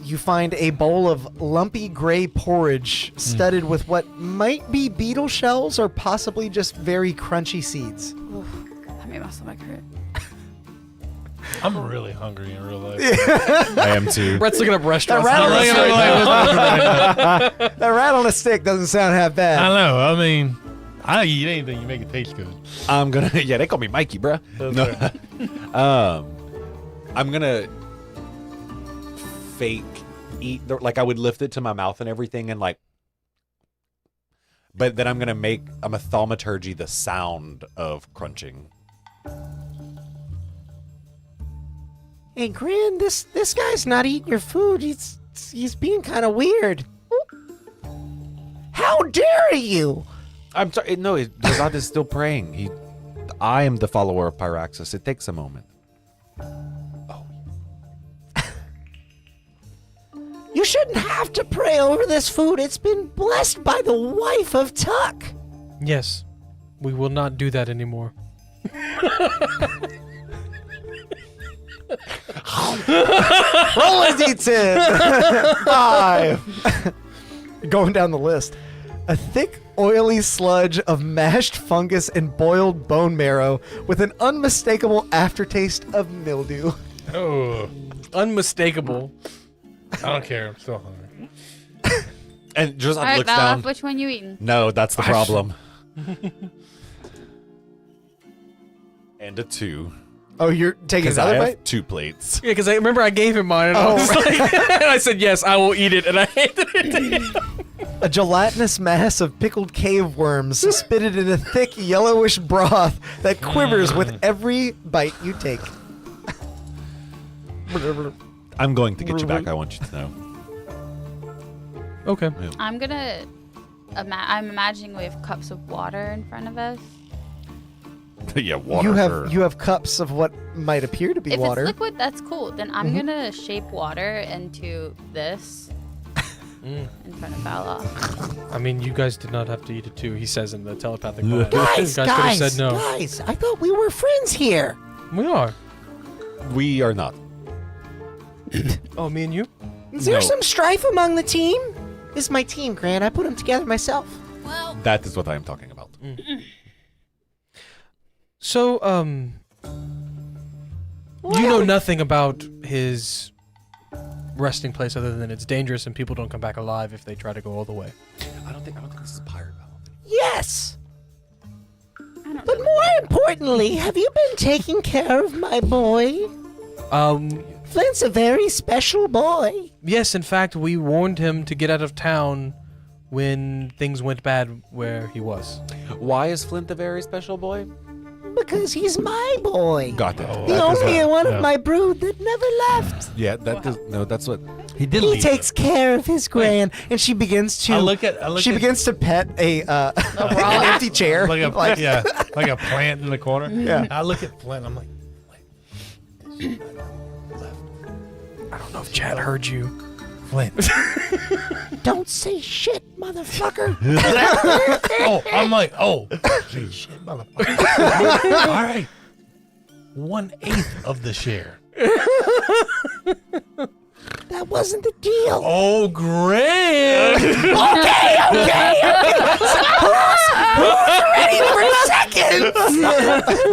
you find a bowl of lumpy gray porridge studded with what might be beetle shells or possibly just very crunchy seeds. Oof, that made my stomach hurt. I'm really hungry in real life. I am too. Brett's looking up restaurants. That I That rat on a stick doesn't sound half bad. know. I mean, I eat anything you make it taste good. I'm gonna. Yeah, they call me Mikey, bruh. No. I'm gonna fake eat. Like I would lift it to my mouth and everything, and like. But then I'm gonna make a thaumaturgy the sound of crunching. Hey, Grin, this guy's not eating your food. He's being kind of weird. How dare you? I'm sorry. No, Drazad is still praying. I am the follower of Pyraxus. It takes a moment. You shouldn't have to pray over this food. It's been blessed by the wife of Tuck. Yes, we will not do that anymore. Roll a D10. 5. Going down the list. A thick, oily sludge of mashed fungus and boiled bone marrow with an unmistakable aftertaste of mildew. Oh, Unmistakable. I don't care. I'm still hungry. And Drazad All right, looks Valaf, down. which one you eating? No, that's the problem. And a 2. Oh, you're taking Because I another have bite? 2 plates. Yeah, because I remember I gave him mine, and I was like, and I said yes, I will eat it, and I handed it to him. A gelatinous mass of pickled cave worms spitted in a thick yellowish broth that quivers with every bite you take. I'm going to get you back. I want you to know. Okay. I'm gonna. I'm imagining we have cups of water in front of us. Yeah, water. You have cups of what might appear to be If water. it's liquid, that's cool. Then I'm gonna shape water into this in front of Valaf. I mean, you guys did not have to eat it too, he says in the telepathic mind. Guys, you guys could have said no. guys, I thought we were friends here. We are. We are not. Oh, me and you? Is there No. some strife among the team? This is my team, Grant. I put them together myself. That is what I am talking about. So, you know nothing about his resting place other than it's dangerous and people don't come back alive if they try to go all the way. I don't think this is pirate battle. Yes. But more importantly, have you been taking care of my boy? Flint's a very special boy. Yes, in fact, we warned him to get out of town when things went bad where he was. Why is Flint a very special boy? because he's my boy. Got it. The only one yeah. of my brood that never left. Yeah, that does. No, that's what. He did He leave. takes care of his gran, and she begins to. I look at begins to pet an empty chair. like a like a plant in the corner. Yeah. I look at Flint. I'm like, I don't know if Chad heard you. Flint. Don't say shit, motherfucker. I'm like, gee, shit, motherfucker. All right, 1/8 of the share. That wasn't the deal. Oh, great. Okay. Who's ready for seconds?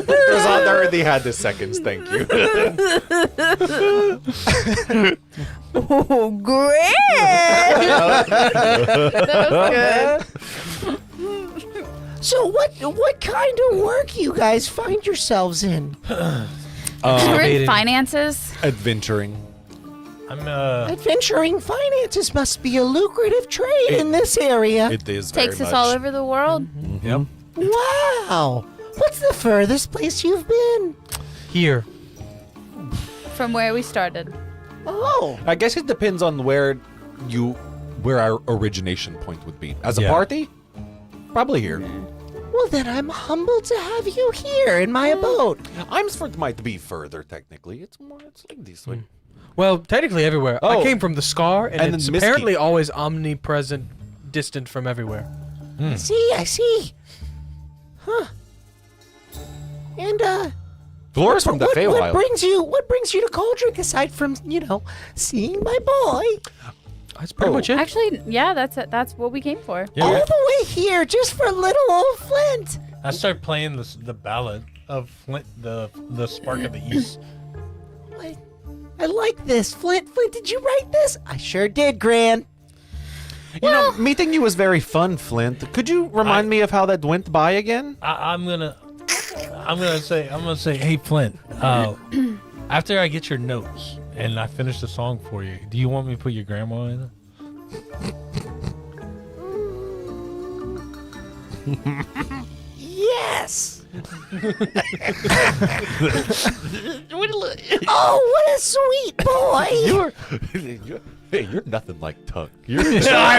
Drazad already had the seconds. Thank you. Oh, great. That was good. So what kind of work you guys find yourselves in? We're in finances. Adventuring. I'm Adventuring finances must be a lucrative trade in this area. It is very Takes us much. all over the world. Yep. Wow. What's the furthest place you've been? Here. From where we started. Oh. I guess it depends on where our origination point would be. As a Yeah. party, probably here. Well, then I'm humbled to have you here in my abode. Imsford might be further technically. It's like this way. Well, technically everywhere. I Oh. came from the Scar, and And it's then apparently Mesquite. always omnipresent, distant from everywhere. I see. Huh. And Flora's from the what Feywild. brings you to Cauldrick aside from, seeing my boy? That's pretty much it. Actually, yeah, that's what we came for. All the way here just for little old Flint. I start playing the ballad of Flint, the Spark of the East. I like this. Flint, did you write this? I sure did, Gran. Meeting you was very fun, Flint. Could you remind me of how that went by again? I'm gonna say, hey Flint, after I get your notes and I finish the song for you, do you want me to put your grandma in it? Yes. Oh, what a sweet boy. You're nothing like Tuck. You're I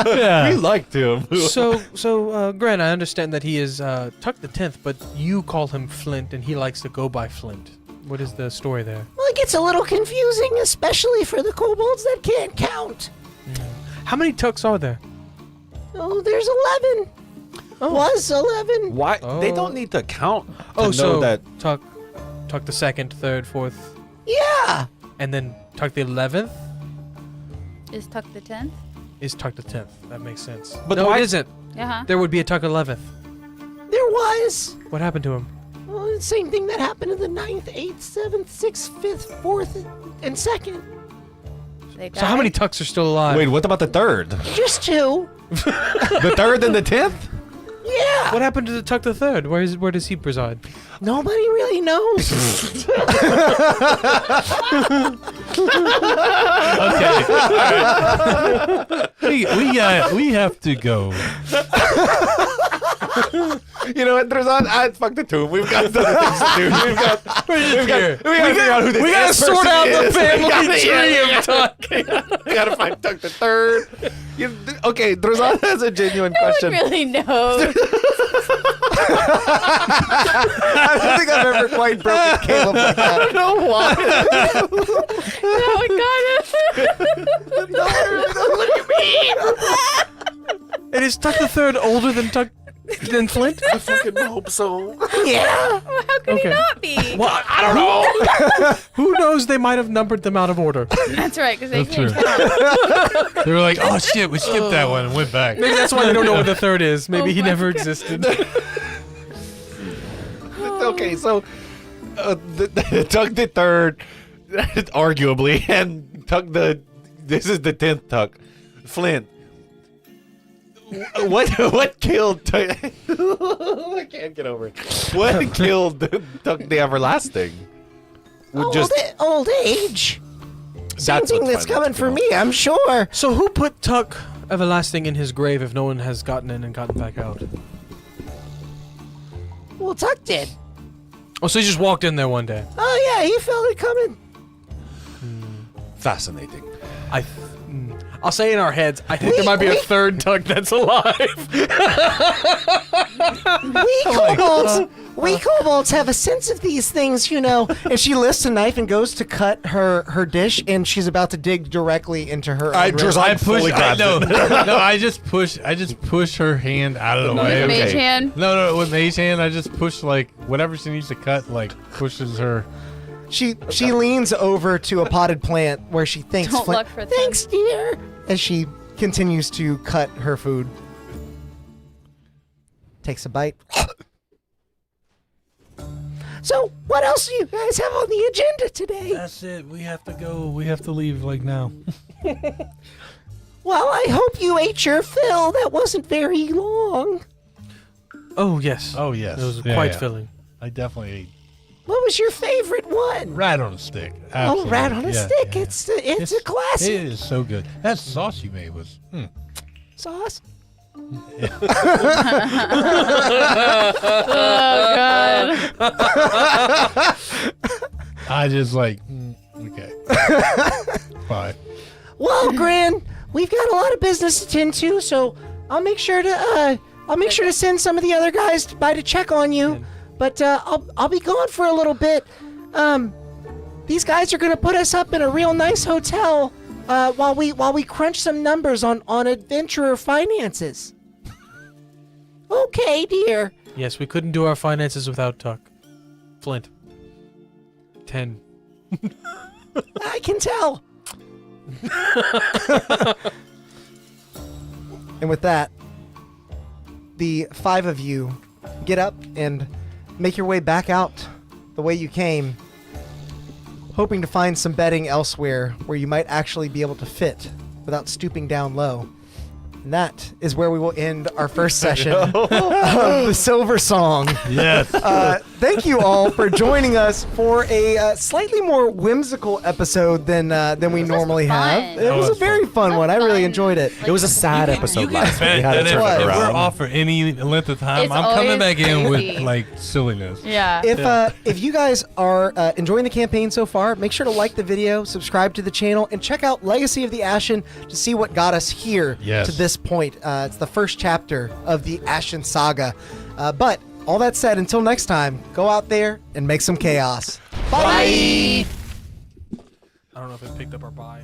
know. Yeah. we liked him. So, Gran, I understand that he is Tuck the 10th, but you call him Flint, and he likes to go by Flint. What is the story there? Well, it gets a little confusing, especially for the kobolds that can't count. How many Tucks are there? Oh, there's 11. Was 11. Why? They Oh. don't need to count. Oh, to know so that. Tuck the 2nd, 3rd, 4th, Yeah. and then Tuck the 11th Is Tuck the 10th? is Tuck the 10th. That makes sense. But no, why- it isn't. Uh-huh. There would be a Tuck 11th. There was. What happened to him? Well, the same thing that happened in the 9th, 8th, 7th, 6th, 5th, 4th, and 2nd. They So how many died? Tucks are still alive? Wait, what about the third? Just 2. The third and the 10th? Yeah. What happened to the Tuck the 3rd? Where does he preside? Nobody really knows. Okay. We have to go. You know what, Drazad? Fuck the tomb. We've got other things to do. We gotta figure out who this We gotta is sort out the is. family Yeah, tree of Tuck. We gotta find Tuck the third. Okay, Drazad has a genuine No one question. really knows. I don't think I've ever quite broken Caleb like that. I don't know why. Oh my god. What do you mean? And is Tuck the 3rd older than Flint? I fucking hope so. Yeah. How could Okay. he not be? Well, I don't know. Who knows? They might have numbered them out of order. That's right, because they That's can't true. count. They were like, oh shit, we skipped that one and went back. Maybe that's why they don't know what the 3rd is. Maybe Oh he my never God. existed. Okay, so Tuck the third, arguably, and this is the 10th Tuck, Flint. What killed Tuck? I can't get over it. What killed Tuck the Everlasting? Old age. That's Something what's that's fine, coming for me, I'm sure. So who put Tuck Everlasting in his grave if no one has gotten in and gotten back out? Well, Tuck did. Oh, so he just walked in there one day. Oh, yeah, he felt it coming. Fascinating. I'll say in our heads, I think there might be a third Tuck that's alive. We kobolds have a sense of these things, you know. And she lifts a knife and goes to cut her dish, and she's about to dig directly into her. I own just- rib. I I push. I just push her hand out of the way. Mage hand. No, with mage hand, I just push like whatever she needs to cut, like pushes her. She leans over to a potted plant where she thanks Don't Flint look for Thanks, dear. as she continues to cut her food. Takes a bite. So, what else do you guys have on the agenda today? That's it. We have to go. We have to leave like now. Well, I hope you ate your fill. That wasn't very long. Oh, yes. Oh yes, It was Yeah, quite yeah. filling. I definitely ate What was your favorite one? rat on a stick. Oh, rat on a Absolutely. Yeah, stick. yeah. It's a classic. It is so good. That sauce you made was. Sauce. Oh god. I just like. Okay. Bye. Well, Gran, we've got a lot of business to tend to, so I'll make sure to send some of the other guys by to check on you. But I'll be gone for a little bit. These guys are gonna put us up in a real nice hotel while we crunch some numbers on adventurer finances. Okay, dear. Yes, we couldn't do our finances without Tuck. Flint. 10. I can tell. And with that, the 5 of you get up and make your way back out the way you came, hoping to find some bedding elsewhere where you might actually be able to fit without stooping down low. And that is where we will end our first session of the Silver Song. Yes. Thank you all for joining us for a slightly more whimsical episode than we normally fun. have. It was a very fun one. I really enjoyed it. It was a sad episode last week. We had to that if, turn it if we're around. off for any length of time, It's I'm coming always back in crazy. with like silliness. Yeah. If you guys are enjoying the campaign so far, make sure to like the video, subscribe to the channel, and check out Legacy of the Ashen to see what got us here Yes. to this point. It's the first chapter of the Ashen saga. But all that said, until next time, go out there and make some chaos. Bye. I don't know if it picked up our bye.